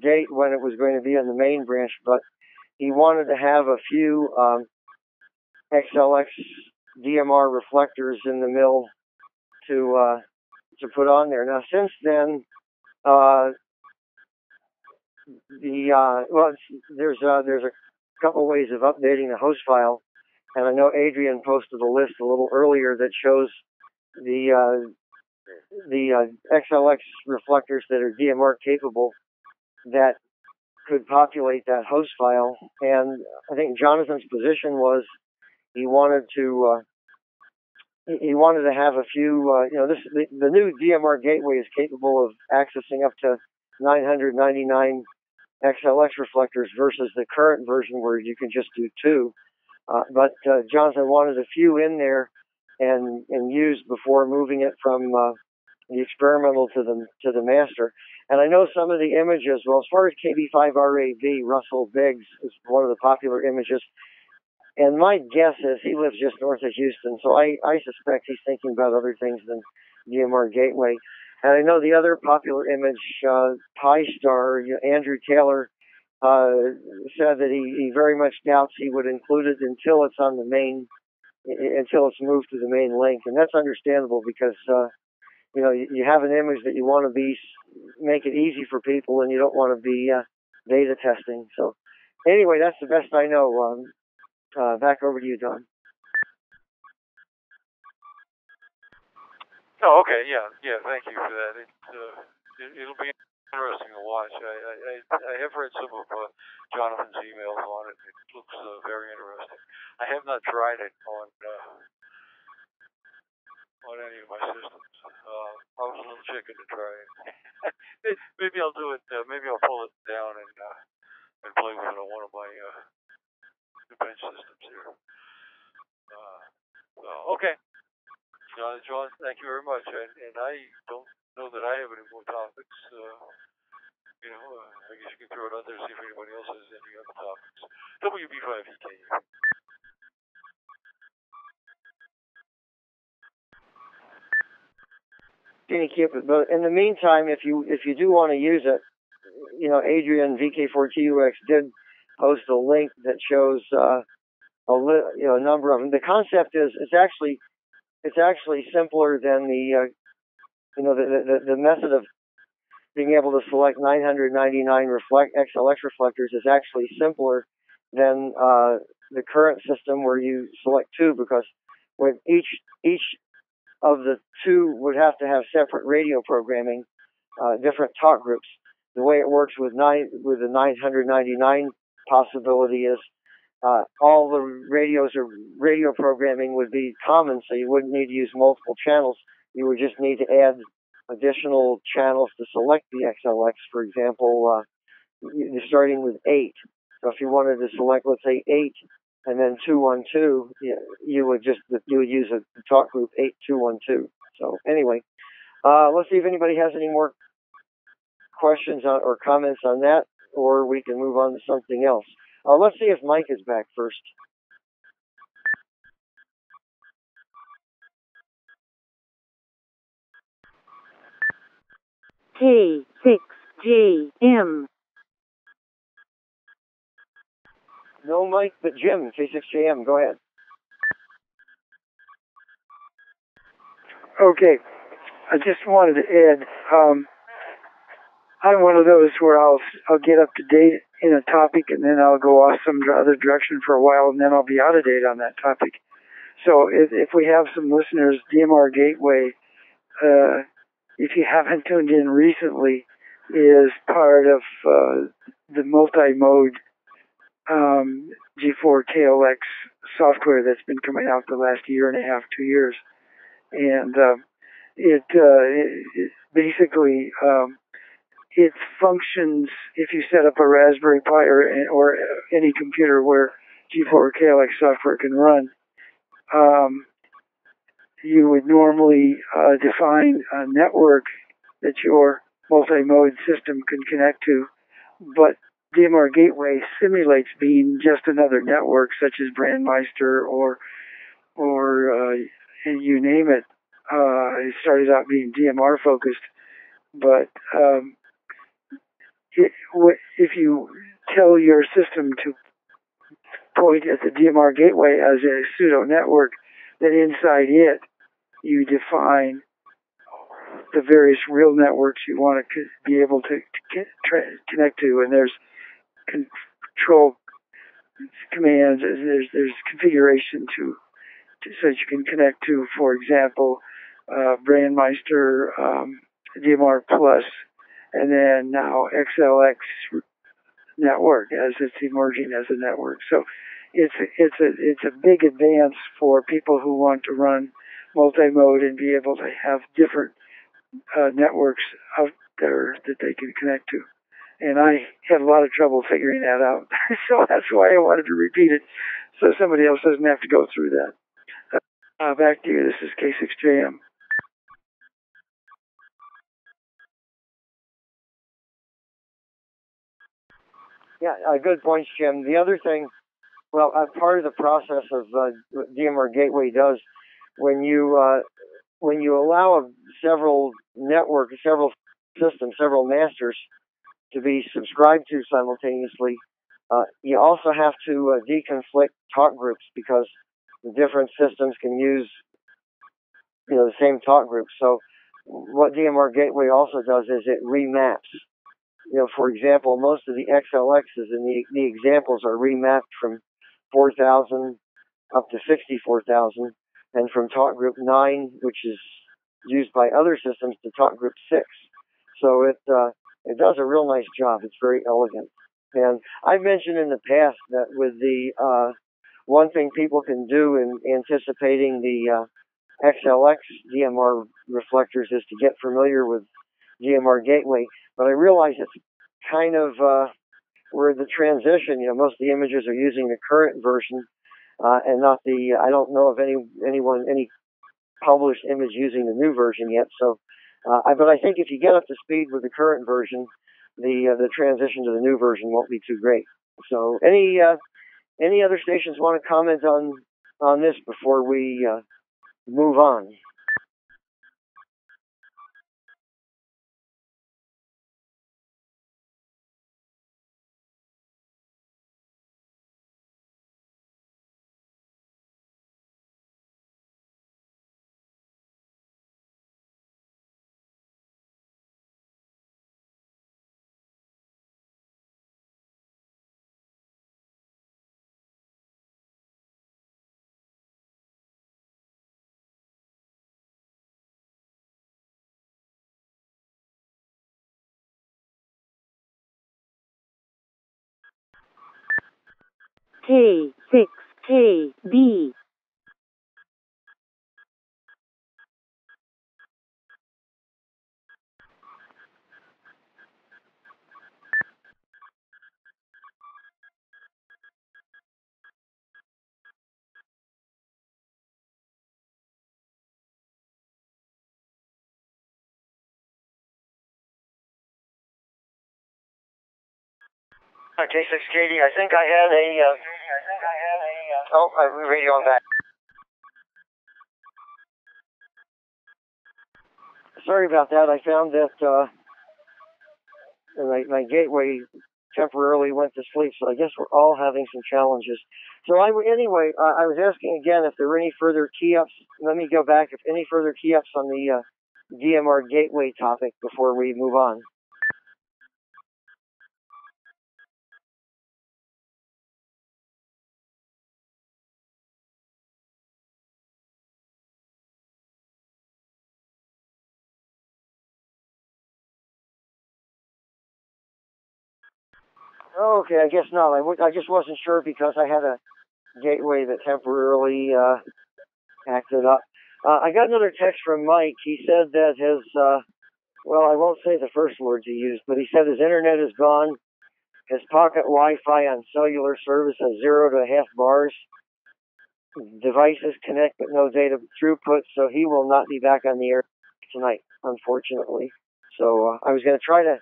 date when it was going to be on the main branch, but he wanted to have a few XLX DMR reflectors in the mill to put on there. Now, since then, there's a couple ways of updating the host file, and I know Adrian posted a list a little earlier that shows the XLX reflectors that are DMR capable that could populate that host file. And I think Jonathan's position was he wanted to have a few. The new DMR gateway is capable of accessing up to 999 XLX reflectors versus the current version where you can just do 2. But Jonathan wanted a few in there and used before moving it from the experimental to the master. And I know some of the images, well, as far as KB5RAV, Russell Biggs is one of the popular images. And my guess is he lives just north of Houston, so I suspect he's thinking about other things than DMR Gateway. And I know the other popular image, Pi Star, Andrew Taylor said that he very much doubts he would include it until it's on the main, until it's moved to the main link. And that's understandable because, you have an image that you want to make it easy for people and you don't want to be beta testing. So anyway, that's the best I know. Back over to you, Don. Oh, okay, yeah, thank you for that. It'll be interesting to watch. I have read some of Jonathan's emails on it. It looks very interesting. I have not tried it on any of my systems. I was a little chicken to try it. Maybe I'll do it. Maybe I'll pull it down and play with it on one of my bench systems here. Okay. John, thank you very much. And I don't know that I have any more topics. I guess you can throw it out there and see if anybody else has any other topics. WB5EKU. Any Cupid. But in the meantime, if you do want to use it, Adrian VK4TUX did post a link that shows a number of them. The concept is it's actually simpler than the method of being able to select 999 XLX reflectors is actually simpler than the current system where you select 2, because with each of the 2 would have to have separate radio programming, different talk groups. The way it works with the 999 possibility is all the radios or radio programming would be common, so you wouldn't need to use multiple channels. You would just need to add additional channels to select the XLX. For example, you're starting with 8. So if you wanted to select, let's say, 8 and then 212, you would use a talk group 8212. So anyway, let's see if anybody has any more questions or comments on that, or we can move on to something else. Let's see if Mike is back first. K6JM. No Mike, but Jim, K6JM. Go ahead. Okay. I just wanted to add, I'm one of those where I'll get up to date in a topic and then I'll go off some other direction for a while and then I'll be out of date on that topic. So if we have some listeners, DMR Gateway, if you haven't tuned in recently, is part of the multi-mode G4 KLX software that's been coming out the last year and a half, 2 years, and it basically it functions if you set up a Raspberry Pi or any computer where G4KLX software can run. You would normally define a network that your multi-mode system can connect to, but DMR Gateway simulates being just another network, such as Brandmeister or and you name it. It started out being DMR focused, but if you tell your system to point at the DMR Gateway as a pseudo network, then inside it you define the various real networks you want to be able to connect to, and there's control commands, there's configuration so that you can connect to, for example, Brandmeister, DMR Plus, and then now XLX network as it's emerging as a network. So it's a big advance for people who want to run multi-mode and be able to have different networks out there that they can connect to. And I had a lot of trouble figuring that out. So that's why I wanted to repeat it, so somebody else doesn't have to go through that. Back to you. This is K6JM. Yeah, good points, Jim. The other thing, well, part of the process of what DMR Gateway does, when you allow several networks, several systems, several masters to be subscribed to simultaneously, you also have to deconflict talk groups, because the different systems can use the same talk group. So what DMR Gateway also does is it remaps. For example, most of the XLXs and the examples are remapped from 4,000 up to 64,000, and from talk group 9, which is used by other systems, to talk group 6. So it does a real nice job. It's very elegant. And I've mentioned in the past that with the one thing people can do in anticipating the XLX DMR reflectors is to get familiar with DMR Gateway. But I realize it's kind of we're the transition. Most of the images are using the current version, and not the. I don't know of any published image using the new version yet. So, but I think if you get up to speed with the current version, the transition to the new version won't be too great. So, any other stations want to comment on this before we move on? K6KB. K6KD, I think I had a. Oh, radio on back. Sorry about that. I found that my gateway temporarily went to sleep, so I guess we're all having some challenges. So I was asking again if there were any further key-ups. Let me go back. If any further key-ups on the DMR gateway topic before we move on. Okay, I guess not. I just wasn't sure because I had gateway that temporarily acted up. I got another text from Mike. He said that his, well, I won't say the first words he used, but he said his internet is gone. His pocket Wi-Fi on cellular service has 0 to half bars. Devices connect but no data throughput, so he will not be back on the air tonight, unfortunately. So I was going to try to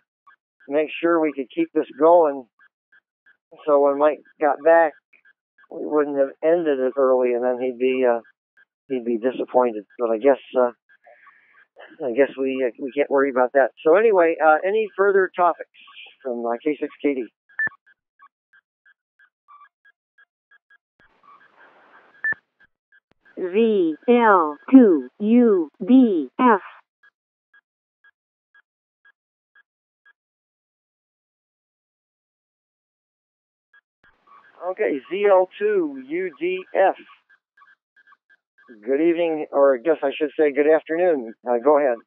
make sure we could keep this going, so when Mike got back, we wouldn't have ended it early, and then he'd be disappointed. But I guess we can't worry about that. So anyway, any further topics from K6KD? VL2UDF. Okay, ZL2UDF. Good evening, or I guess I should say good afternoon. Go ahead.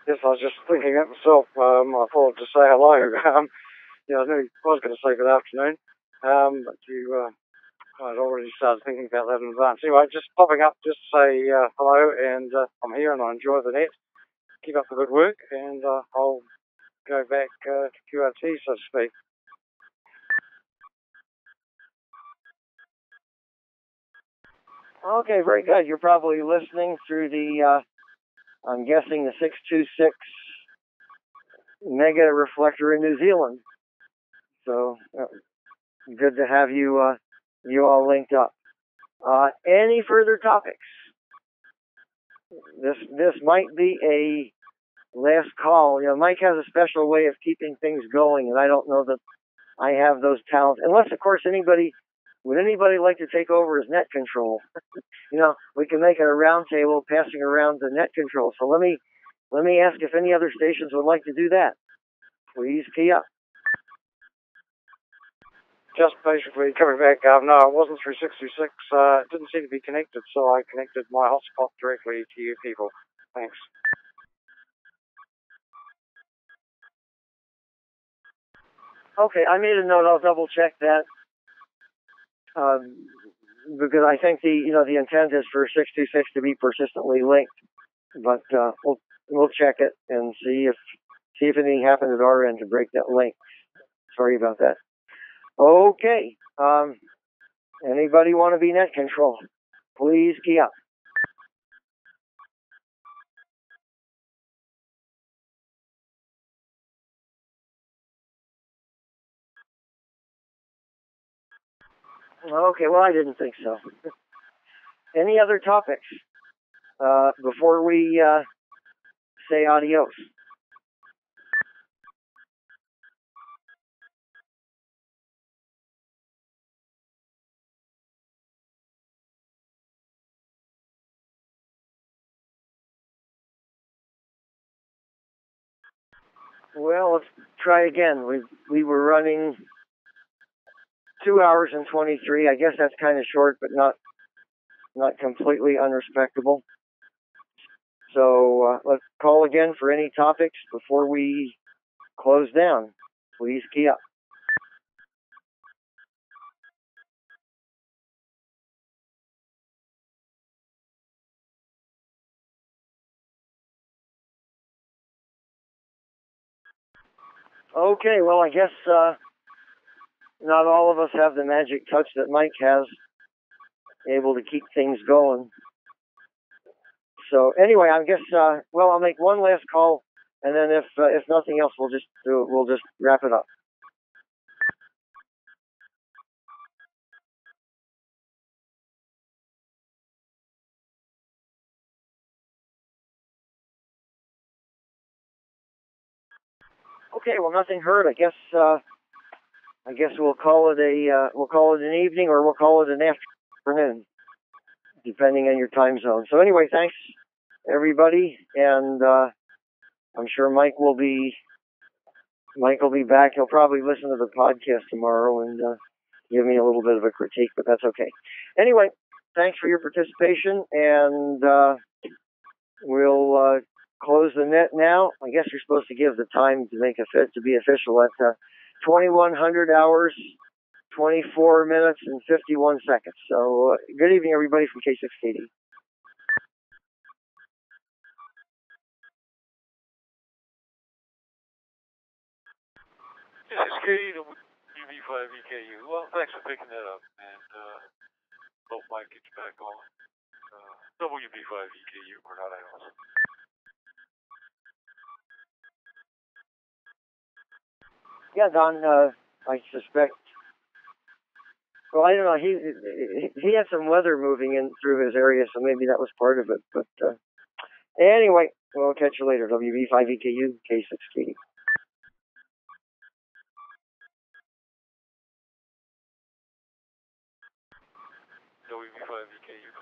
Yes, I was just thinking it myself. I thought to say hello. Yeah, I knew I was going to say good afternoon, but I'd already started thinking about that in advance. Anyway, just popping up just to say hello, and I'm here and I enjoy the net. Keep up the good work, and I'll go back to QRT, so to speak. Okay, very good. You're probably listening through the, I'm guessing the 626 mega reflector in New Zealand. So good to have you all linked up. Any further topics? This might be a last call. You know, Mike has a special way of keeping things going, and I don't know that I have those talents. Unless, of course, would anybody like to take over as net control? You know, we can make it a round table passing around the net control. So let me ask if any other stations would like to do that. Please key up. Just basically coming back, no, it wasn't through 626. It didn't seem to be connected, so I connected my hotspot directly to you people. Thanks. Okay, I made a note. I'll double check that because I think the intent is for 626 to be persistently linked. But we'll check it and see if anything happened at our end to break that link. Sorry about that. Okay. Anybody want to be net control? Please key up. Okay, well, I didn't think so. Any other topics before we say adios? Well, let's try again. We were running 2 hours and 23. I guess that's kind of short, but not completely unrespectable. So let's call again for any topics before we close down. Please key up. Okay, well, I guess not all of us have the magic touch that Mike has, able to keep things going. So anyway, I guess I'll make one last call, and then if nothing else, we'll just wrap it up. Okay, well, nothing heard. I guess we'll call it an evening, or we'll call it an afternoon, depending on your time zone. So anyway, thanks everybody, and I'm sure Mike will be back. He'll probably listen to the podcast tomorrow and give me a little bit of a critique, but that's okay. Anyway, thanks for your participation, and we'll close the net now. I guess you're supposed to give the time to be official at 2100 hours 24 minutes and 51 seconds. So, good evening, everybody from K6KD. This is Katie, WB5EKU. Well, thanks for picking that up, and hope Mike gets back on. WB5EKU, we're not else. Yeah, Don, I suspect. Well, I don't know. He had some weather moving in through his area, so maybe that was part of it. But anyway, we'll catch you later. WB5EKU, K6KD. WB5EKU.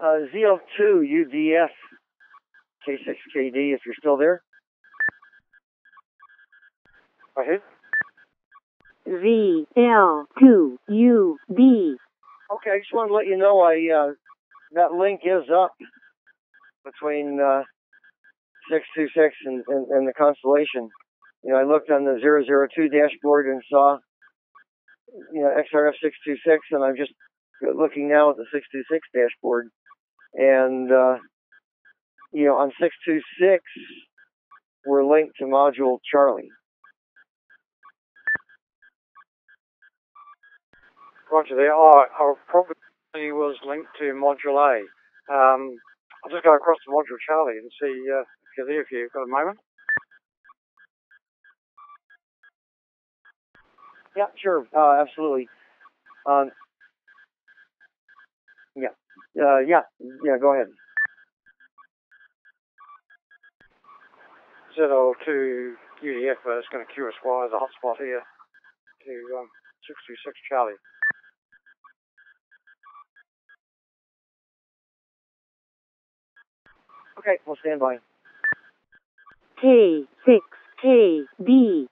ZL2 UDF K6KD, if you're still there. Go ahead. ZL2UB. Okay, I just wanted to let you know that link is up between 626 and the Constellation. You know, I looked on the 002 dashboard and saw, you know, XRF 626, and I'm just looking now at the 626 dashboard. And, you know, on 626, we're linked to Module Charlie. Roger there. I probably was linked to Module A. I'll just go across to Module Charlie and see if you're there, if you've got a moment. Yeah, sure. Absolutely. Yeah, go ahead. ZL2 UDF is going to QSY the hotspot here to 626 Charlie. Okay, we'll stand by. K6KD.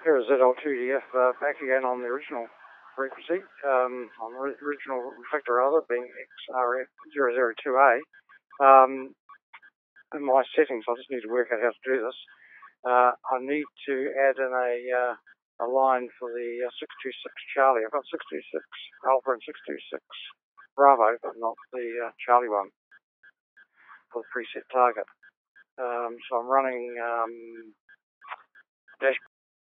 Here is ZL2DF back again on the original frequency, on the original reflector rather, being XRF002A. in my settings. I just need to work out how to do this. I need to add in a line for the 626 Charlie. I've got 626 Alpha and 626 Bravo, but not the Charlie one for the preset target. So I'm running dash